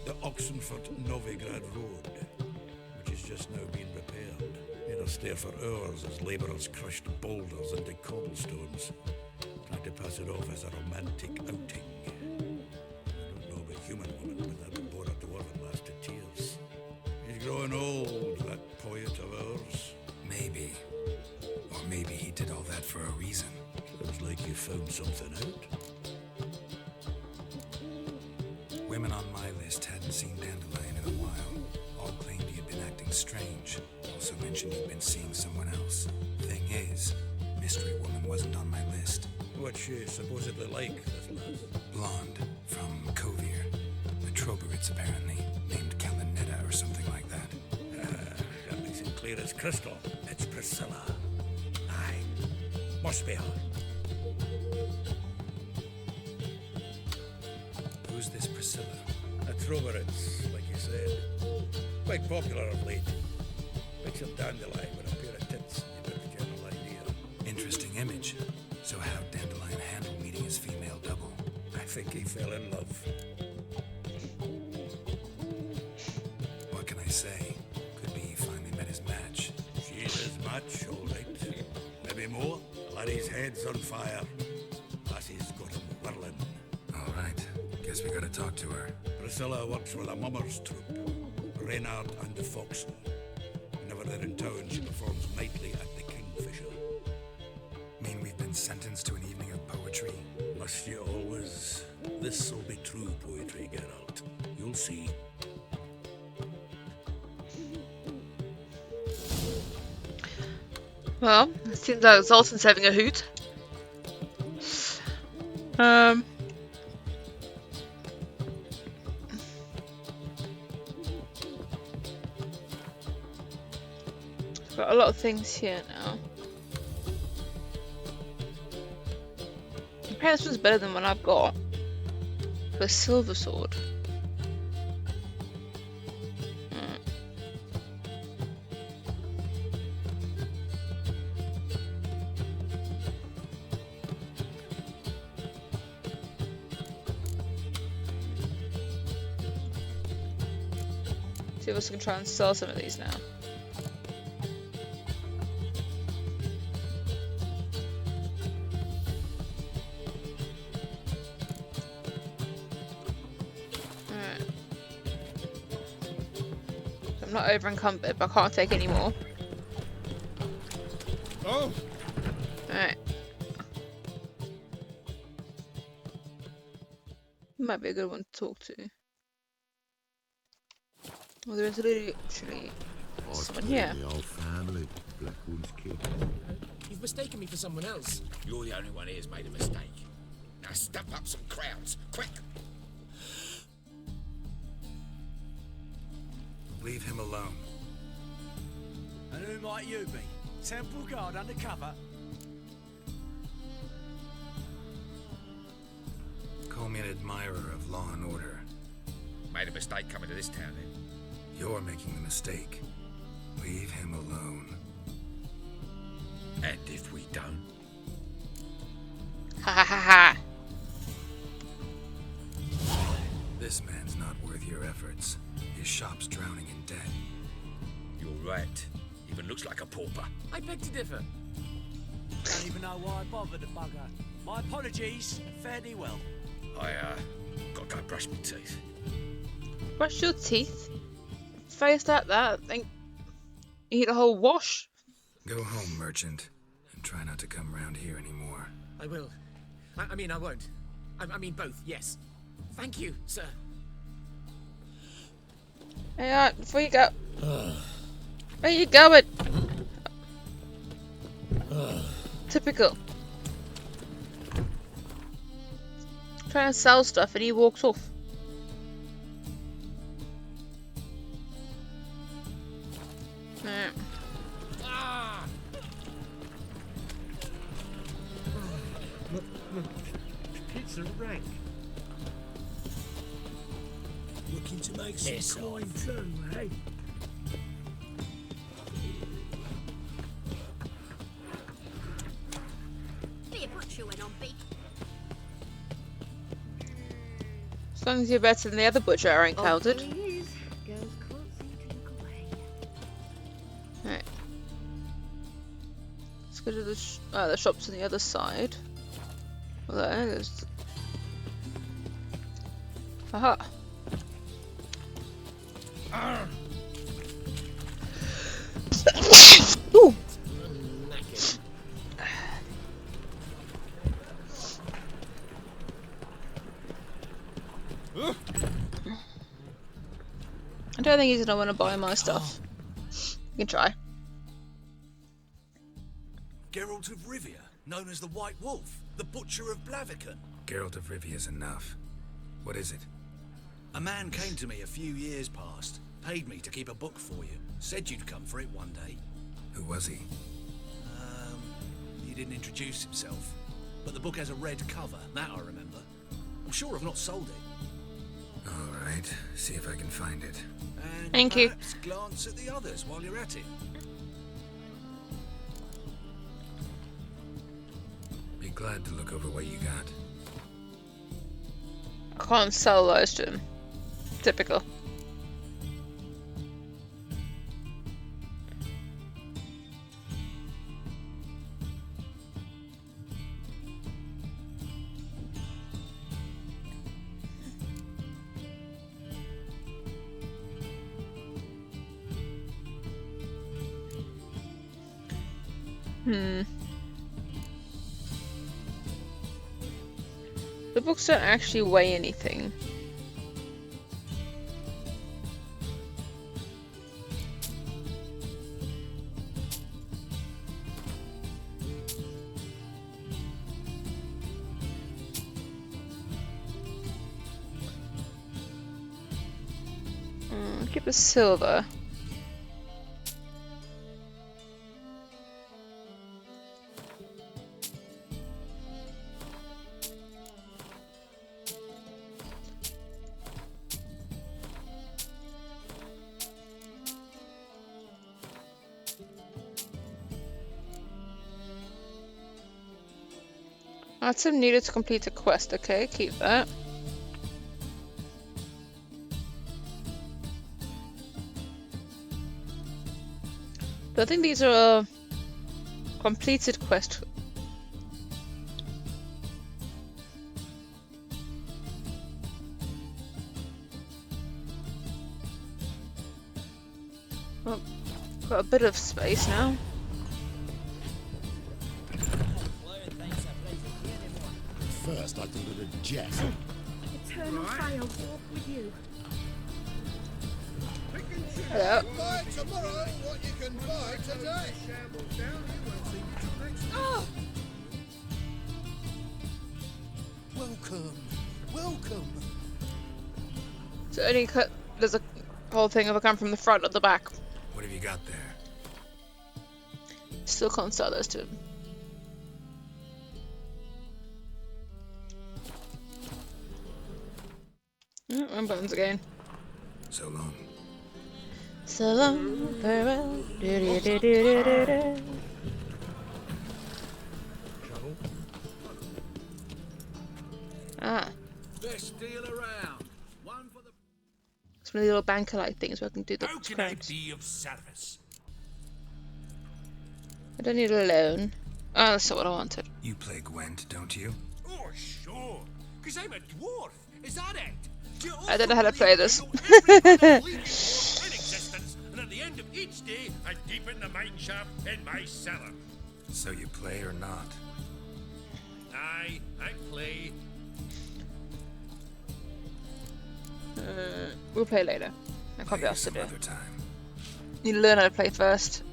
The Oxenford Novigrad Road, which is just now being repaired. It'll stay for hours as labourers crushed boulders into cobblestones, trying to pass it off as a romantic outing. I don't know about human woman, but that would bore a dwarven lass to tears. He's growing old, that poet of ours. Maybe. Or maybe he did all that for a reason. Sounds like you found something out. Women on my list hadn't seen Dandelion in a while. All claimed he had been acting strange. Also mentioned he'd been seeing someone else. Thing is, Mystery Woman wasn't on my list. What's she supposedly like, this lass? Blonde, from Kovir. The Troberits, apparently. Named Kalinetta or something like that. That makes it clear as crystal. It's Priscilla. Aye. Must be her. Who's this Priscilla? The Troberits, like you said. Quite popular of late. Picture Dandelion with a pair of tits. You get the general idea. Interesting image. So how'd Dandelion handle meeting his female double? I think he fell in love. What can I say? Could be he finally met his match. She's his match, all right. Maybe more. Laddie's head's on fire. Lassie's got him whirling. All right. Guess we gotta talk to her. Priscilla works with a mummers troupe. Reynard and the Foxen. Whenever they're in town, she performs nightly at the Kingfisher. Mean we've been sentenced to an evening of poetry? Must you always? This'll be true poetry, Geralt. You'll see. Well, it seems like Zoltan's having a hoot. Got a lot of things here now. Apparently this one's better than what I've got. For a silver sword. See if I can try and sell some of these now. Alright. So I'm not over encumbered, but I can't take any more. Oh! Alright. Might be a good one to talk to. Well, there is literally someone here. The old family, Blackwood's kid. You've mistaken me for someone else. You're the only one here's made a mistake. Now stump up some crowds, quick! Leave him alone. And who might you be? Temple guard undercover? Call me an admirer of law and order. Made a mistake coming to this town, then. You're making the mistake. Leave him alone. And if we don't? Ha ha ha ha! This man's not worth your efforts. His shop's drowning in debt. You're right. Even looks like a pauper. I beg to differ. Don't even know why I bothered the bugger. My apologies, and fare thee well. I, gotta go brush my teeth. Brush your teeth? Face that, I think you need a whole wash. Go home, merchant, and try not to come round here anymore. I will. I mean, I won't. I mean, both, yes. Thank you, sir. Hey, before you go. Where you going? Typical. Trying to sell stuff and he walks off. It's a rank. Looking to make some coin too, eh? Be a butcher went on, Big. As long as you're better than the other butcher I encountered. Girls can't seem to look away. Right. Let's go to the shops on the other side. Well, there's. Aha! Ooh! I don't think he's gonna want to buy my stuff. You can try. Geralt of Rivia, known as the White Wolf, the Butcher of Blaviken. Geralt of Rivia's enough. What is it? A man came to me a few years past, paid me to keep a book for you, said you'd come for it one day. Who was he? He didn't introduce himself, but the book has a red cover, that I remember. I'm sure I've not sold it. All right, see if I can find it. And thank you. perhaps glance at the others while you're at it. Be glad to look over what you got. I can't sell those to him. Typical. The books don't actually weigh anything. Keep a silver. Item needed to complete a quest. Okay, keep that. I think these are completed quests. Well, got a bit of space now. first I delivered Jeff. Eternal fire walk with you. Hello. Buy tomorrow what you can buy today. Oh! Welcome, welcome. So only cut. There's a whole thing of a come from the front or the back. What have you got there? Still can't sell those to him. And buttons again. So long. So long, farewell. Do-do-do-do-do-do. Ah. Best deal around. One for the. It's one of the little banker-like things where I can do the How can I crowns. be of service? I don't need a loan. Oh, that's not what I wanted. You play Gwent, don't you? Oh, sure. Because I'm a dwarf. Is that it? I don't know how to play this. In existence, and at the end of each day, I deepen the mine shaft in my cellar. So you play or not? Aye, I play. We'll play later. I can't be asked to do. Other time. You need to learn how to play first.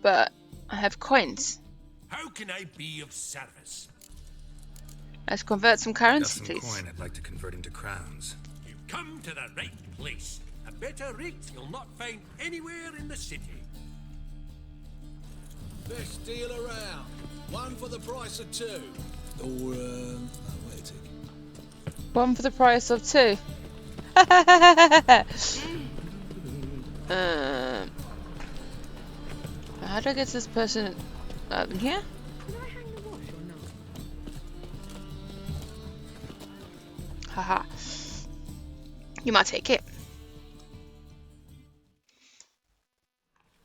But I have coins. How can I be of service? Let's convert some currency, Got some please. coin I'd like to convert into crowns. You've come to the right place. A better rate you'll not find anywhere in the city. Best deal around. One for the price of two. Or, wait a tick. One for the price of two. How do I get this person in here? Can I hang the wash or not? Haha. You might take it.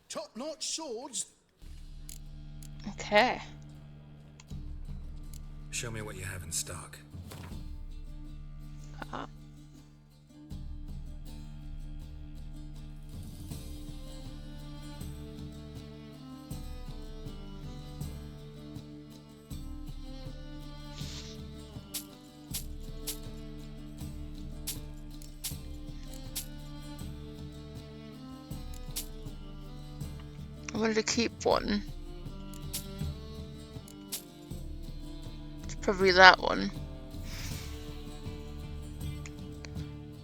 Top-notch swords. Okay. Show me what you have in stock. Haha. I wanted to keep one. It's probably that one.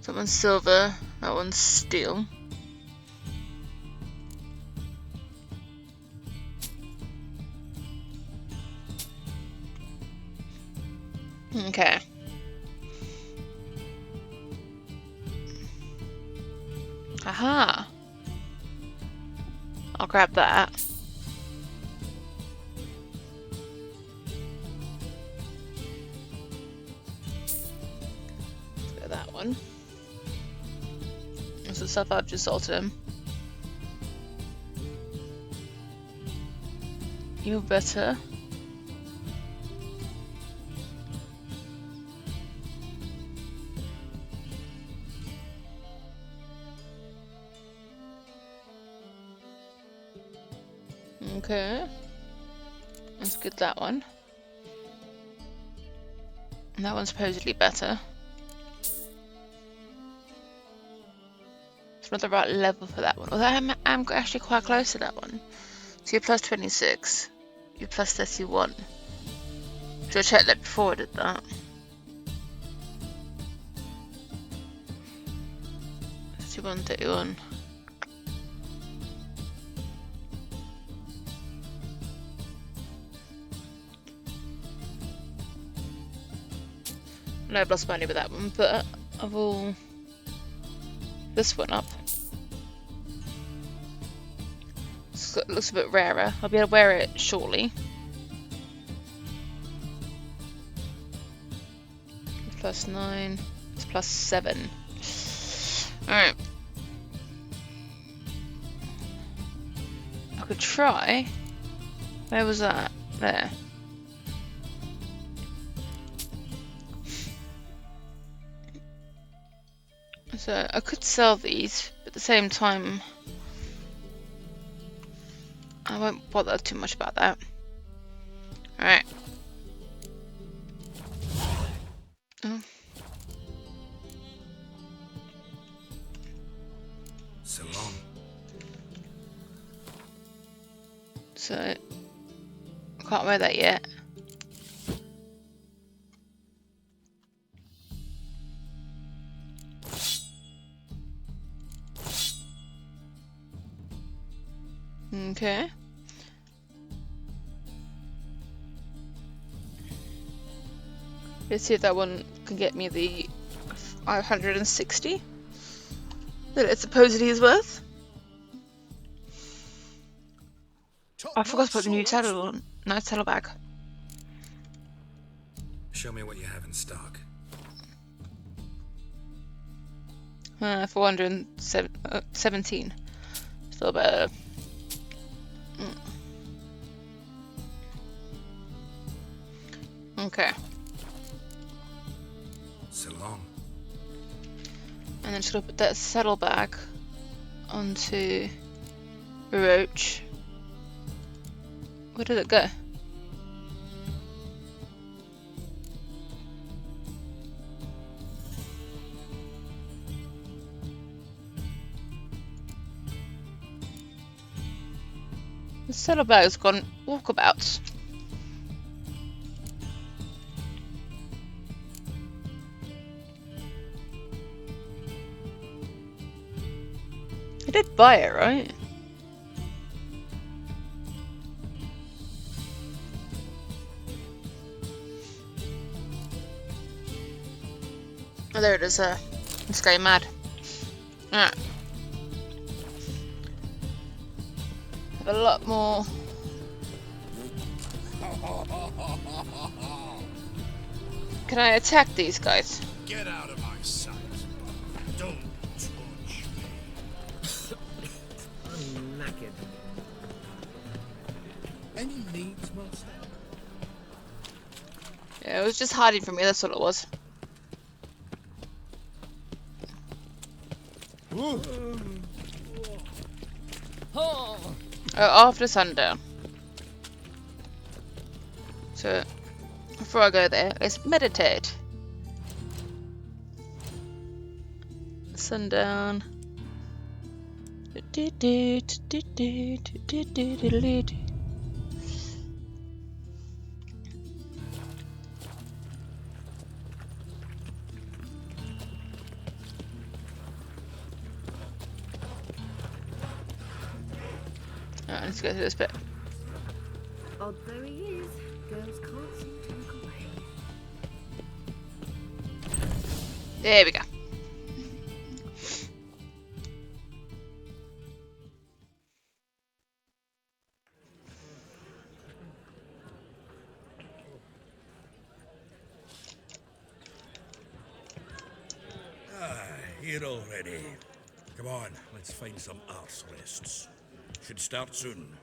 That one's silver, that one's steel. Okay. Aha! I'll grab that. Let's go that one. That's the stuff I've just sold to him. You're better. Okay, let's get that one. And that one's supposedly better. It's not the right level for that one. Although I'm actually quite close to that one. So you're plus 26. You're plus 31. Should I check that before I did that? 31, 31. No, I've lost money with that one, but I will this one up. It looks a bit rarer. I'll be able to wear it shortly. Plus 9. It's plus 7. Alright. I could try. Where was that? There. So I could sell these, but at the same time I won't bother too much about that. Alright. Oh. So long. So, can't wear that yet. Okay. Let's see if that one can get me the 560 that it supposedly is worth. I forgot to put the new saddle on. No saddlebag. Show me what you have in stock. 417. Still better. Okay. So long. And then just gonna put that saddlebag onto Roach. Where did it go? The saddlebag's gone walkabouts. I did buy it, right? Oh, there it is. It's going mad. Alright. Have a lot more. Can I attack these guys? Get out of my sight. Don't touch me. I'm knackered. Any needs, master? Yeah, it was just hiding from me, that's all it was. Oh, after sundown. So, before I go there, let's meditate. Sundown. Alright, let's go through this bit. Odd though he is, girls can't seem to look away. There we go. Here already. Come on, let's find some arse rests. Should start soon.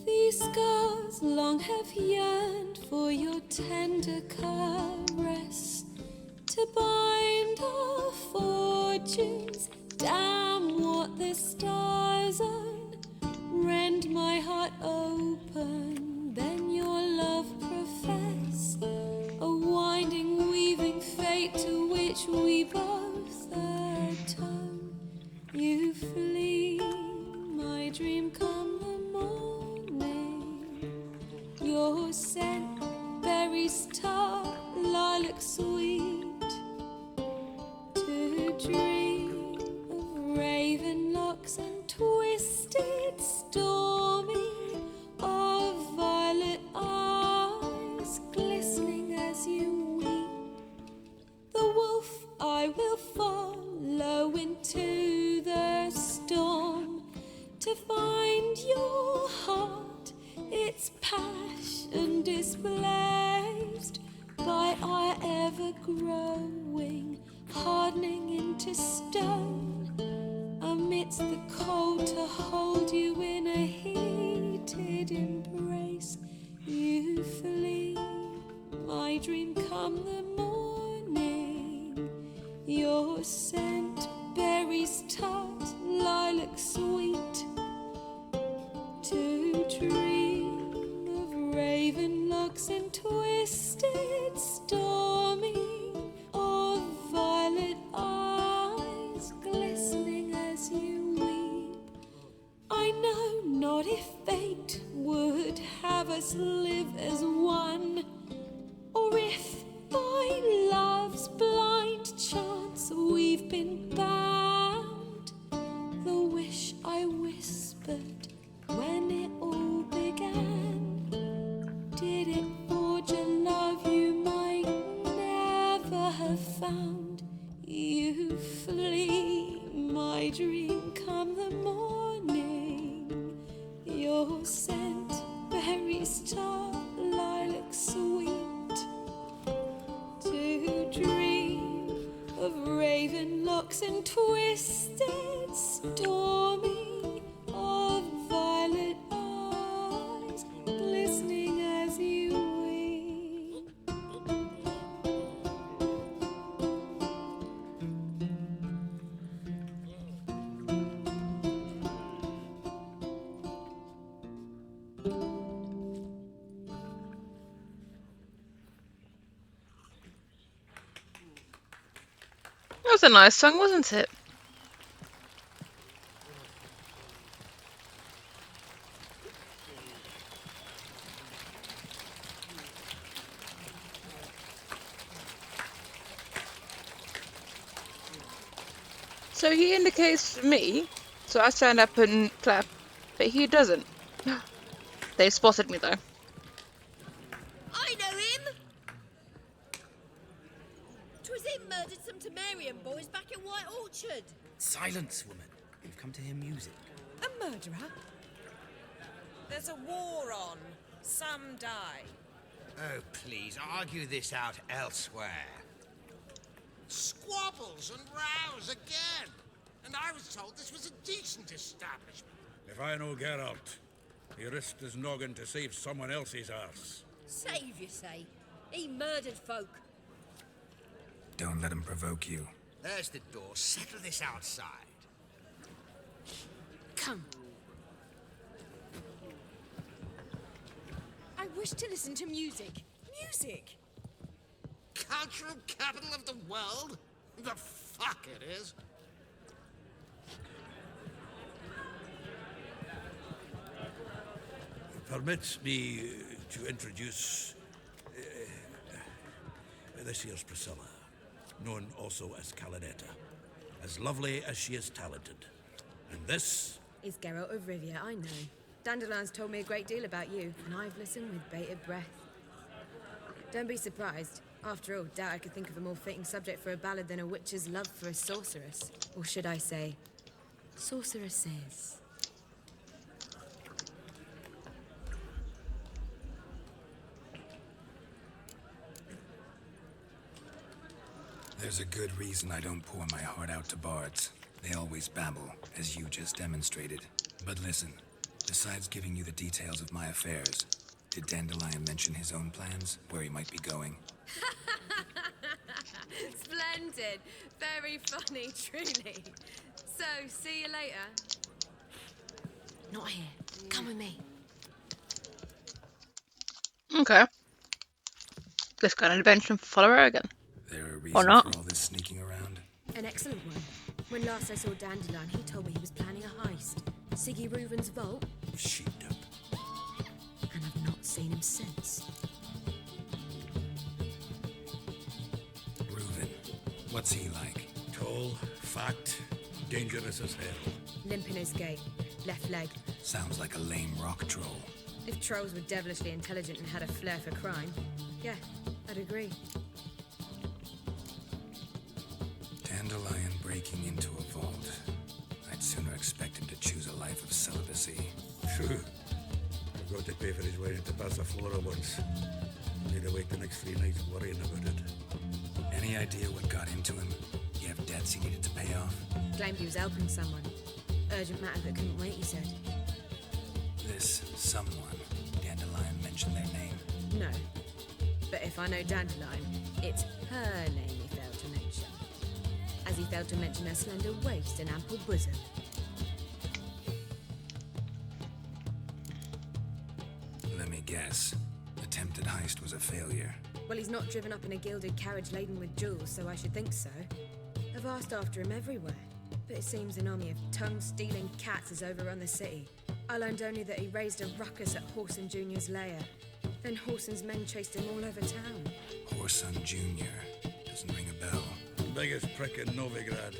These scars long have yearned for your tender caress, to bind our fortunes. Damn what the stars own, rend my heart open, then your love profess, a winding weaving fate to which we both atone. You flee, my dream come the morning, your scent berries tart, lilac sweet, to find your heart, its passion displaced by our ever-growing, hardening into stone, amidst the cold to hold you in a heated embrace. You flee, my dream come the morning, your scent berries tart, lilac sweet, to dream of raven locks and twisted stormy, of violet eyes glistening as you weep. I know not if fate would have us live as one, or if by love's blind chance we've been bound. The wish I whispered when it all began, did it forge a love you might never have found? You flee, my dream come the morning, your scent berries tart, lilac sweet, to dream of raven locks and twisted stormy, of violet eyes glistening as you weep. That was a nice song, wasn't it? So he indicates to me, so I stand up and clap, but he doesn't. They spotted me though. I know him! 'Twas him murdered some Temerian boys back in White Orchard. Silence, woman. We've come to hear music. A murderer? There's a war on. Some die. Oh, please, argue this out elsewhere. Squabbles and rows again. And I was told this was a decent establishment. If I know Geralt, he risked his noggin to save someone else's arse. Save, you say? He murdered folk. Don't let him provoke you. There's the door. Settle this outside. Come. I wish to listen to music. Music! Cultural capital of the world? The fuck it is. Permit me to introduce this here's Priscilla, known also as Calinetta, as lovely as she is talented. And this is Geralt of Rivia, I know. Dandelion's told me a great deal about you, and I've listened with bated breath. Don't be surprised. After all, doubt I could think of a more fitting subject for a ballad than a witch's love for a sorceress. Or should I say, sorceresses. There's a good reason I don't pour my heart out to bards. They always babble, as you just demonstrated. But listen, besides giving you the details of my affairs, did Dandelion mention his own plans, where he might be going? Splendid. Very funny, truly. So, see you later. Not here. Come with me. Okay. Let's go on an adventure and follow her again. There a Or reason not. for all this sneaking around? An excellent one. When last I saw Dandelion, he told me he was planning a heist. Siggy Reuven's vault. sheepdog. And I've not seen him since. Reuven, what's he like? Tall, fat, dangerous as hell. Limp in his gait. Left leg. Sounds like a lame rock troll. If trolls were devilishly intelligent and had a flair for crime, yeah, I'd agree. Dandelion breaking into a vault. I'd sooner expect him to would choose a life of celibacy. True. I got to pay for his wedding to pass the flora once. Need to wait the next 3 nights worrying about it. Any idea what got into him? You have debts he needed to pay off? Claimed he was helping someone. Urgent matter that couldn't wait, he said. This someone, Dandelion mentioned their name? No. But if I know Dandelion, it's her name he failed to mention. As he failed to mention her slender waist and ample bosom. Let me guess. Attempted heist was a failure. Well, he's not driven up in a gilded carriage laden with jewels, so I should think so. I've asked after him everywhere, but it seems an army of tongue-stealing cats has overrun the city. I learned only that he raised a ruckus at Whoreson Jr.'s lair. Then Whoreson's men chased him all over town. Whoreson Jr. Doesn't ring a bell. Biggest prick in Novigrad.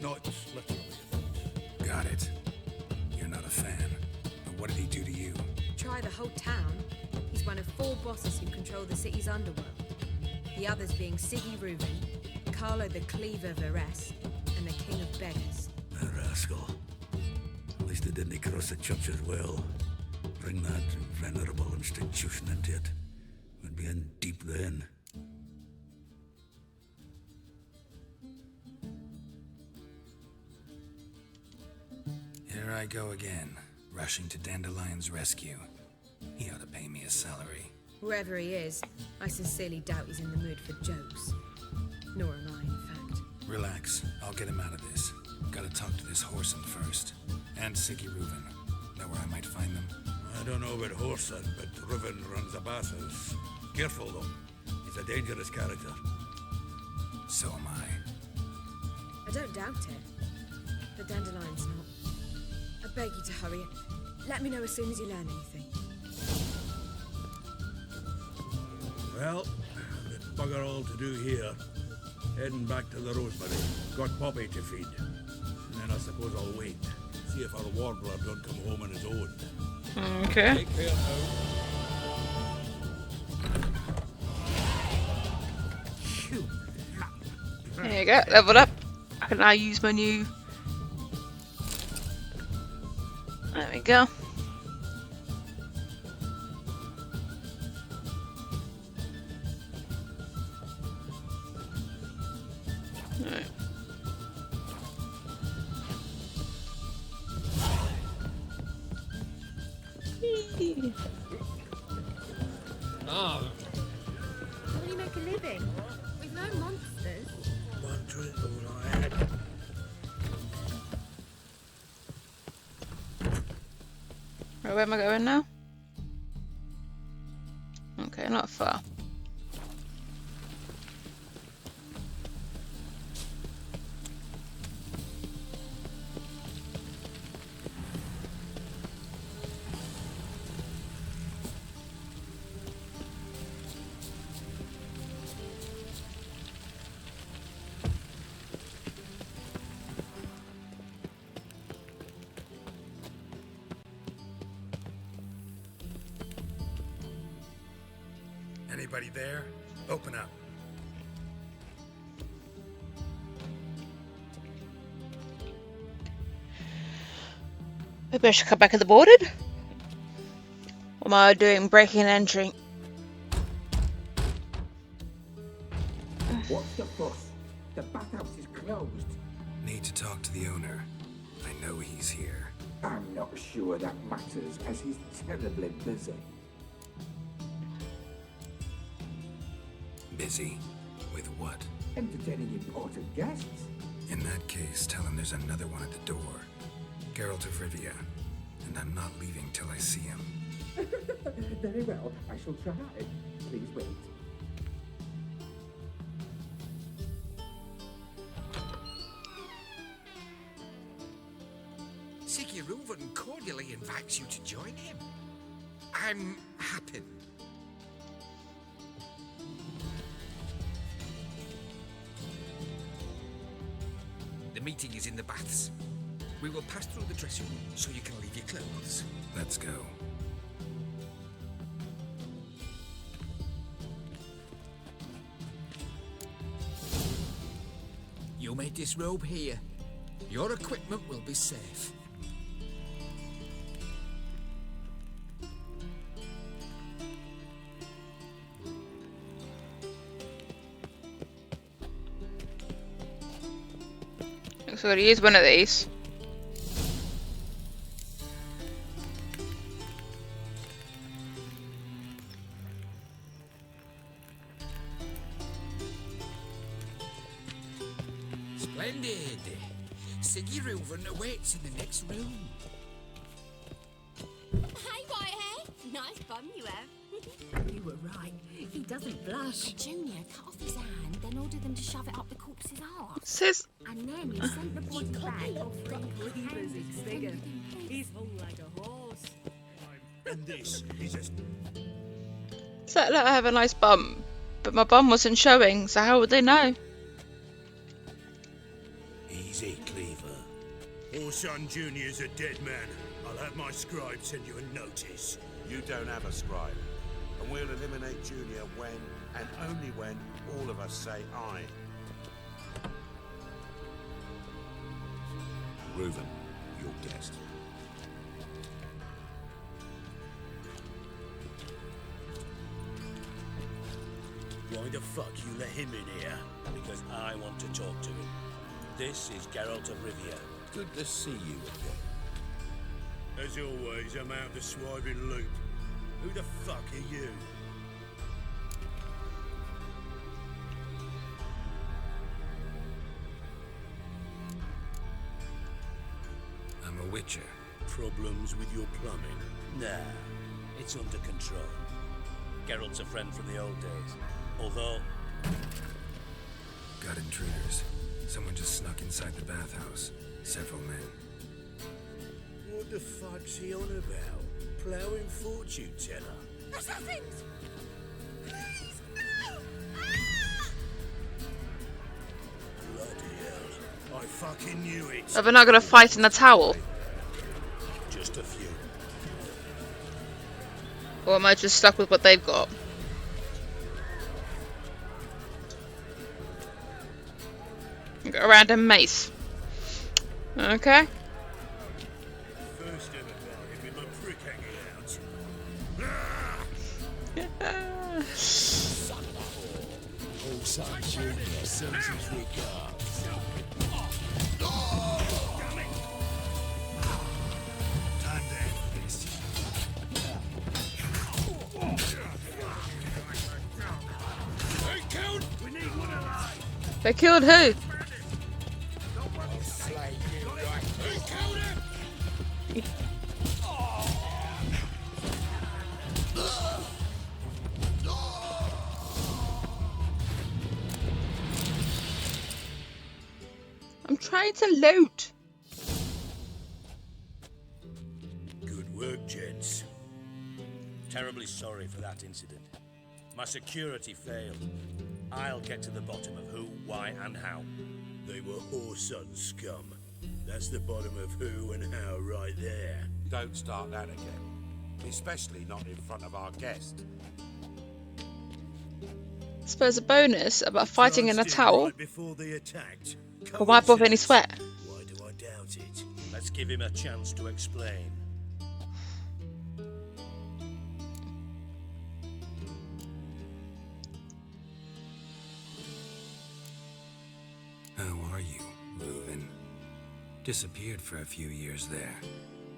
Not literally. Got it. You're not a fan. But what did he do to you? Try the whole town. He's one of 4 bosses who control the city's underworld. The others being Siggy Reuben, Carlo the Cleaver Varese, and the King of Beggars. A rascal. At least it didn't cross the church as well. Bring that venerable institution into it. We'd be in deep then. Here I go again, rushing to Dandelion's rescue. He ought to pay me a salary. Wherever he is, I sincerely doubt he's in the mood for jokes. Nor am I, in fact. Relax, I'll get him out of this. Gotta talk to this Whoreson first. And Siggy Reuben. Know where I might find them? I don't know about Whoreson, but Reuben runs a bathhouse. Careful, though. He's a dangerous character. So am I. I don't doubt it. But Dandelion's not. I beg you to hurry. Let me know as soon as you learn anything. Well, there's bugger all to do here. Heading back to the Rosemary. Got Poppy to feed. And then I suppose I'll wait. See if our warbler don't come home on his own. Okay. Take care now. There you go, leveled up. I can now use my new... There we go. Alright. Ah, How do you make a living? With no monsters? One drink all I had. Right, where am I going now? Okay, not far. Anybody there? Open up. Maybe I should come back at the boarded? What am I doing? Breaking and entering. What's the fuss? The bathhouse is closed. Need to talk to the owner. I know he's here. I'm not sure that matters, as he's terribly busy. Busy? With what? Entertaining important guests. In that case, tell him there's another one at the door. Geralt of Rivia. And I'm not leaving till I see him. Very well, I shall try. Please wait. Siggy Reuben cordially invites you to join him. I'm happy. The meeting is in the baths. We will pass through the dressing room so you can leave your clothes. Let's go. You may disrobe here. Your equipment will be safe. So we'll use one of these. Splendid. Siggy Reuven awaits in the next room. Hey, Whitehair. Nice bum you have. You were right. He doesn't blush. Junior, cut off his hand, then order them to shove it up the corpse's arse. Says. And then you sent the body back offering Believers, it's bigger. He's hung like a horse. And this is a... Said that I have a nice bum, but my bum wasn't showing, so how would they know? Easy, Cleaver. Orson Jr.'s a dead man. I'll have my scribe send you a notice. You don't have a scribe, and we'll eliminate Junior when, and only when, all of us say aye. Reuven, your guest. Why the fuck you let him in here? Because I want to talk to him. This is Geralt of Rivia. Good to see you again. As always, I'm out the swiving loop. Who the fuck are you? I'm a witcher. Problems with your plumbing? Nah, it's under control. Geralt's a friend from the old days. Although... Got intruders. Someone just snuck inside the bathhouse. Several men. What the fuck's he on about? Ploughing fortune teller? Assassins! Please, no! Bloody hell. I fucking knew it. Are they not gonna fight in the towel? Just a few. Or am I just stuck with what they've got? Got a random mace. Okay. First ever party with my prick hanging out. Orson Jr. sends his regards. Time down for this. Hey, Count! We need one alive! They killed who? I'm trying to loot. Good work, gents. Terribly sorry for that incident. My security failed. I'll get to the bottom of who, why, and how. They were whoreson scum. That's the bottom of who and how right there. Don't start that again. Especially not in front of our guest. I suppose a bonus about fighting in a Charged in towel right before they attacked. will wipe off any sweat. Why do I doubt it? Let's give him a chance to explain. How are you, Reuven? Disappeared for a few years there,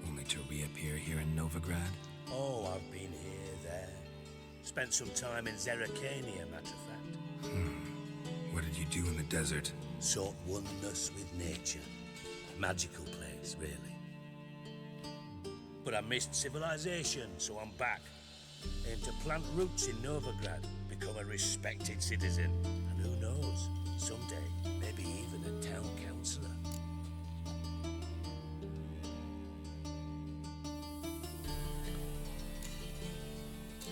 only to reappear here in Novigrad. Oh, I've been here, there. Spent some time in Zerrikania, matter of fact. What did you do in the desert? Sought oneness with nature. Magical place, really. But I missed civilization, so I'm back. Aim to plant roots in Novigrad, become a respected citizen, and who knows, someday, maybe even a town councillor.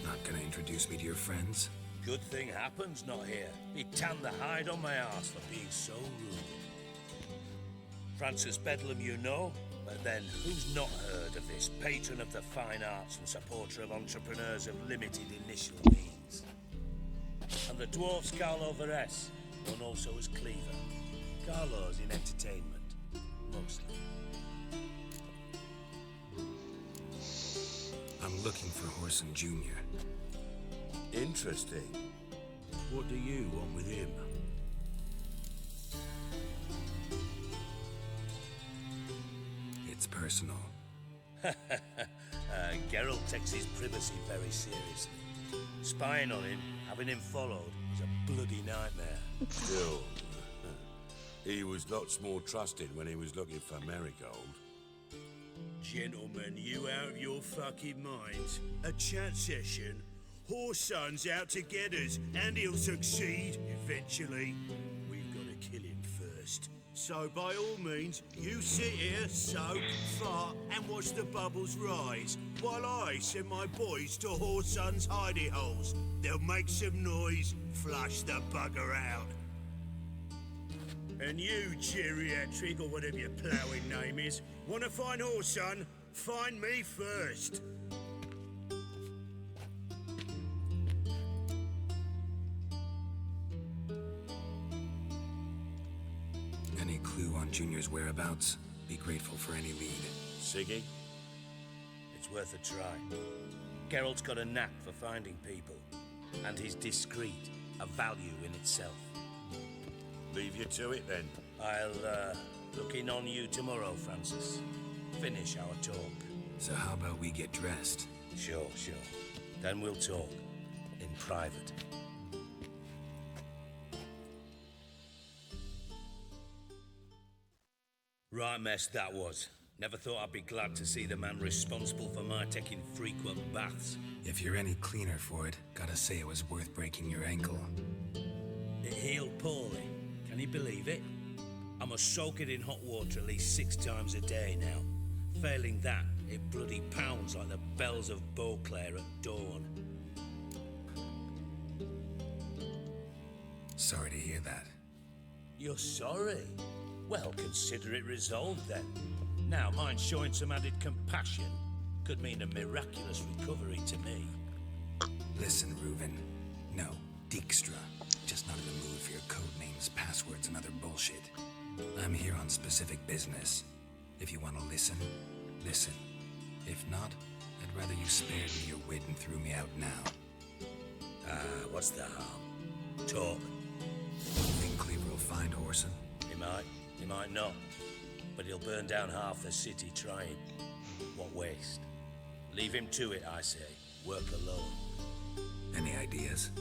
Not gonna introduce me to your friends? Good thing happens not here. He'd tan the hide on my arse for being so rude. Francis Bedlam you know, but then who's not heard of this patron of the fine arts and supporter of entrepreneurs of limited initial means? And the dwarf's Carlo Veres, known also as Cleaver. Carlo's in entertainment, mostly. I'm looking for Horson Jr. Interesting. What do you want with him? personal. Geralt takes his privacy very seriously. Spying on him, having him followed, is a bloody nightmare. Still, he was lots more trusted when he was looking for Marigold. Gentlemen, you out of your fucking minds? A chat session? Whoreson's out to get us, and he'll succeed eventually. We've got to kill him first. So by all means, you sit here, soak, fart, and watch the bubbles rise, while I send my boys to Whoreson's hidey holes. They'll make some noise, flush the bugger out. And you, geriatric, or whatever your ploughing name is, want to find Whoreson? Find me first. Any clue on Junior's whereabouts? Be grateful for any lead. Siggy? It's worth a try. Geralt's got a knack for finding people, and he's discreet, a value in itself. Leave you to it then. I'll look in on you tomorrow, Francis. Finish our talk. So how about we get dressed? Sure. Then we'll talk in private. Right mess that was. Never thought I'd be glad to see the man responsible for my taking frequent baths. If you're any cleaner for it, gotta say it was worth breaking your ankle. It healed poorly. Can you believe it? I must soak it in hot water at least 6 times a day now. Failing that, it bloody pounds like the bells of Beauclair at dawn. Sorry to hear that. You're sorry? Well, consider it resolved then. Now, mind showing some added compassion could mean a miraculous recovery to me. Listen, Reuven. No, Dijkstra. Just not in the mood for your code names, passwords, and other bullshit. I'm here on specific business. If you want to listen, listen. If not, I'd rather you spared me your wit and threw me out now. What's the harm? Talk. Think Cleaver will find Whoreson? He might not. But he'll burn down half the city trying. What waste. Leave him to it, I say. Work alone. Any ideas?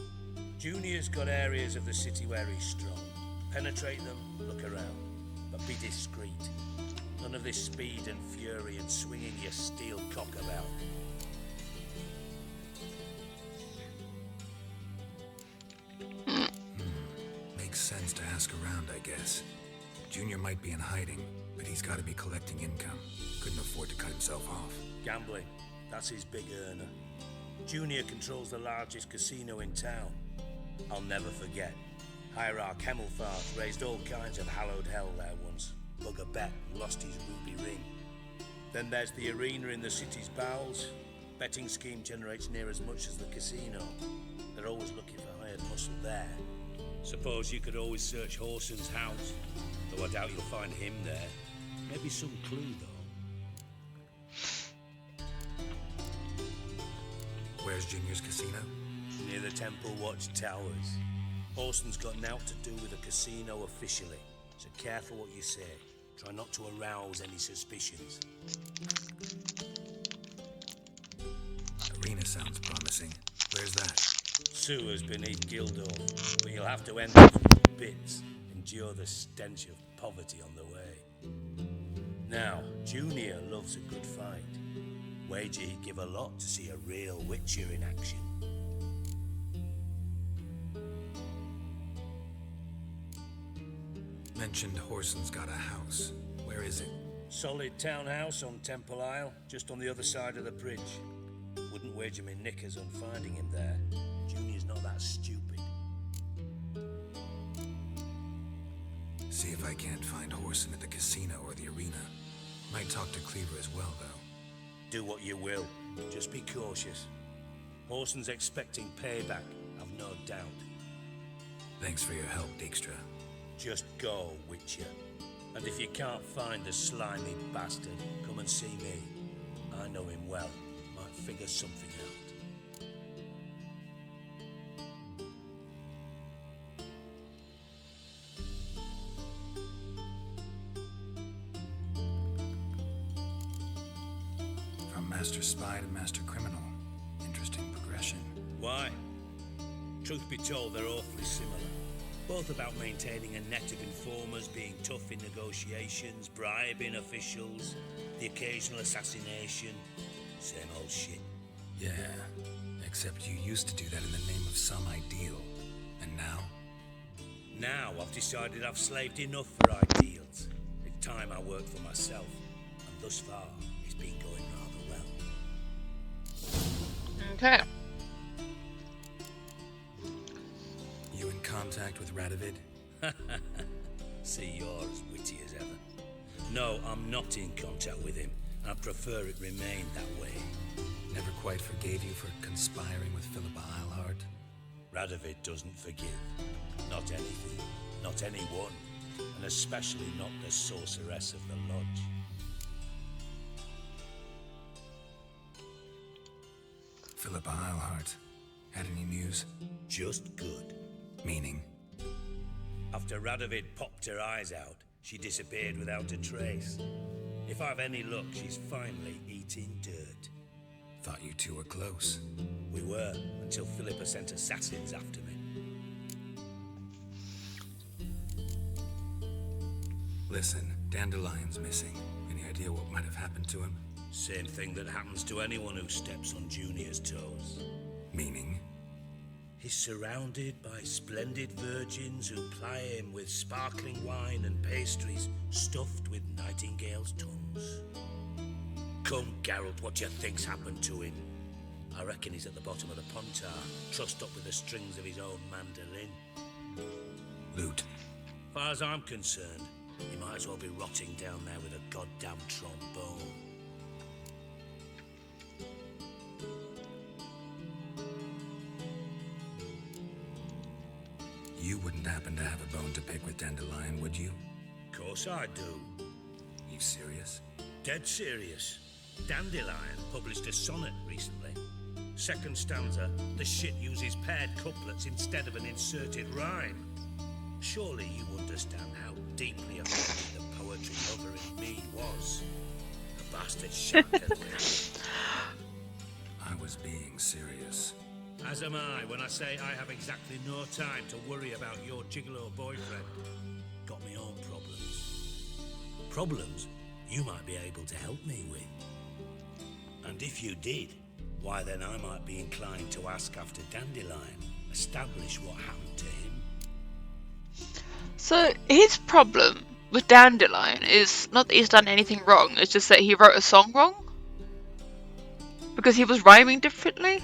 Junior's got areas of the city where he's strong. Penetrate them, look around. But be discreet. None of this speed and fury and swinging your steel cock about. Makes sense to ask around, I guess. Junior might be in hiding, but he's got to be collecting income. Couldn't afford to cut himself off. Gambling. That's his big earner. Junior controls the largest casino in town. I'll never forget. Hierarch Hemmelfart raised all kinds of hallowed hell there once. Bugger bet and lost his ruby ring. Then there's the arena in the city's bowels. Betting scheme generates near as much as the casino. They're always looking for hired muscle there. Suppose you could always search Whoreson's house, though I doubt you'll find him there. Maybe some clue, though. Where's Junior's casino? Near the Temple Watch Towers. Whoreson's got naught to do with the casino officially, so careful what you say. Try not to arouse any suspicions. Arena sounds promising. Where's that? Sewers beneath Guildhall, but you'll have to enter through bits, endure the stench of poverty on the way. Now, Junior loves a good fight. Wager he'd give a lot to see a real Witcher in action. Mentioned Whoreson's got a house. Where is it? Solid townhouse on Temple Isle, just on the other side of the bridge. Wouldn't wager me knickers on finding him there. Junior's not that stupid. See if I can't find Whoreson at the casino or the arena. Might talk to Cleaver as well, though. Do what you will. Just be cautious. Whoreson's expecting payback, I've no doubt. Thanks for your help, Dijkstra. Just go, Witcher. And if you can't find the slimy bastard, come and see me. I know him well. Might figure something out. Master spy to master criminal. Interesting progression. Why? Truth be told, they're awfully similar. Both about maintaining a net of informers, being tough in negotiations, bribing officials, the occasional assassination. Same old shit. Yeah, except you used to do that in the name of some ideal. And now? Now I've decided I've slaved enough for ideals. It's time I work for myself. And thus far, it's been going rather well. Okay. You in contact with Radovid? See, you're as witty as ever. No, I'm not in contact with him. I prefer it remained that way. Never quite forgave you for conspiring with Philippa Eilhart? Radovid doesn't forgive. Not anything. Not anyone. And especially not the sorceress of the lodge. Philippa Eilhart. Had any news? Just good. Meaning? After Radovid popped her eyes out, she disappeared without a trace. If I've any luck, she's finally eating dirt. Thought you two were close. We were, until Philippa sent assassins after me. Listen, Dandelion's missing. Any idea what might have happened to him? Same thing that happens to anyone who steps on Junior's toes. Meaning? He's surrounded by splendid virgins who ply him with sparkling wine and pastries stuffed with nightingales' tongues. Come, Geralt, what do you think's happened to him? I reckon he's at the bottom of the Pontar, trussed up with the strings of his own mandolin. Loot. Far as I'm concerned, he might as well be rotting down there with a goddamn trombone. You wouldn't happen to have a bone to pick with Dandelion, would you? Course I do. You serious? Dead serious. Dandelion published a sonnet recently. Second stanza, the shit uses paired couplets instead of an inserted rhyme. Surely you understand how deeply offended the poetry lover in me was. The bastard shan't get away. I was being serious. As am I when I say I have exactly no time to worry about your gigolo boyfriend. Got me own problems. Problems you might be able to help me with. And if you did, why then I might be inclined to ask after Dandelion, establish what happened to him. So his problem with Dandelion is not that he's done anything wrong, it's just that he wrote a song wrong? Because he was rhyming differently?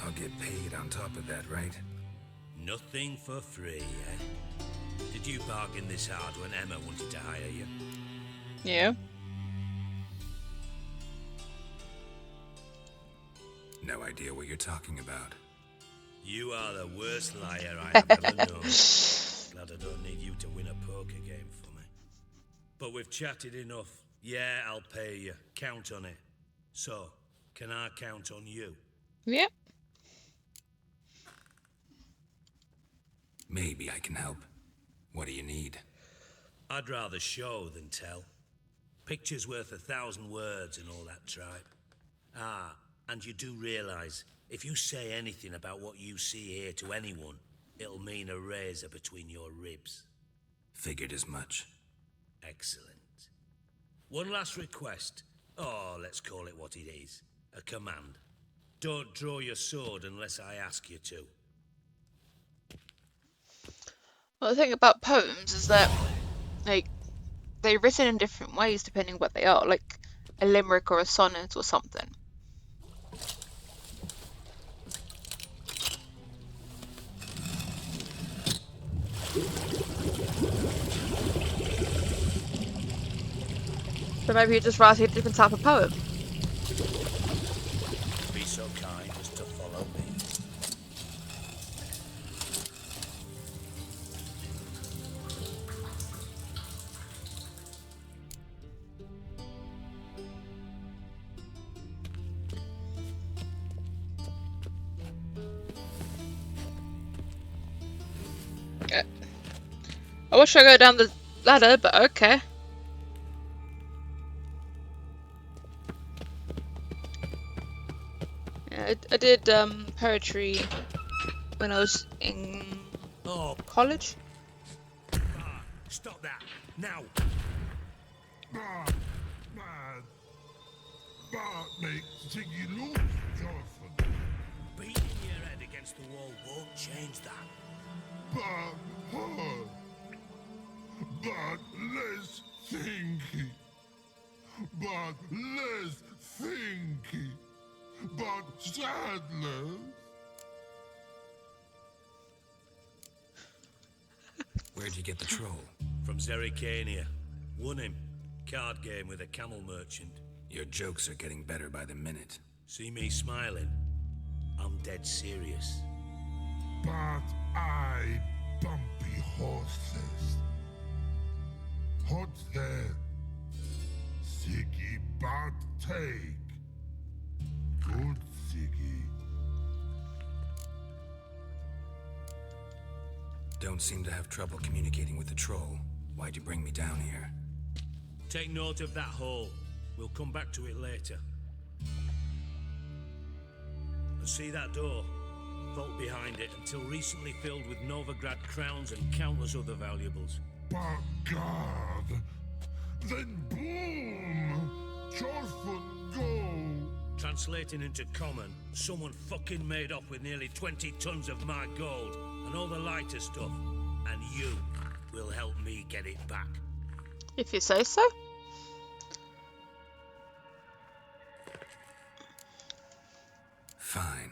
I'll get paid on top of that, right? Nothing for free, eh? Did you bargain this hard when Emma wanted to hire you? Yeah. No idea what you're talking about. You are the worst liar I have ever known. Glad I don't need you to win a poker game for me. But we've chatted enough. Yeah, I'll pay you. Count on it. So, can I count on you? Yep. Maybe I can help. What do you need? I'd rather show than tell. Picture's worth 1,000 words and all that tripe. Ah, and you do realise, if you say anything about what you see here to anyone, it'll mean a razor between your ribs. Figured as much. Excellent. One last request. Oh, let's call it what it is. A command. Don't draw your sword unless I ask you to. Well, the thing about poems is that, like, they're written in different ways depending what they are, like a limerick or a sonnet or something. So maybe you're just writing a different type of poem. Be so kind as to follow me. I wish I go down the ladder, but okay. Yeah, I did poetry when I was in college. Stop that, now! Bart makes Ziggy lose, Johnson. Beating your head against the wall won't change that. Bart hard. Bart less thinky. Bart less thinky. Bart sadler. Where'd you get the troll? From Zerrikania. Won him. Card game with a camel merchant. Your jokes are getting better by the minute. See me smiling? I'm dead serious. But I bumpy horses. Hot there. Siggy but take. Good Siggy. Don't seem to have trouble communicating with the troll. Why'd you bring me down here? Take note of that hole. We'll come back to it later. And see that door? Vault behind it, until recently filled with Novigrad crowns and countless other valuables. But God, then boom! Chorfun go! Translating into common, someone fucking made off with nearly 20 tons of my gold and all the lighter stuff. And you will help me get it back. If you say so. Fine.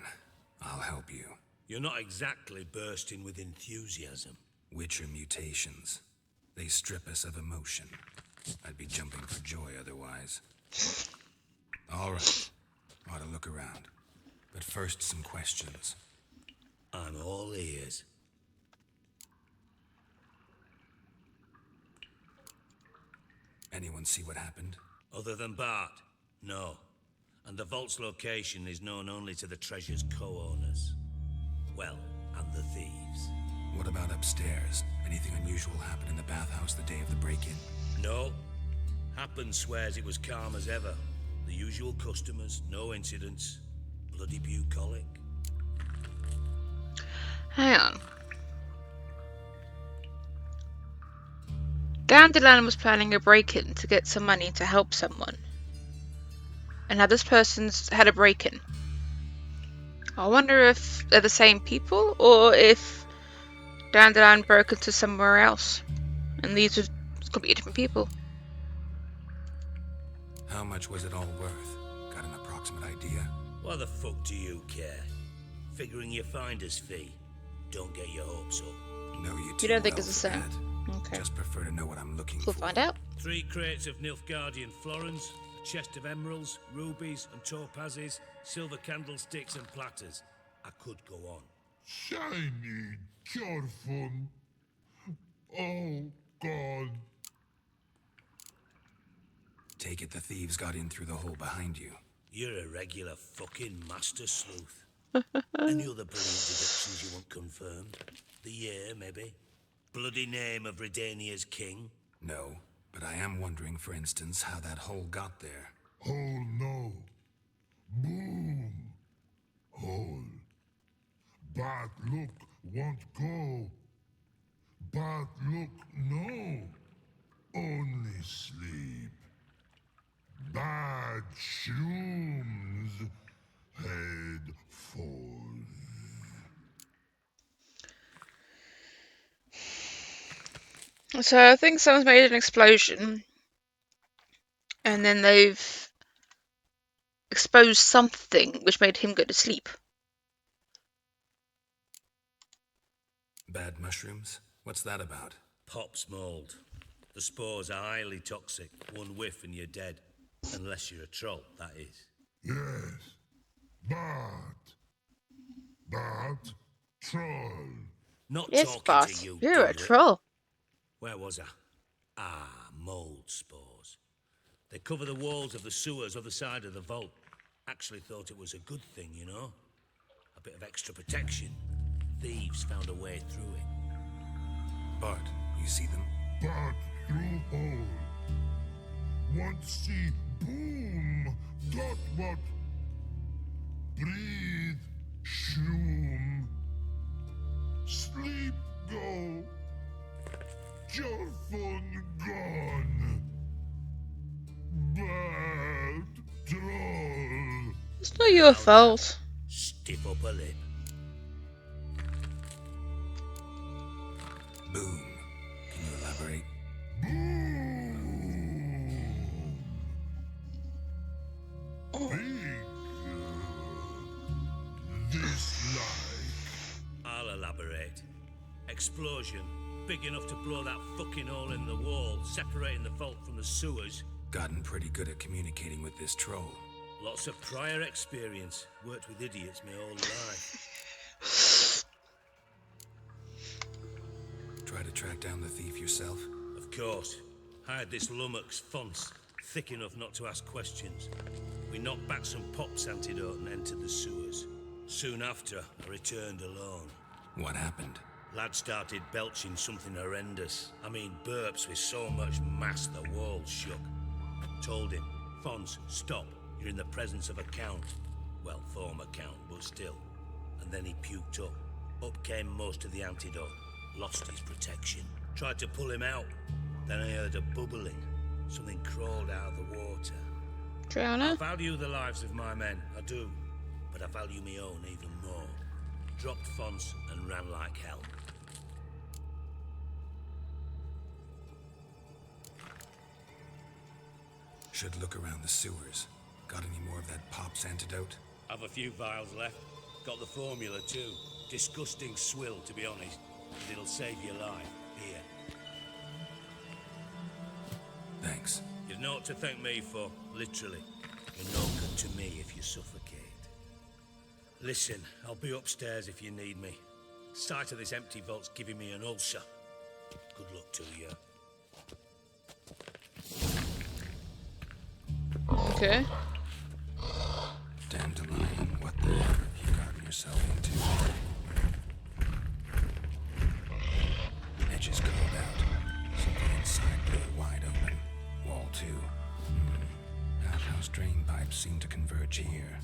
I'll help you. You're not exactly bursting with enthusiasm. Witcher mutations. They strip us of emotion. I'd be jumping for joy otherwise. All right. Ought to look around. But first, some questions. I'm all ears. Anyone see what happened? Other than Bart? No. And the vault's location is known only to the treasure's co-owners. Well, and the thieves. What about upstairs? Anything unusual happen in the bathhouse the day of the break-in? No. Happen swears it was calm as ever. The usual customers, no incidents. Bloody bucolic. Hang on. Dandelion was planning a break-in to get some money to help someone. And now this person's had a break-in. I wonder if they're the same people, or if Dandelion broke into somewhere else. And these are completely different people. How much was it all worth? Got an approximate idea? Why the fuck do you care? Figuring your finder's fee. Don't get your hopes up. No, you You don't think it's the same? Okay. Just prefer to know what I'm looking We'll for. find out. 3 crates of Nilfgaardian florins, a chest of emeralds, rubies and topazes, silver candlesticks and platters. I could go on. Shiny Chorfun. Oh, God. Take it the thieves got in through the hole behind you. You're a regular fucking master sleuth. Any other brilliant deductions you want confirmed? The year, maybe? Bloody name of Redania's king? No, but I am wondering, for instance, how that hole got there. Hole no. Boom. Hole. But look won't go. But look no. Only sleep. Bad shrooms. Head falls. So I think someone's made an explosion. And then they've exposed something which made him go to sleep. Bad mushrooms? What's that about? Pop's mold. The spores are highly toxic. One whiff and you're dead. Unless you're a troll, that is. Yes. But troll. Not Yes, talking boss. to you, You're a dimwit. troll. Where was I? Ah, mold spores. They cover the walls of the sewers other side of the vault. Actually thought it was a good thing, you know? A bit of extra protection. Thieves found a way through it. Bart, you see them? But through hole. Once see boom, dot what? Breathe, shroom. Sleep go. Jolfon gone. Bad troll. It's not your fault. Stiff up a lip. Boom. Can you elaborate? I'll elaborate. Explosion, big enough to blow that fucking hole in the wall, separating the vault from the sewers. Gotten pretty good at communicating with this troll. Lots of prior experience. Worked with idiots my whole life. Try to track down the thief yourself? Of course. Hired this lummox, Fons, thick enough not to ask questions. We knocked back some Pop's antidote and entered the sewers. Soon after, I returned alone. What happened? Lad started belching something horrendous. I mean, burps with so much mass the walls shook. Told him, Fons, stop. You're in the presence of a count. Well, former count, but still. And then he puked up. Up came most of the antidote. Lost his protection. Tried to pull him out. Then I heard a bubbling. Something crawled out of the water. Drowner? I value the lives of my men, I do. But I value my own even more. Dropped Fons and ran like hell. Should look around the sewers. Got any more of that Pop's antidote? I've a few vials left. Got the formula too. Disgusting swill, to be honest. But it'll save your life. Here. Thanks. You've naught to thank me for, literally. You're no good to me if you suffocate. Listen, I'll be upstairs if you need me. Sight of this empty vault's giving me an ulcer. Good luck to you. Okay. Dandelion, what the hell have you gotten yourself into? Edges curled out. Something inside blew wide open. Wall too. Outhouse drain pipes seem to converge here.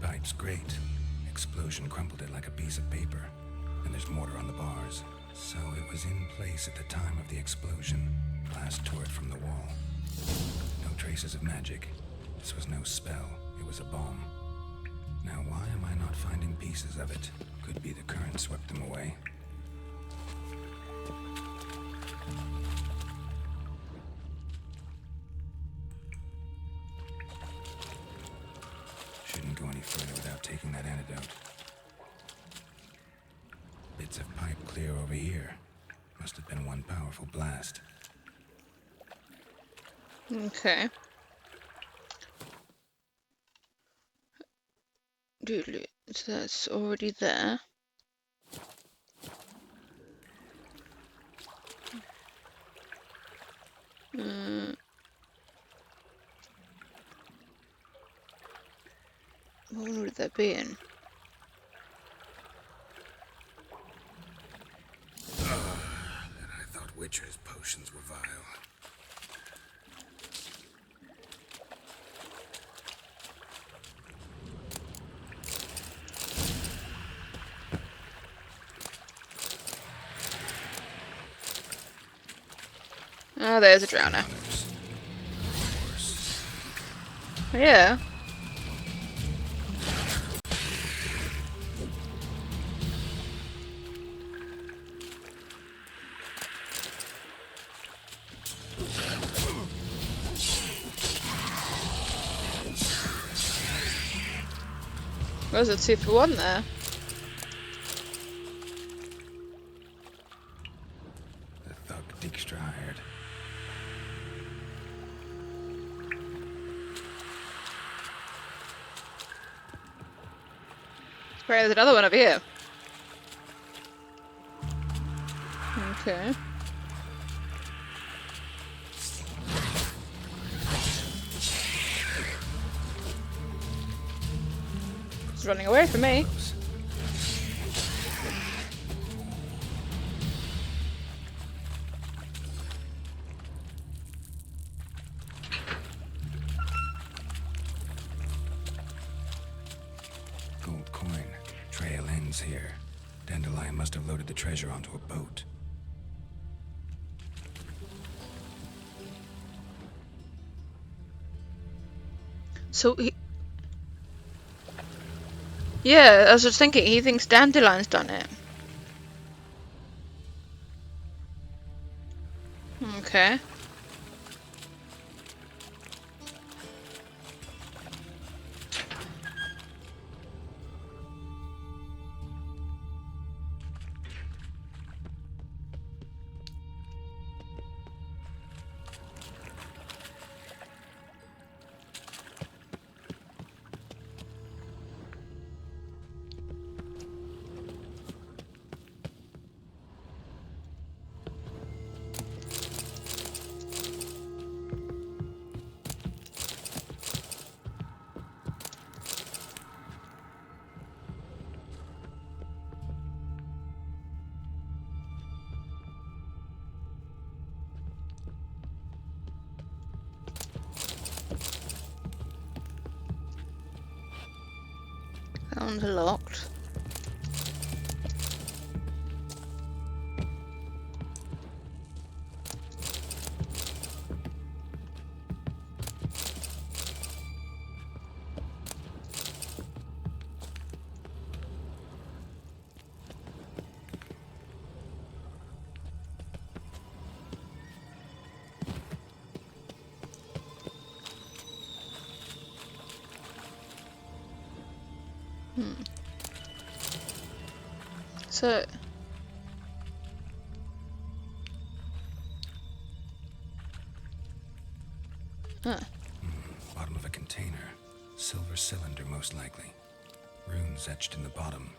Pipe's great. Explosion crumpled it like a piece of paper. And there's mortar on the bars. So it was in place at the time of the explosion. Glass tore it from the wall. No traces of magic. This was no spell. It was a bomb. Now why am I not finding pieces of it? Could be the current swept them away. Shouldn't go any further without taking that antidote. Bits of pipe clear over here. Must have been one powerful blast. Okay. Doodly. So that's already there. What would that be in? I thought Witcher's potions were vile. Oh, there's a drowner. Yeah. Was it 2 for 1 there? The thug Dijkstra hired. Right, there's another one over here. Okay. It's running away from me. Gold coin. Trail ends here. Dandelion must have loaded the treasure onto a boat. So he... Yeah, I was just thinking, he thinks Dandelion's done it. Okay. That one's locked. So... Huh. Bottom of a container. Silver cylinder, most likely. Runes etched in the bottom.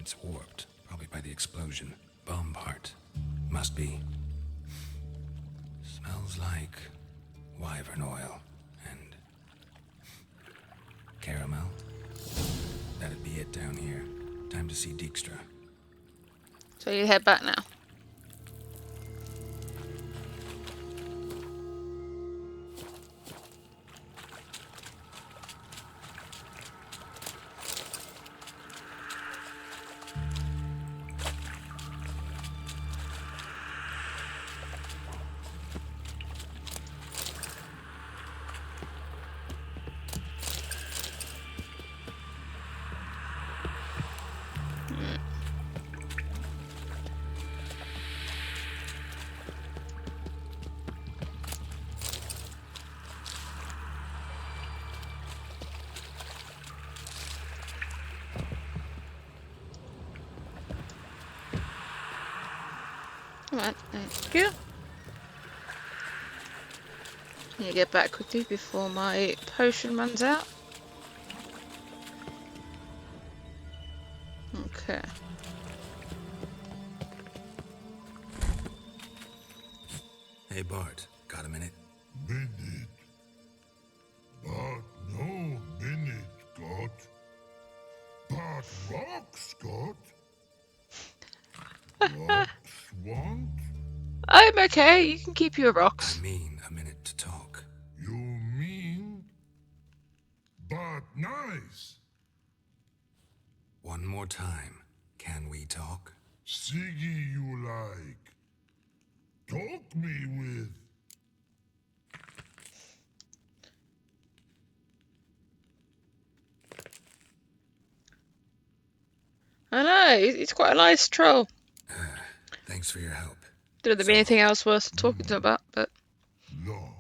It's warped, probably by the explosion. Bomb part. Must be. Smells like wyvern oil and caramel. That'd be it down here. Time to see Dijkstra. So you head back now. Alright, thank you. Can you get back quickly before my potion runs out? Okay. Hey Bart, got a minute? Minute. But no minute got. But rocks got. Rocks want? I'm okay, you can keep your rocks. I mean, a minute to talk. You mean? But nice. One more time. Can we talk? Siggy you like. Talk me with. I know, he's quite a nice troll. Thanks for your help. Don't know there'd be anything else worth talking to him about, but... Long.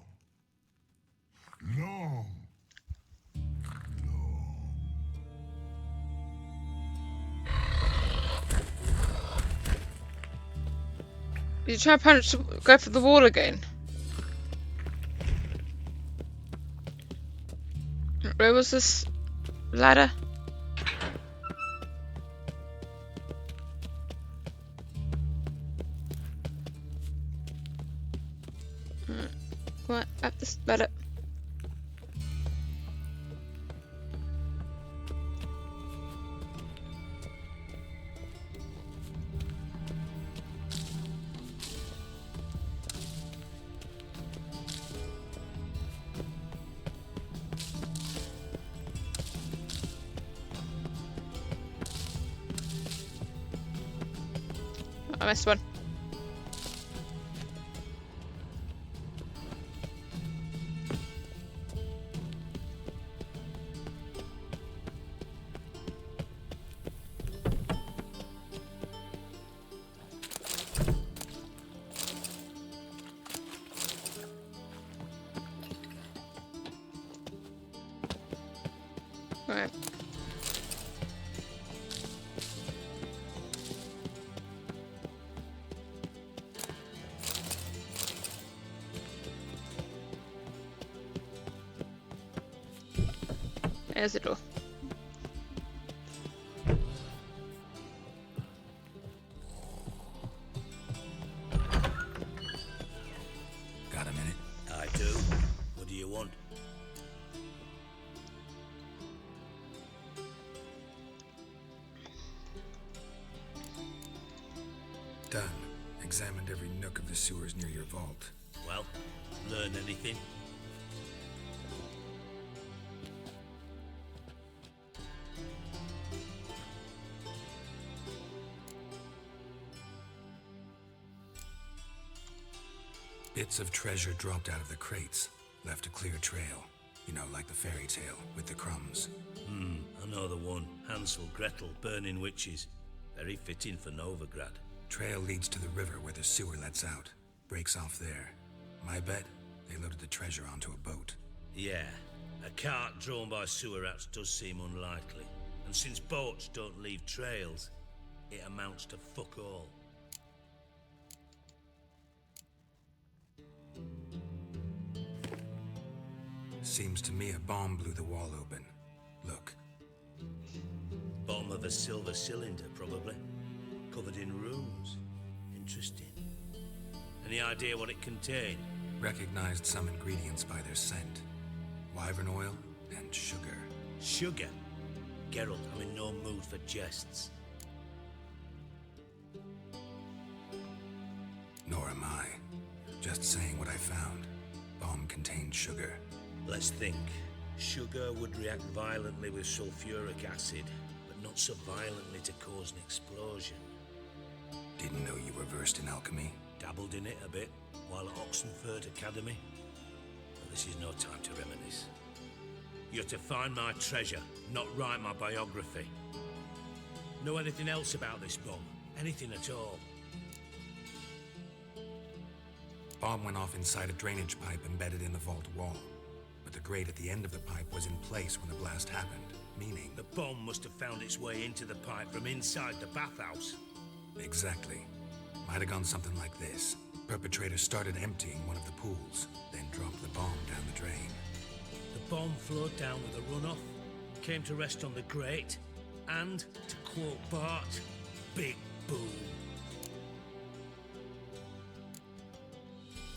Long. Did you try and go for the wall again? Where was this ladder? Come on, up this ladder. I missed one. Right. There's the door. Got a minute? I do. What do you want? Done. Examined every nook of the sewers near your vault. Well, learn anything? Bits of treasure dropped out of the crates. Left a clear trail. You know, like the fairy tale, with the crumbs. I know the one. Hansel, Gretel, burning witches. Very fitting for Novigrad. Trail leads to the river where the sewer lets out. Breaks off there. My bet, they loaded the treasure onto a boat. Yeah, a cart drawn by sewer rats does seem unlikely. And since boats don't leave trails, it amounts to fuck all. Seems to me a bomb blew the wall open. Look. Bottom of a silver cylinder, probably. Covered in runes. Interesting. Any idea what it contained? Recognized some ingredients by their scent. Wyvern oil and sugar. Sugar? Geralt, I'm in no mood for jests. Nor am I. Just saying what I found. Bomb contained sugar. Let's think. Sugar would react violently with sulfuric acid, but not so violently to cause an explosion. Didn't know you were versed in alchemy. Dabbled in it a bit while at Oxenford Academy. But this is no time to reminisce. You're to find my treasure, not write my biography. Know anything else about this bomb? Anything at all? Bomb went off inside a drainage pipe embedded in the vault wall. But the grate at the end of the pipe was in place when the blast happened, meaning... The bomb must have found its way into the pipe from inside the bathhouse. Exactly. Might have gone something like this. Perpetrator started emptying one of the pools, then dropped the bomb down the drain. The bomb flowed down with a runoff, came to rest on the grate, and, to quote Bart, big boom.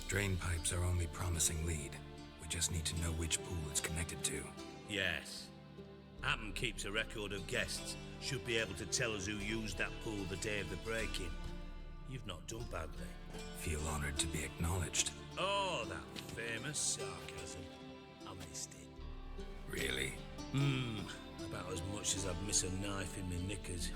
Drain pipes are only promising lead. We just need to know which pool it's connected to. Yes. Appen keeps a record of guests. Should be able to tell us who used that pool the day of the break-in. You've not done badly. Feel honored to be acknowledged. Oh, that famous sarcasm. I missed it. Really? About as much as I'd miss a knife in my knickers.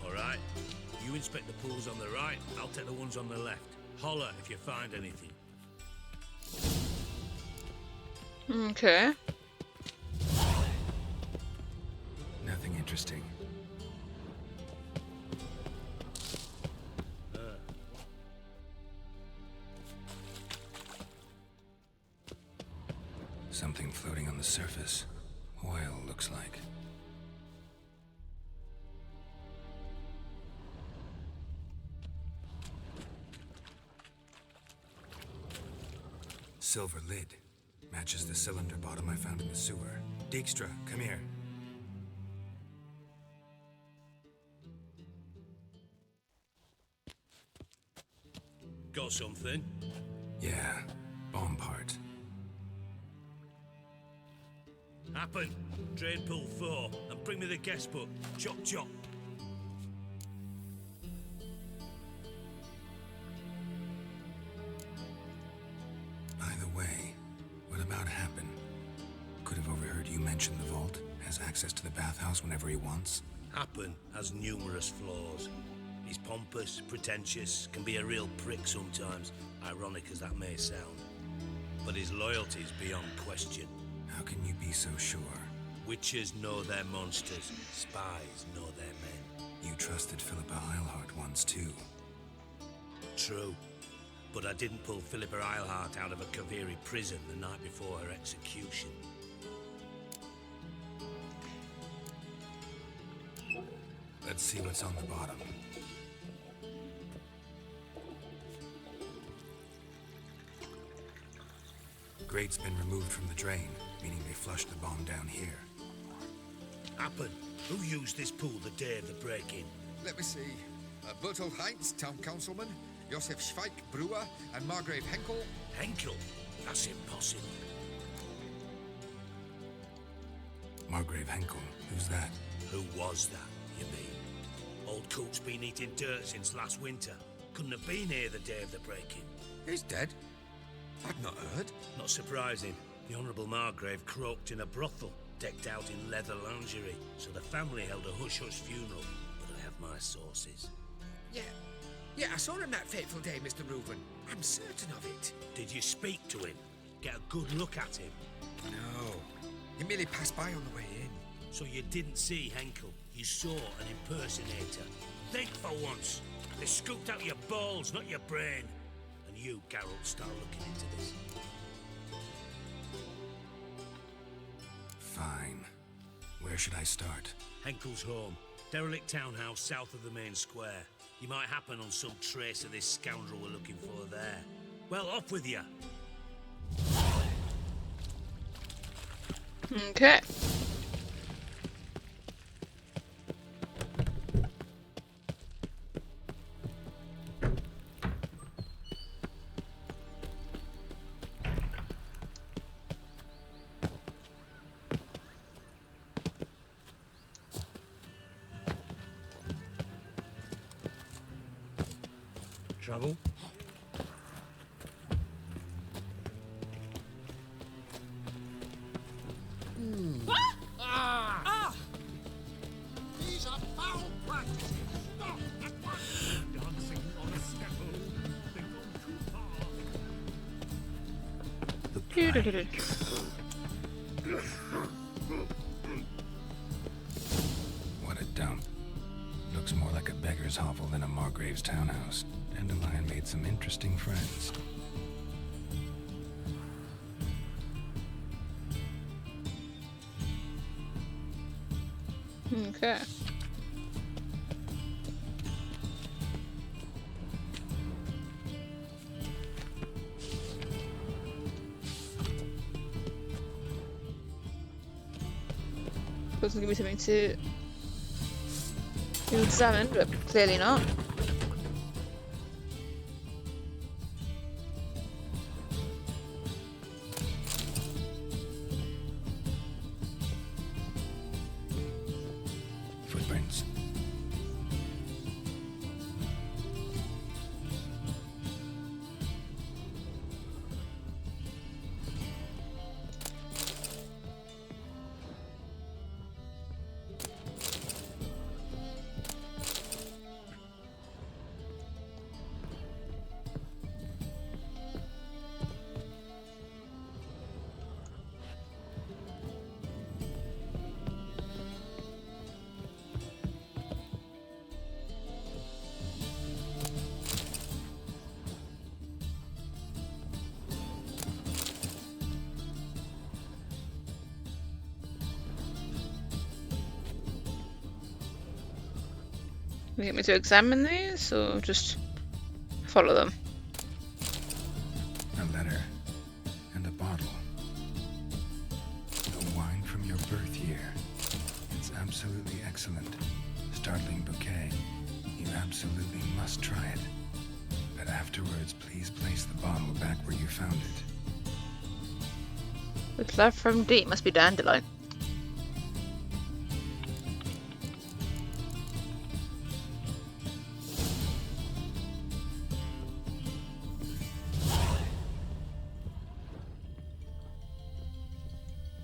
Alright, you inspect the pools on the right, I'll take the ones on the left. Holler if you find anything. Okay. Nothing interesting. Something floating on the surface. Oil, looks like. Silver lid. Matches the cylinder bottom I found in the sewer. Dijkstra, come here. Got something? Yeah, bomb part. Happen. Drain pool 4 and bring me the guest book. Chop chop. By the way, what about Happen? Could have mentioned the vault, has access to the bathhouse whenever he wants. Happen has numerous flaws. He's pompous, pretentious, can be a real prick sometimes, ironic as that may sound. But his loyalty's beyond question. How can you be so sure? Witches know their monsters, spies know their men. You trusted Philippa Eilhart once too. True. But I didn't pull Philippa Eilhart out of a Kaviri prison the night before her execution. Let's see what's on the bottom. Grate's been removed from the drain, meaning they flushed the bomb down here. Happen, who used this pool the day of the break-in? Let me see. Bertolt Heinz, town councilman, Josef Schweik, brewer, and Margrave Henkel. Henkel? That's impossible. Margrave Henkel? Who's that? Who was that, you mean? Old Coot's been eating dirt since last winter. Couldn't have been here the day of the break-in. He's dead? I'd not heard. Not surprising. The Honourable Margrave croaked in a brothel, decked out in leather lingerie, so the family held a hush-hush funeral. But I have my sources. Yeah, I saw him that fateful day, Mr. Reuben. I'm certain of it. Did you speak to him? Get a good look at him? No. He merely passed by on the way in. So you didn't see Henkel? You saw an impersonator? Think for once. They scooped out your balls, not your brain. And you, Geralt, start looking into this. Fine. Where should I start? Henkel's home. Derelict townhouse south of the main square. You might happen on some trace of this scoundrel we're looking for there. Well, off with you. Okay. Trouble? These are foul practices. Stop at once. Dancing on a scaffold. They've gone too What a dump. Looks more like a beggar's hovel than a Margrave's townhouse. Dandelion made some interesting friends. Okay. Supposed to give me something to examine, but clearly not. Footprints. You get me to examine these or just follow them? A letter and a bottle. The wine from your birth year. It's absolutely excellent. Startling bouquet. You absolutely must try it. But afterwards, please place the bottle back where you found it. With love from D, must be Dandelion.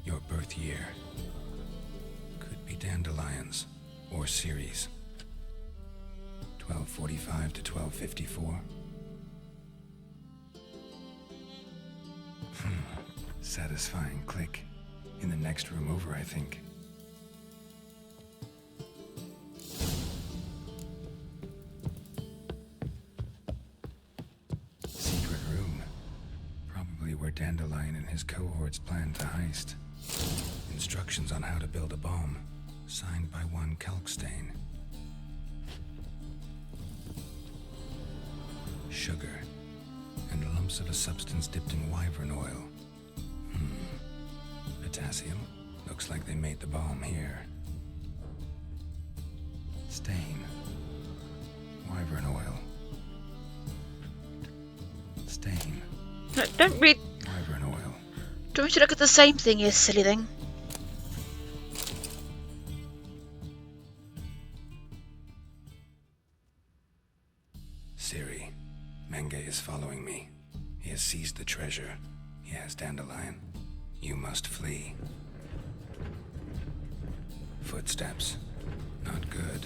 Your birth year. Dandelions, or series. 1245 to 1254. Satisfying click. In the next room over, I think. Secret room. Probably where Dandelion and his cohorts planned to heist. Instructions on how to build a bomb. Signed by one Kalkstain. Sugar. And lumps of a substance dipped in wyvern oil. Potassium. Looks like they made the bomb here. Stain. Wyvern oil. Stain. No, don't read. Wyvern oil. Don't want you to look at the same thing, you silly thing. Siri, Menge is following me. He has seized the treasure. He has Dandelion. You must flee. Footsteps. Not good.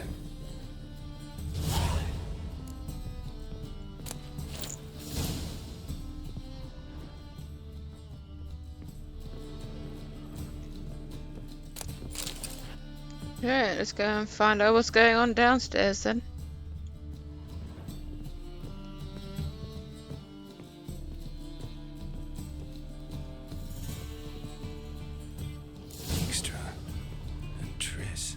Alright, let's go and find out what's going on downstairs then. Extra. And Triss.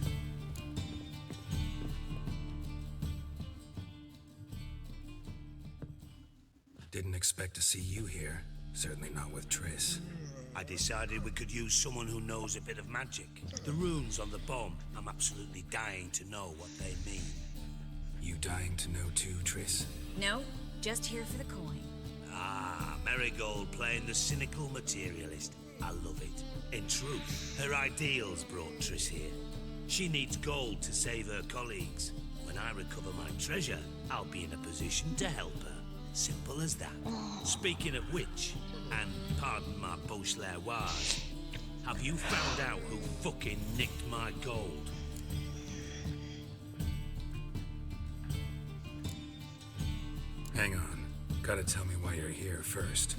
Didn't expect to see you here. Certainly not with Triss. I decided we could use someone who knows a bit of magic. The runes on the bomb, I'm absolutely dying to know what they mean. You dying to know too, Triss? No, just here for the coin. Ah, Marigold playing the cynical materialist. I love it. In truth, her ideals brought Triss here. She needs gold to save her colleagues. When I recover my treasure, I'll be in a position to help her. Simple as that. Speaking of which, and pardon my Beauclervoise, have you found out who fucking nicked my gold? Hang on. Gotta tell me why you're here first.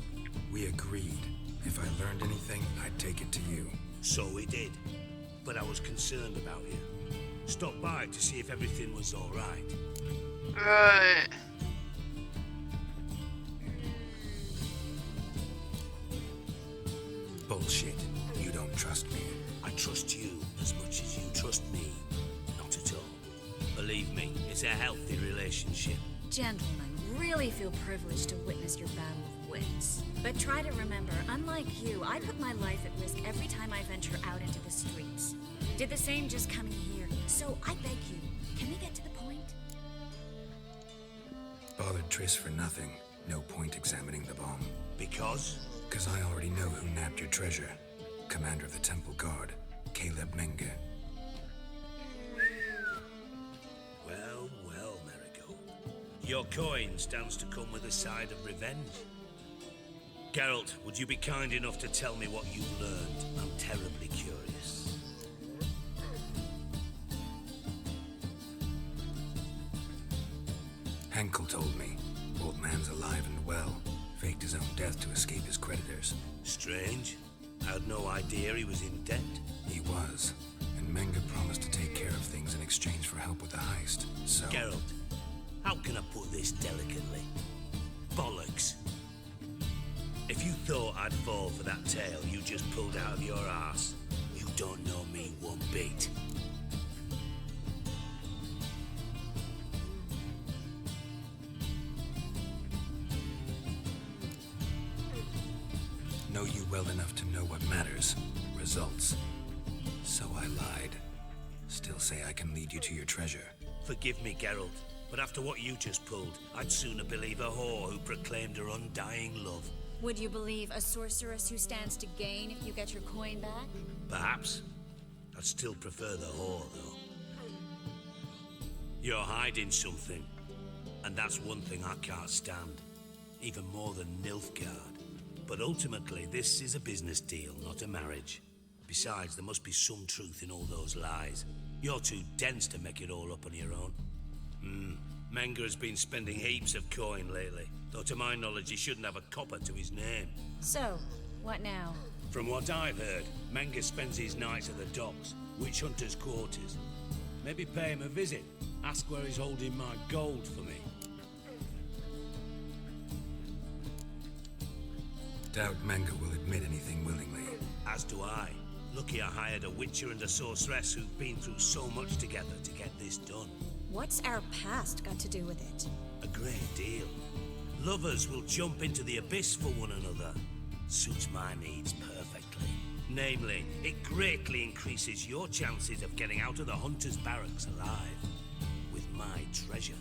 We agreed. If I learned anything, I'd take it to you. So we did. But I was concerned about you. Stopped by to see if everything was alright. Right. Bullshit. You don't trust me. I trust you as much as you trust me. Not at all. Believe me, it's a healthy relationship. Gentlemen, really feel privileged to witness your battle of wits. But try to remember, unlike you, I put my life at risk every time I venture out into the streets. Did the same just coming here. So I beg you, can we get to the point? Bothered Triss for nothing. No point examining the bomb. Because? Because I already know who nabbed your treasure. Commander of the Temple Guard, Caleb Menge. Well, Marigold. Your coin stands to come with a side of revenge. Geralt, would you be kind enough to tell me what you've learned? I'm terribly curious. Henkel told me. Old man's alive and well. Faked his own death to escape his creditors. Strange. I had no idea he was in debt. He was. And Menge promised to take care of things in exchange for help with the heist. So... Geralt, how can I put this delicately? Bollocks. If you thought I'd fall for that tale you just pulled out of your arse, you don't know me one bit. Know you well enough to know what matters. Results. So I lied. Still say I can lead you to your treasure. Forgive me, Geralt, but after what you just pulled, I'd sooner believe a whore who proclaimed her undying love. Would you believe a sorceress who stands to gain if you get your coin back? Perhaps. I'd still prefer the whore, though. You're hiding something, and that's one thing I can't stand. Even more than Nilfgaard. But ultimately, this is a business deal, not a marriage. Besides, there must be some truth in all those lies. You're too dense to make it all up on your own. Menga has been spending heaps of coin lately, though to my knowledge he shouldn't have a copper to his name. So, what now? From what I've heard, Menga spends his nights at the docks, witch hunters' quarters. Maybe pay him a visit. Ask where he's holding my gold for me. Doubt Menga will admit anything willingly. As do I. Lucky I hired a witcher and a sorceress who've been through so much together to get this done. What's our past got to do with it? A great deal. Lovers will jump into the abyss for one another. Suits my needs perfectly. Namely, it greatly increases your chances of getting out of the hunter's barracks alive. With my treasure.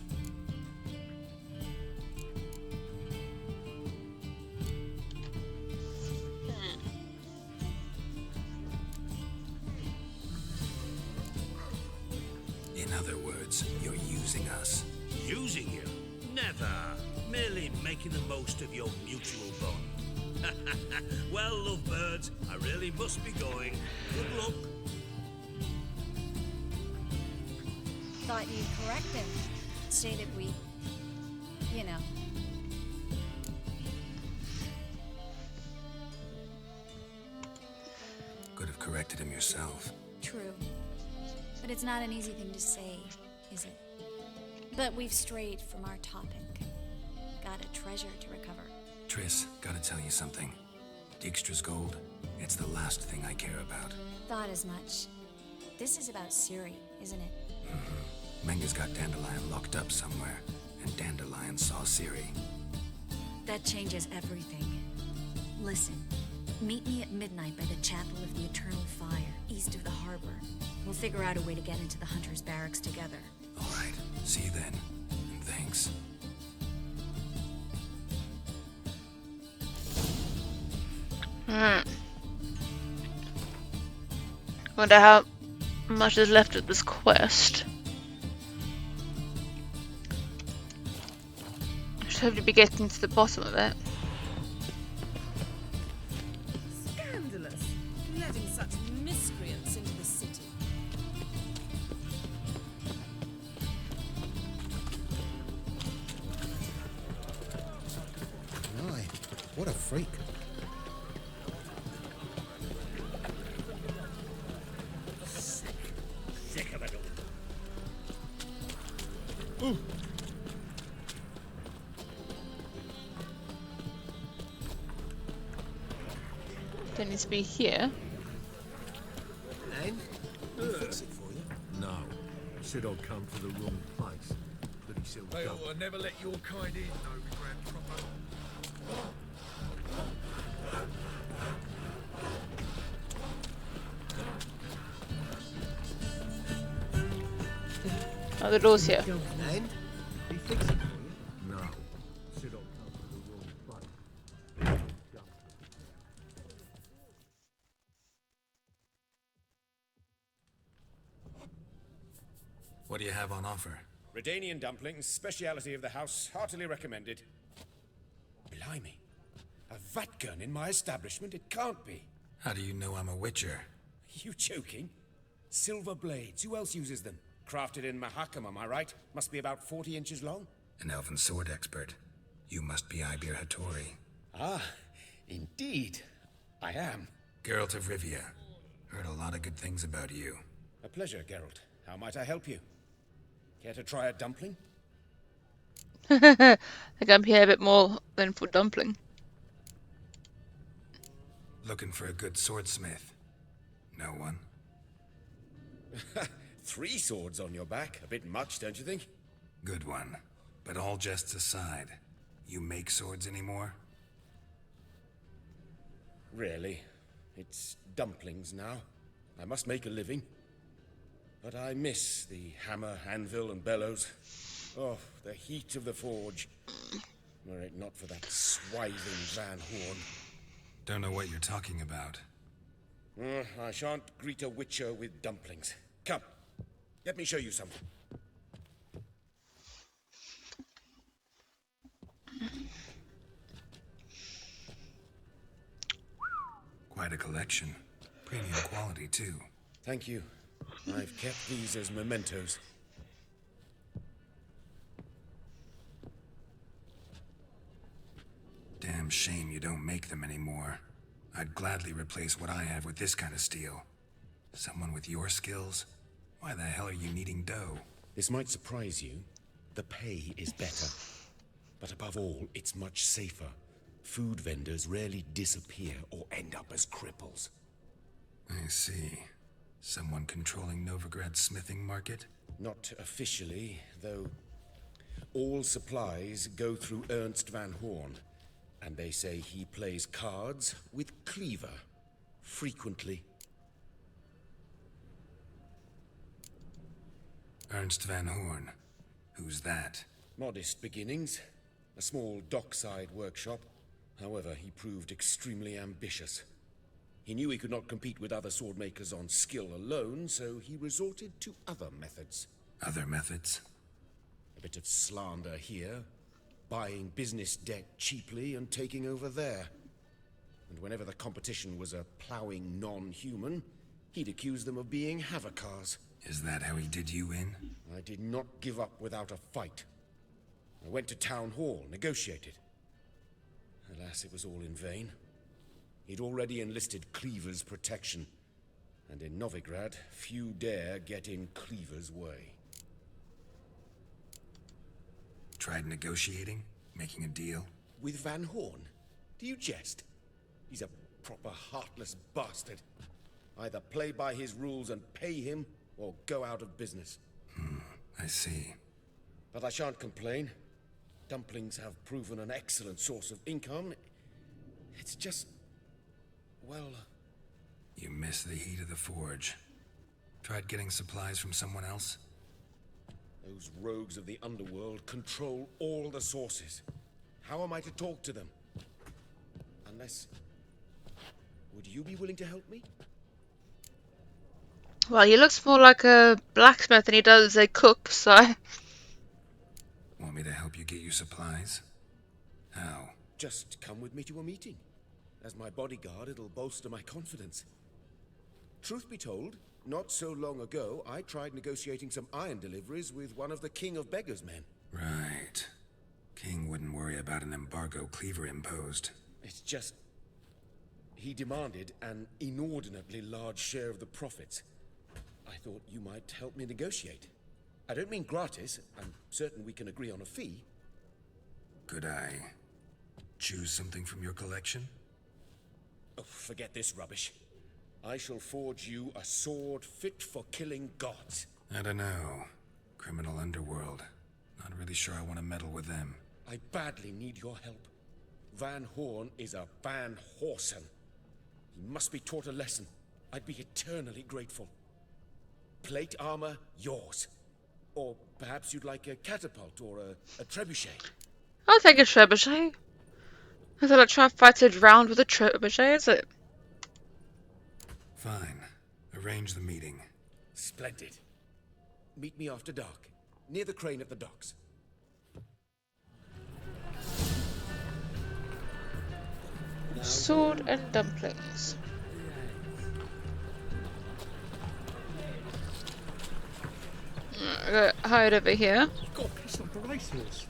In other words, you're using us. Using you? Never. Merely making the most of your mutual bond. Well, lovebirds, I really must be going. Good luck. Thought you'd correct him. Say that we, you know. Could have corrected him yourself. True. But it's not an easy thing to say, is it? But we've strayed from our topic. Got a treasure to recover. Triss, gotta tell you something. Dijkstra's gold, it's the last thing I care about. Thought as much. This is about Ciri, isn't it? Menga's got Dandelion locked up somewhere, and Dandelion saw Ciri. That changes everything. Listen, meet me at midnight by the Chapel of the Eternal Fire, east of the harbor. We'll figure out a way to get into the Hunter's barracks together. All right, see you then. And thanks. Wonder how much is left of this quest. I should hopefully be getting to the bottom of it. Scandalous. Letting such miscreants into the city. My, what a freak. Sick of it all. Ooh. Don't need to be here. And? Fix it for you? No. Said I'd come to the wrong place. Bloody silly They goat. ought to never let your kind in, Novigrad proper. Oh, the door's here. And? He fix it for you? No. Said I'd come to the wrong place. What do you have on offer? Redanian dumplings, speciality of the house, heartily recommended. Blimey. A vat gun in my establishment? It can't be. How do you know I'm a witcher? You joking? Silver blades, who else uses them? Crafted in Mahakam, am I right? Must be about 40 inches long? An elven sword expert. You must be Ibir Hattori. Ah, indeed. I am. Geralt of Rivia. Heard a lot of good things about you. A pleasure, Geralt. How might I help you? Care to try a dumpling? I think I'm here a bit more than for dumpling. Looking for a good swordsmith. No one? 3 swords on your back. A bit much, don't you think? Good one. But all jests aside, you make swords anymore? Really? It's dumplings now. I must make a living. But I miss the hammer, anvil, and bellows. Oh, the heat of the forge. Were it not for that swithing Van Horn. Don't know what you're talking about. I shan't greet a witcher with dumplings. Come, let me show you something. Quite a collection. Premium quality, too. Thank you. I've kept these as mementos. Damn shame you don't make them anymore. I'd gladly replace what I have with this kind of steel. Someone with your skills? Why the hell are you needing dough? This might surprise you. The pay is better. But above all, it's much safer. Food vendors rarely disappear or end up as cripples. I see. Someone controlling Novigrad's smithing market? Not officially, though. All supplies go through Ernst van Horn, and they say he plays cards with Cleaver. Frequently. Ernst van Horn. Who's that? Modest beginnings. A small dockside workshop. However, he proved extremely ambitious. He knew he could not compete with other swordmakers on skill alone, so he resorted to other methods. Other methods? A bit of slander here, buying business debt cheaply and taking over there. And whenever the competition was a ploughing non-human, he'd accuse them of being Havocars. Is that how he did you in? I did not give up without a fight. I went to Town Hall, negotiated. Alas, it was all in vain. He'd already enlisted Cleaver's protection, and in Novigrad, few dare get in Cleaver's way. Tried negotiating? Making a deal? With Van Horn? Do you jest? He's a proper heartless bastard. Either play by his rules and pay him, or go out of business. I see. But I shan't complain. Dumplings have proven an excellent source of income. It's just... well... You miss the heat of the forge. Tried getting supplies from someone else? Those rogues of the underworld control all the sources. How am I to talk to them? Unless... would you be willing to help me? Well, he looks more like a blacksmith than he does a cook, so... Want me to help you get you supplies? How? Just come with me to a meeting. As my bodyguard, it'll bolster my confidence. Truth be told, not so long ago, I tried negotiating some iron deliveries with one of the King of Beggars' men. Right. King wouldn't worry about an embargo Cleaver imposed. It's just... he demanded an inordinately large share of the profits. I thought you might help me negotiate. I don't mean gratis. I'm certain we can agree on a fee. Could I choose something from your collection? Oh, forget this rubbish. I shall forge you a sword fit for killing gods. I don't know. Criminal underworld. Not really sure I want to meddle with them. I badly need your help. Van Horn is a Van Horsen. He must be taught a lesson. I'd be eternally grateful. Plate armor, yours. Or perhaps you'd like a catapult or a trebuchet. I'll take a trebuchet. I thought I'd try and fight a round with a trebuchet, is it? Fine. Arrange the meeting. Splendid. Meet me after dark, near the crane at the docks. Sword and dumplings. I got hide over here. God, it's like a racehorse.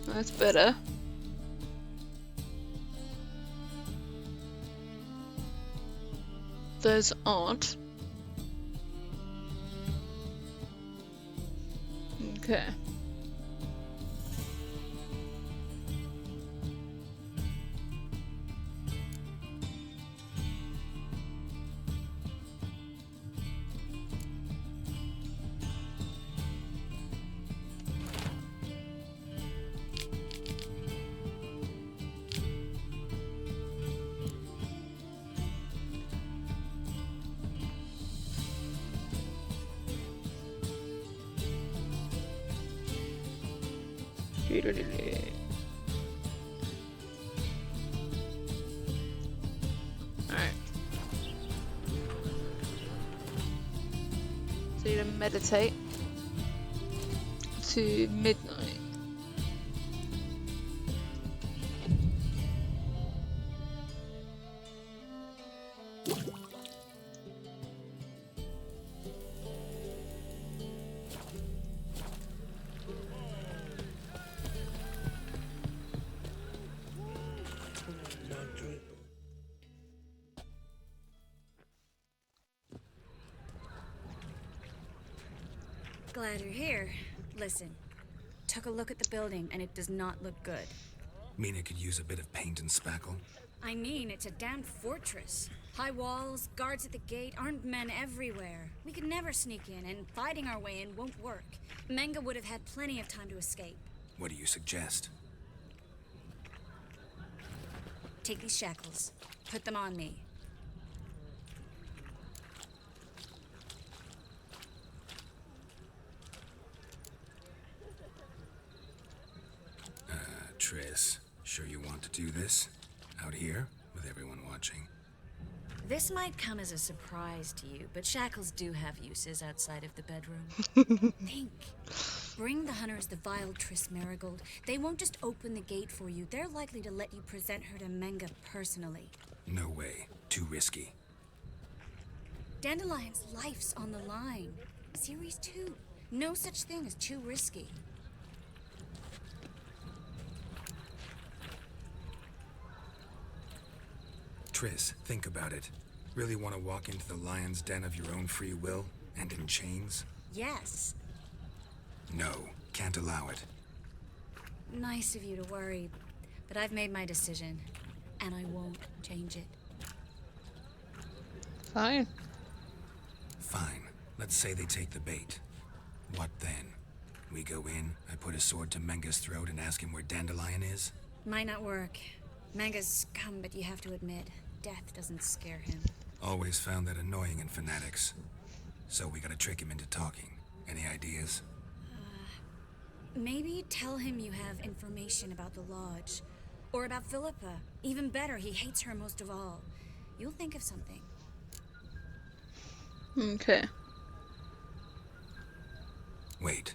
That's better. Those aren't. Okay. Alright. to meditate to midnight. Glad you're here. Listen, took a look at the building and it does not look good. Mina could use a bit of paint and spackle. I mean, it's a damn fortress. High walls, guards at the gate, armed men everywhere. We could never sneak in, and fighting our way in won't work. Menga would have had plenty of time to escape. What do you suggest? Take these shackles. Put them on me. Triss, sure you want to do this? Out here, with everyone watching? This might come as a surprise to you, but shackles do have uses outside of the bedroom. Think. Bring the hunters the vile Triss Marigold. They won't just open the gate for you. They're likely to let you present her to Menga personally. No way. Too risky. Dandelion's life's on the line. Series 2. No such thing as too risky. Triss, think about it. Really want to walk into the lion's den of your own free will, and in chains? Yes. No, can't allow it. Nice of you to worry, but I've made my decision, and I won't change it. Fine. Fine. Let's say they take the bait. What then? We go in, I put a sword to Menga's throat and ask him where Dandelion is? Might not work. Menga's scum, but you have to admit, death doesn't scare him. Always found that annoying in fanatics. So we gotta trick him into talking. Any ideas? Maybe tell him you have information about the lodge. Or about Philippa. Even better, he hates her most of all. You'll think of something. Okay. Wait.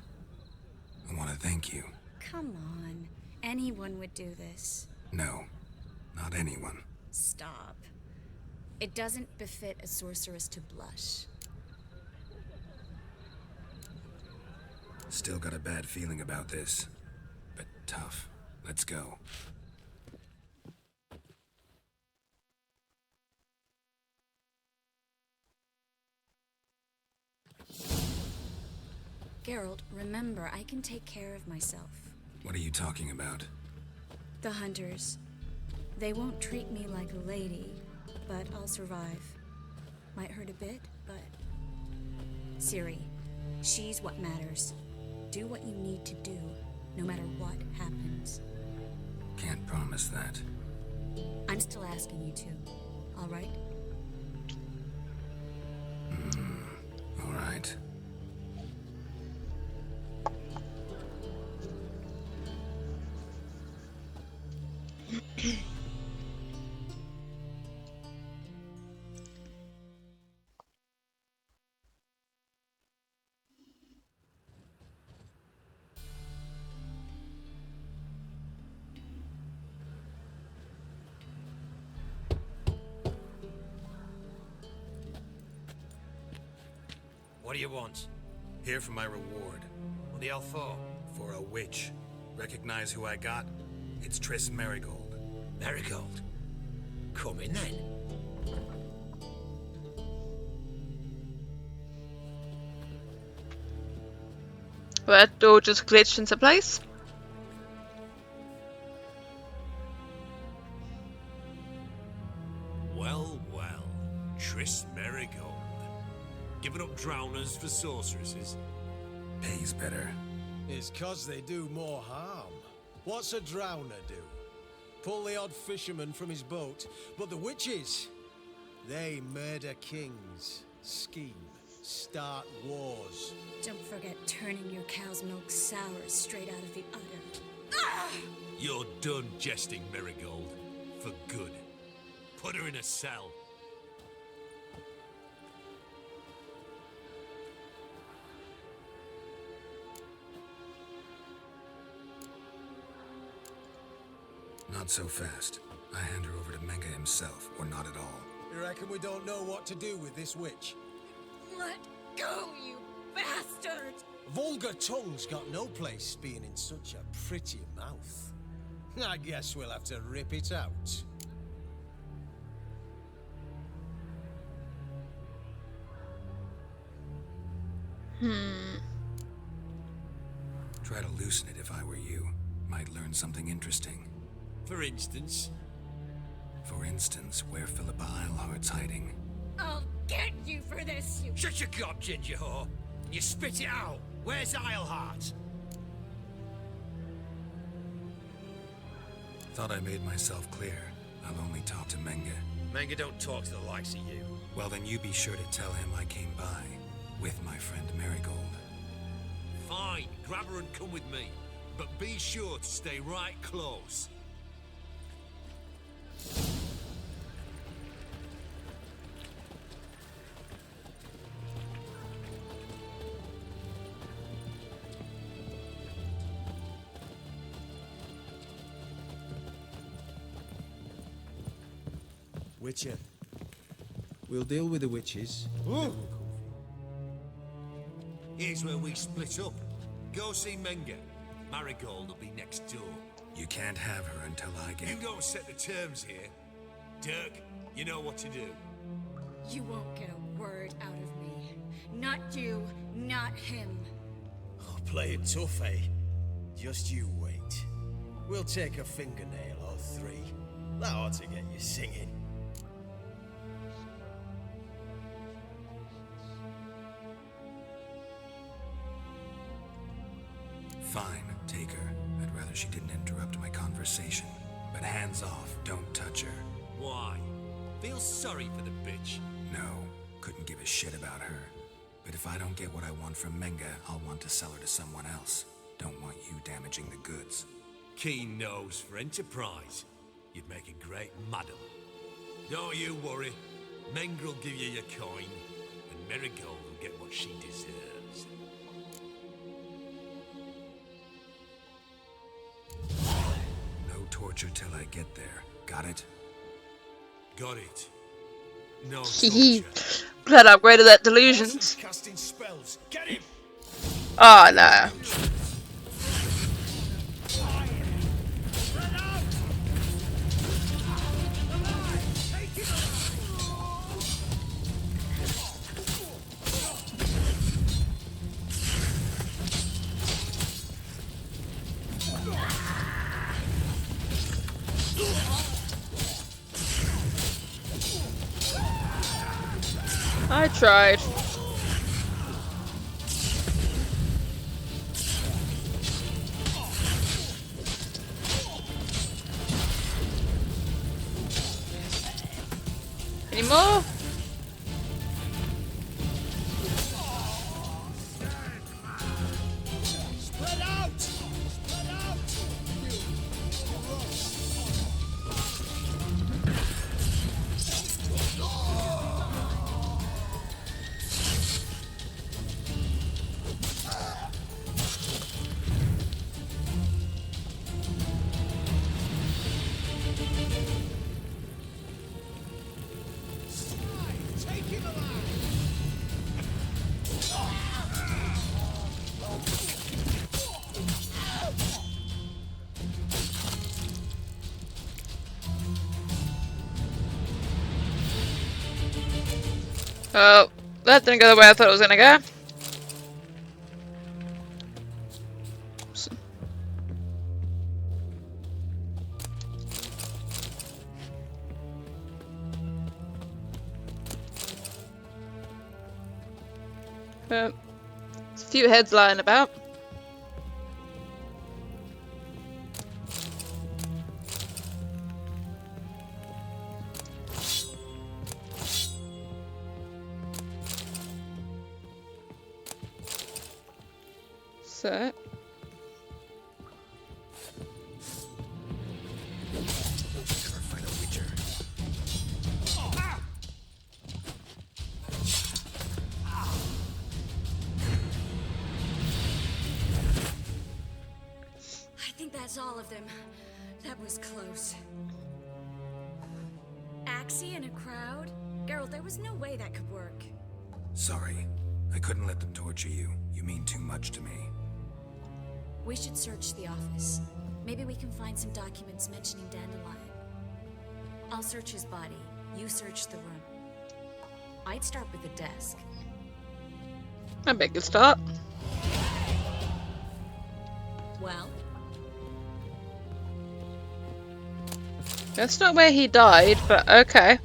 I want to thank you. Come on. Anyone would do this. No. Not anyone. Stop. It doesn't befit a sorceress to blush. Still got a bad feeling about this. But tough. Let's go. Geralt, remember, I can take care of myself. What are you talking about? The hunters. They won't treat me like a lady, but I'll survive. Might hurt a bit, but... Ciri, she's what matters. Do what you need to do, no matter what happens. Can't promise that. I'm still asking you to, all right? All right. What do you want? Here for my reward. What the hell for? For a witch. Recognize who I got? It's Triss Marigold. Marigold? Come in then. Well, that door just glitched into place. Well, well. Triss Marigold. Giving up drowners for sorceresses? Pays better. It's 'cause they do more harm. What's a drowner do? Pull the odd fisherman from his boat. But the witches, they murder kings, scheme, start wars. Don't forget turning your cow's milk sour straight out of the udder. You're done jesting, Marigold. For good. Put her in a cell. Not so fast. I hand her over to Menge himself, or not at all. You reckon we don't know what to do with this witch? Let go, you bastard! Vulgar tongue's got no place being in such a pretty mouth. I guess we'll have to rip it out. Try to loosen it if I were you. Might learn something interesting. For instance? For instance, where Philippa Eilhart's hiding. I'll get you for this, you... Shut your gob, ginger whore! You spit it out! Where's Eilhart? Thought I made myself clear. I'll only talk to Menge. Menge don't talk to the likes of you. Well, then you be sure to tell him I came by. With my friend Marigold. Fine, grab her and come with me. But be sure to stay right close. Witcher. We'll deal with the witches. Here's where we split up. Go see Menge. Marigold will be next door. You can't have her until I get... You don't set the terms here. Dirk, you know what to do. You won't get a word out of me. Not you, not him. Oh, play it tough, eh? Just you wait. We'll take a fingernail or three. That ought to get you singing. Fine, take her. I'd rather she didn't interrupt my conversation. But hands off, don't touch her. Why? Feel sorry for the bitch? No, couldn't give a shit about her. But if I don't get what I want from Menge, I'll want to sell her to someone else. Don't want you damaging the goods. Keen nose for enterprise. You'd make a great madam. Don't you worry. Menge will give you your coin, and Marigold will get what she deserves. No torture till I get there. Got it? Got it. No Hehe. torture. Glad I upgraded that delusions. Casting spells. Get him! Oh no. I tried. Any more? Spread out! Spread out! Take him alive! Oh, that didn't go the way I thought it was gonna go. Oops. There's a few heads lying about. So. Gotta fight a witcher. I think that's all of them. That was close. Axie in a crowd? Geralt, there was no way that could work. Sorry. I couldn't let them torture you. You mean too much to me. We should search the office. Maybe we can find some documents mentioning Dandelion. I'll search his body. You search the room. I'd start with the desk. I bet good start. Well? That's not where he died, but okay.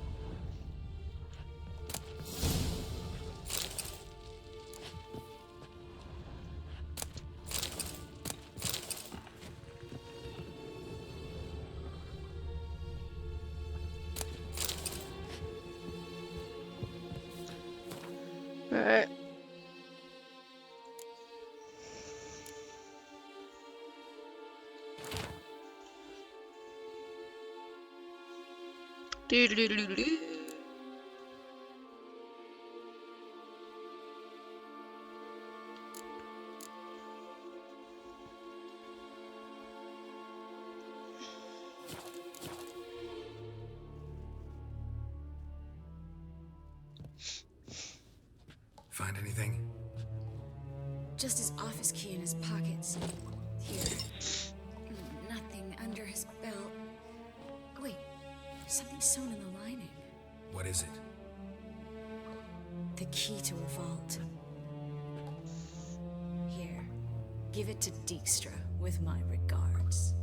Alright. Doo-doo-doo-doo-doo. Find anything? Just his office key in his pockets. Here. Nothing under his belt. Wait, there's something sewn in the lining. What is it? The key to a vault. Here. Give it to Dijkstra with my regards.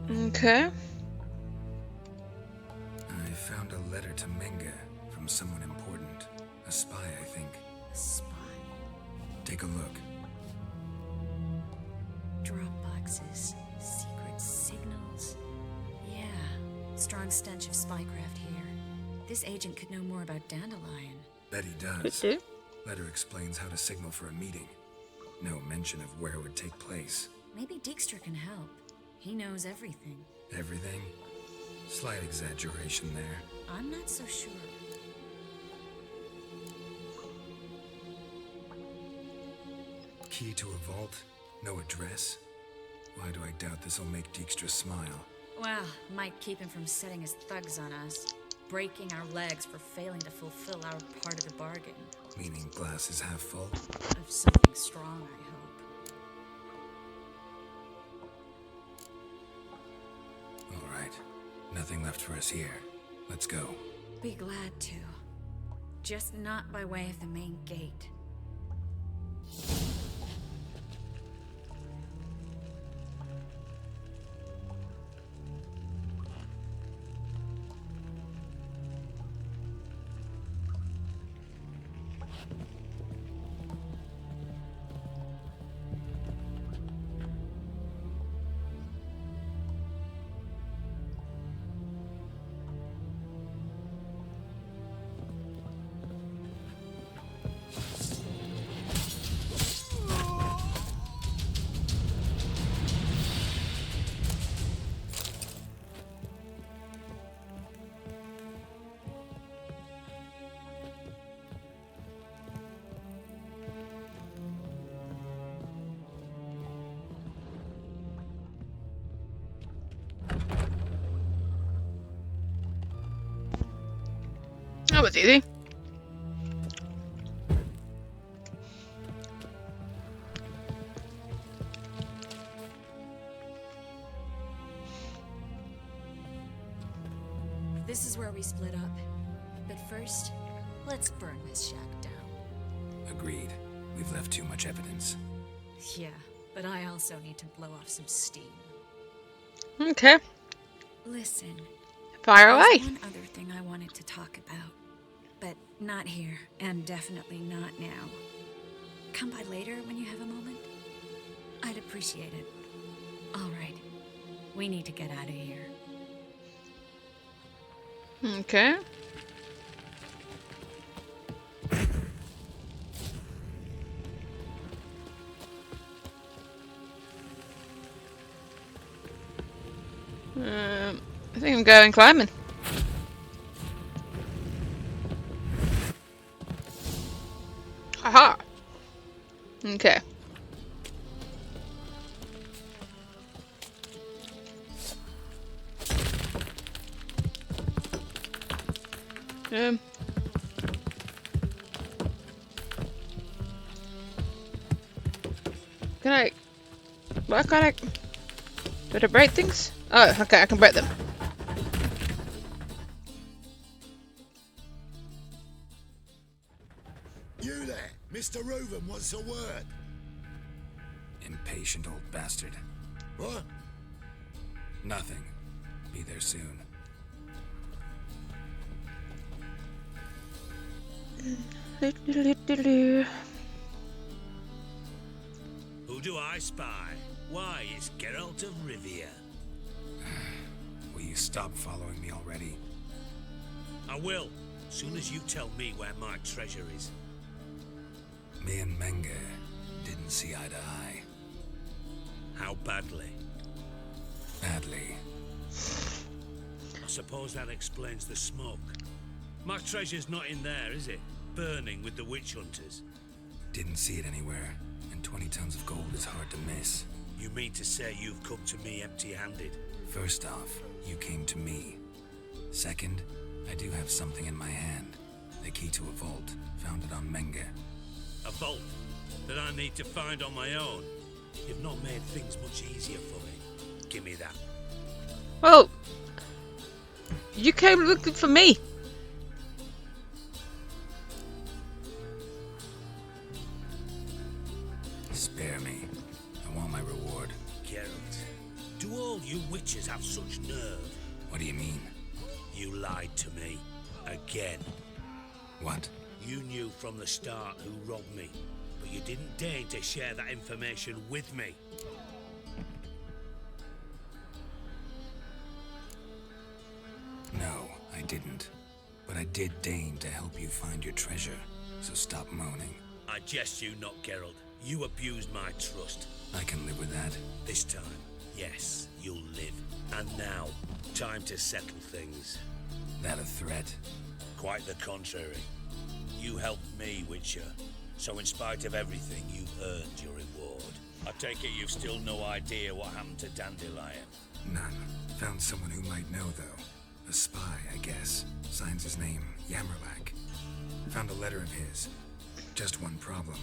Okay. I found a letter to Menge from someone important. A spy, I think. A spy? Take a look. Drop boxes. Secret signals. Yeah. Strong stench of spycraft here. This agent could know more about Dandelion. Bet he does. Letter explains how to signal for a meeting. No mention of where it would take place. Maybe Dijkstra can help. He knows everything. Everything? Slight exaggeration there. I'm not so sure. Key to a vault? No address? Why do I doubt this'll make Dijkstra smile? Well, might keep him from setting his thugs on us. Breaking our legs for failing to fulfill our part of the bargain. Meaning glass is half full? Of something strong, I hope. All right. Nothing left for us here. Let's go. Be glad to. Just not by way of the main gate. That was easy. This is where we split up. But first, let's burn this shack down. Agreed. We've left too much evidence. Yeah, but I also need to blow off some steam. Okay. Listen. Fire there's away. one other thing I wanted to talk about. But not here, and definitely not now. Come by later when you have a moment. I'd appreciate it. All right. We need to get out of here. Okay. I think I'm going climbing. Haha. Okay. Can I... Why can't I... Did I break things? Oh, okay, I can break them. You there, Mr. Reuven wants a word. Impatient old bastard. What? Nothing. Be there soon. Who do I spy? Why, it's Geralt of Rivia. Will you stop following me already? I will, soon as you tell me where my treasure is. Me and Menge didn't see eye to eye. How badly? Badly. I suppose that explains the smoke. My treasure's not in there, is it? Burning with the witch hunters. Didn't see it anywhere, and 20 tons of gold is hard to miss. You mean to say you've come to me empty-handed? First off, you came to me. Second, I do have something in my hand. The key to a vault, found it on Menge. A vault that I need to find on my own. You've not made things much easier for me. Give me that. Well, you came looking for me. Spare me. I want my reward. Geralt, do all you witches have such nerve? What do you mean? You lied to me. Again. What? You knew from the start who robbed me, but you didn't deign to share that information with me. No, I didn't. But I did deign to help you find your treasure, so stop moaning. I jest you not, Geralt. You abused my trust. I can live with that. This time, yes, you'll live. And now, time to settle things. That a threat? Quite the contrary. You helped me, Witcher. So in spite of everything, you've earned your reward. I take it you've still no idea what happened to Dandelion. None. Found someone who might know, though. A spy, I guess. Signs his name, Yammerlack. Found a letter of his. Just one problem.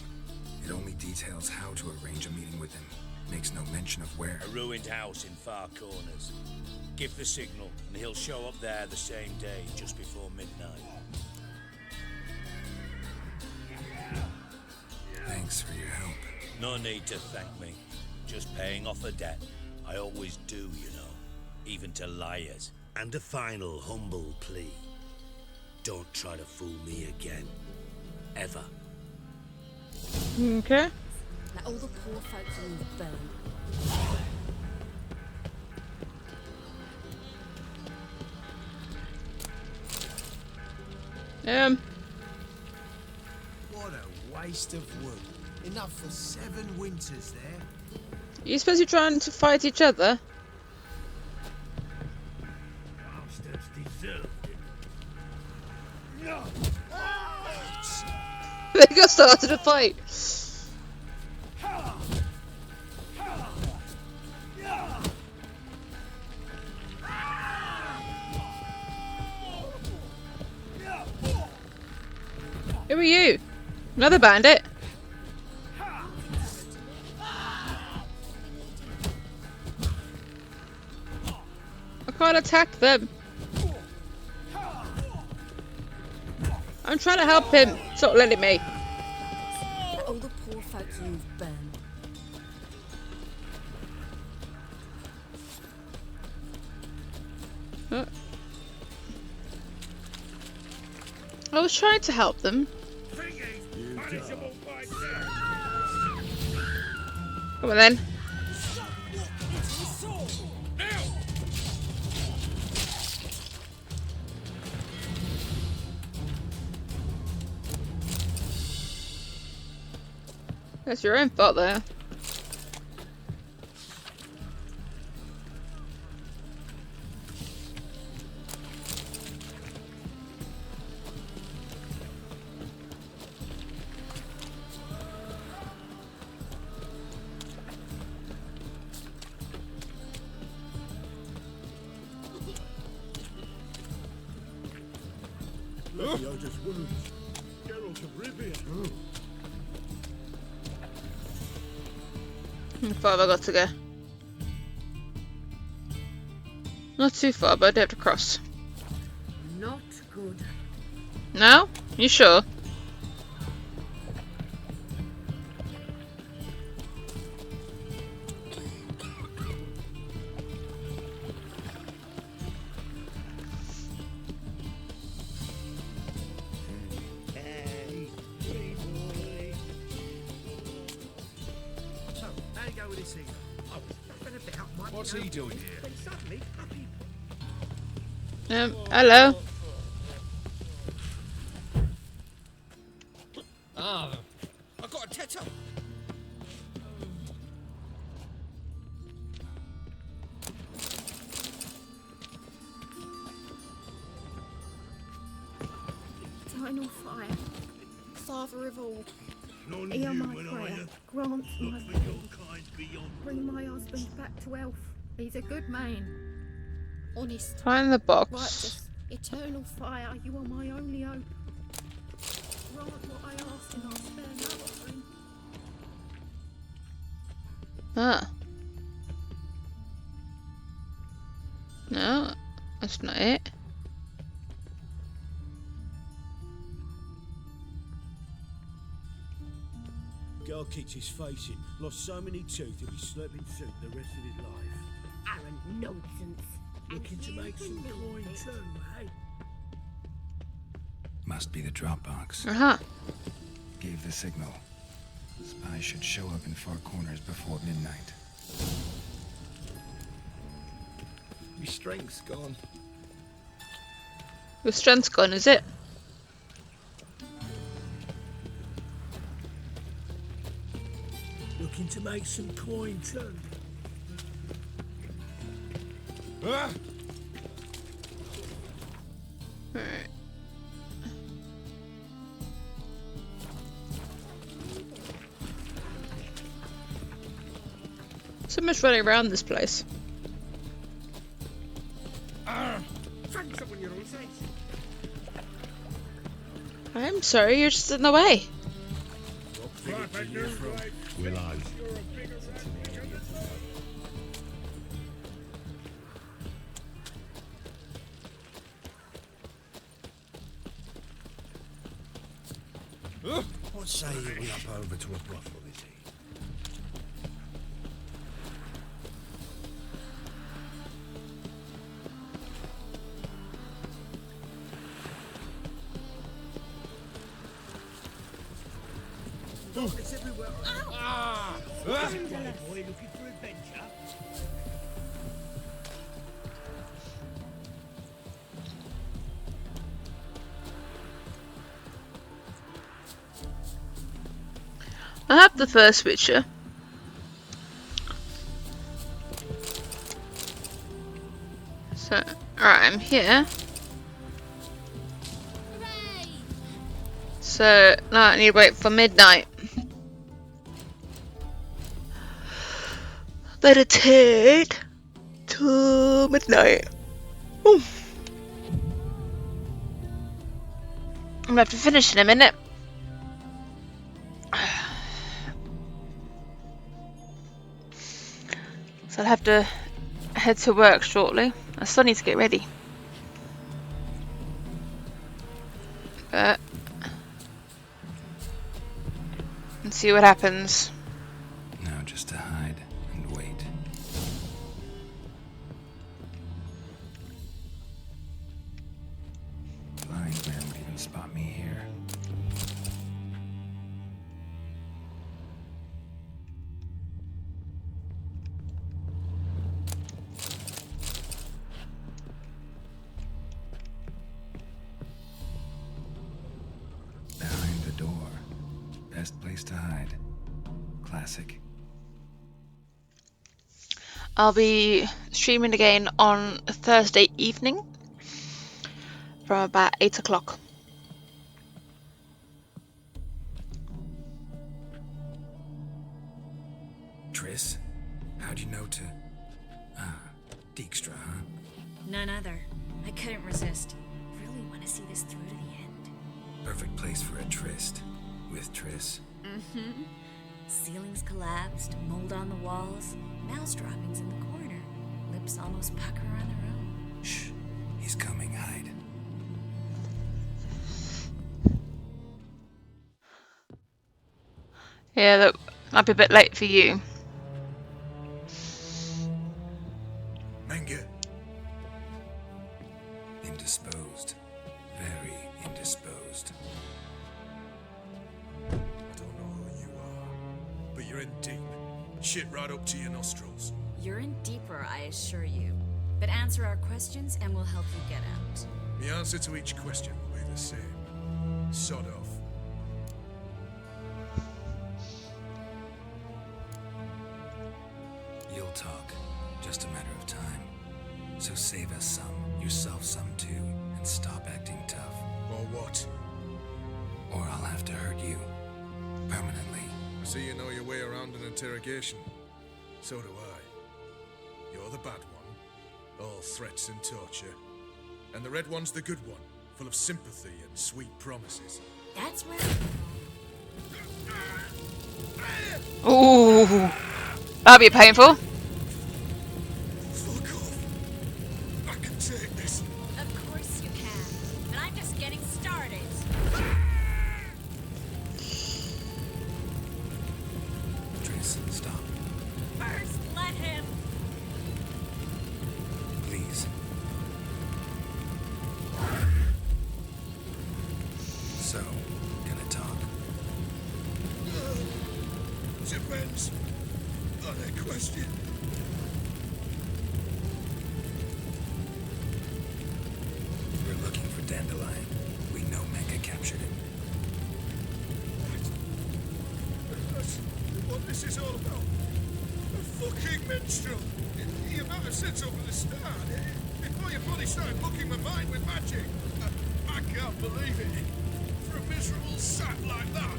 It only details how to arrange a meeting with him. Makes no mention of where. A ruined house in Far Corners. Give the signal, and he'll show up there the same day, just before midnight. Thanks for your help. No need to thank me. Just paying off a debt. I always do, you know. Even to liars. And a final humble plea. Don't try to fool me again. Ever. Okay. Let all the poor folks in the burn. What a waste of wood. Enough for 7 winters there. You suppose you're trying to fight each other? Bastards deserved it. No! They got started a fight. Who are you? Another bandit? I can't attack them. I'm trying to help him. Stop letting me. Let all the poor folks you've burned. I was trying to help them. Come on then. That's your own fault there. Yoda's wounds. Geralt of Rivia. How far have I got to go? Not too far, but I do have to cross. Not good. No? You sure? So, how you go with this eagle? Oh, been about, mate. What's he doing here? Then suddenly, up he... Hello. Ah, I've got a tether. Eternal fire, Father of all, None hear knew my when prayer, I grant look my for plea, your kind beyond. bring my husband back to health. He's a good man, honest, Find the box. righteous, eternal fire. You are my only hope. Grant what I ask, and I'll spare no offering. Ah. No, that's not it. Girl kicked his face in, lost so many teeth he'll be slurping soup the rest of his life. Arrant nonsense. Looking to make some coin too, eh? Must be the Dropbox. Uh-huh. Gave the signal. Spies should show up in far corners before midnight. My strength's gone. Your strength's gone, is it? Looking to make some coin too. Ah! Alright. So much running around this place. Thanks up on your own sense. I'm sorry, you're just in the way. Will I? What say you we up over to a brothel, is he? It's everywhere. Ah! Boy looking for adventure. I have the first Witcher. So, alright, I'm here. So, now I need to wait for midnight. Meditate to midnight. Ooh. I'm gonna have to finish in a minute. So I'll have to head to work shortly. I still need to get ready. But and see what happens. Now just to hide and wait. Blind man would even spot me here. Behind the door. Best place to hide. Classic. I'll be streaming again on Thursday evening from about 8 o'clock. Triss? How'd you know to... Ah, Dijkstra, huh? None other. I couldn't resist. Really want to see this through to the end. Perfect place for a tryst with Triss. Mm-hmm. Ceilings collapsed, mold on the walls, mouse droppings in the corner. Lips almost pucker on their own. Shh. He's coming, hide. Yeah, that might be a bit late for you. Menge. Indisposed. Very indisposed. I don't know who you are, but you're in deep. Shit right up to your nostrils. You're in deeper, I assure you. But answer our questions and we'll help you get out. The answer to each question will be the same. Sod off. You'll talk. Just a matter of time. So save us some, yourself some too, and stop acting tough. Or what? Or I'll have to hurt you. Permanently. I see you know your way around an interrogation. So do I. You're the bad one. All threats and torture. And the red one's the good one, full of sympathy and sweet promises. That's where... Ooh, that'll be painful. Fuck off. I can take this. Of course you can. But I'm just getting started. Triss, stop. First, let him. Please. So, gonna talk? Depends on a question. We're looking for Dandelion. We know Menge captured him. That's what this is all about. A fucking minstrel. You might have said so from the start. Before your body started booking my mind with magic. I can't believe it. For a miserable sap like that.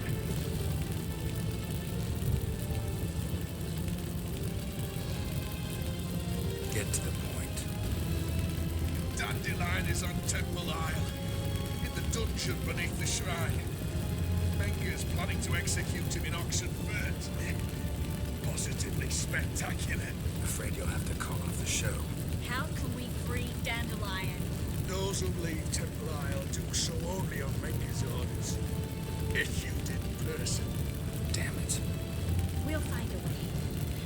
Get to the point. Dandelion is on Temple Isle, in the dungeon beneath the shrine. Menge is planning to execute him in Oxenfurt. Positively spectacular. Afraid you'll have to call off the show. How can we free Dandelion? Those who leave Temple Isle do so only on Menge's orders. Executed in person. Damn it. We'll find a way.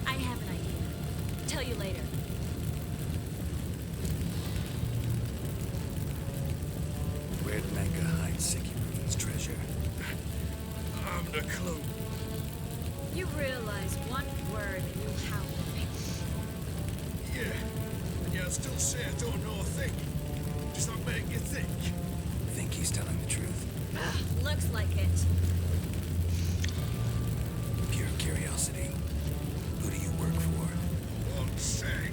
I have an idea. Tell you later. Where'd Menge hide Sikiruvin's treasure? I haven't a clue. You realize one word and you howl. Yeah, and yet I still say I don't know a thing. Does that make you think? Think he's telling the truth? Looks like it. Pure curiosity. Who do you work for? Won't say.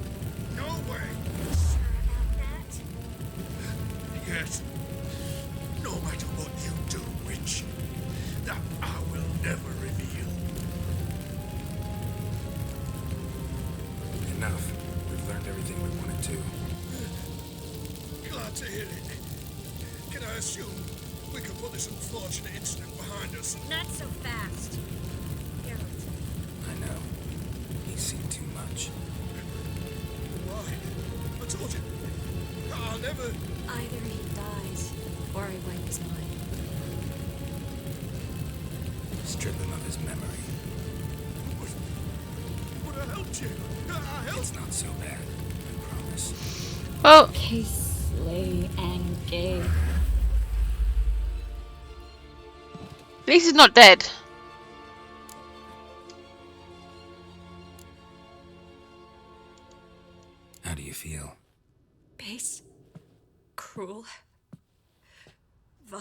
No way. Sure about that? Yes. No matter what you do, witch, that I will never reveal. Enough. We've learned everything we wanted to. Glad to hear it. Can I assume we can put this unfortunate incident behind us? Not so fast. Geralt. I know. He's seen too much. Why? I told you. I'll never... Either he dies, or I wipe his mind. Strip him of his memory. But I helped you. I helped. It's not so bad. I promise. Well, Case, slay, and gay. at least he's not dead. How do you feel? Base. Cruel. Vile.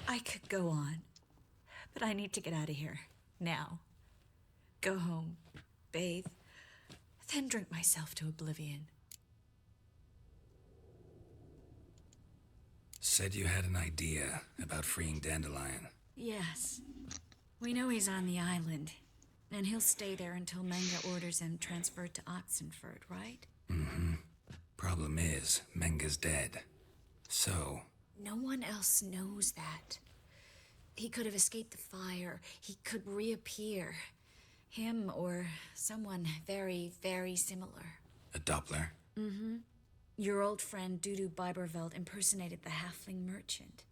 I could go on. But I need to get out of here. Now. Go home. Bathe. Then drink myself to oblivion. Said you had an idea about freeing Dandelion. Yes. We know he's on the island. And he'll stay there until Menge orders him transferred to Oxenfurt, right? Mm-hmm. Problem is, Menge's dead. So... No one else knows that. He could have escaped the fire. He could reappear. Him or someone very, very similar. A Doppler? Mm-hmm. Your old friend Dudu Biberveld impersonated the halfling merchant.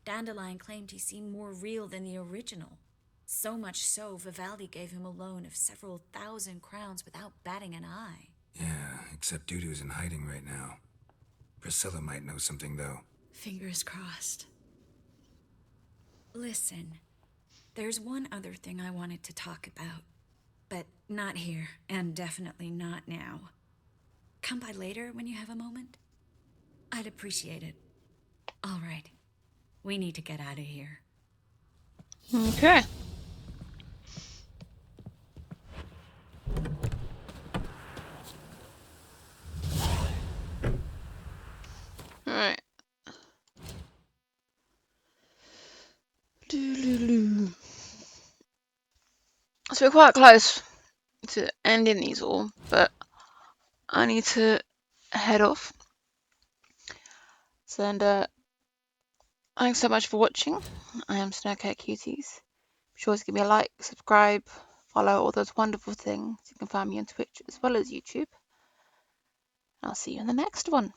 Dandelion claimed he seemed more real than the original. So much so, Vivaldi gave him a loan of several thousand crowns without batting an eye. Yeah, except Dudu's in hiding right now. Priscilla might know something, though. Fingers crossed. Listen, there's one other thing I wanted to talk about. But not here, and definitely not now. Come by later when you have a moment? I'd appreciate it. All right. We need to get out of here. Okay. Alright. So we're quite close to ending these all, but I need to head off. So, and thanks so much for watching. I am SnowCatCuties. Be sure to give me a like, subscribe, follow, all those wonderful things. You can find me on Twitch as well as YouTube. I'll see you in the next one.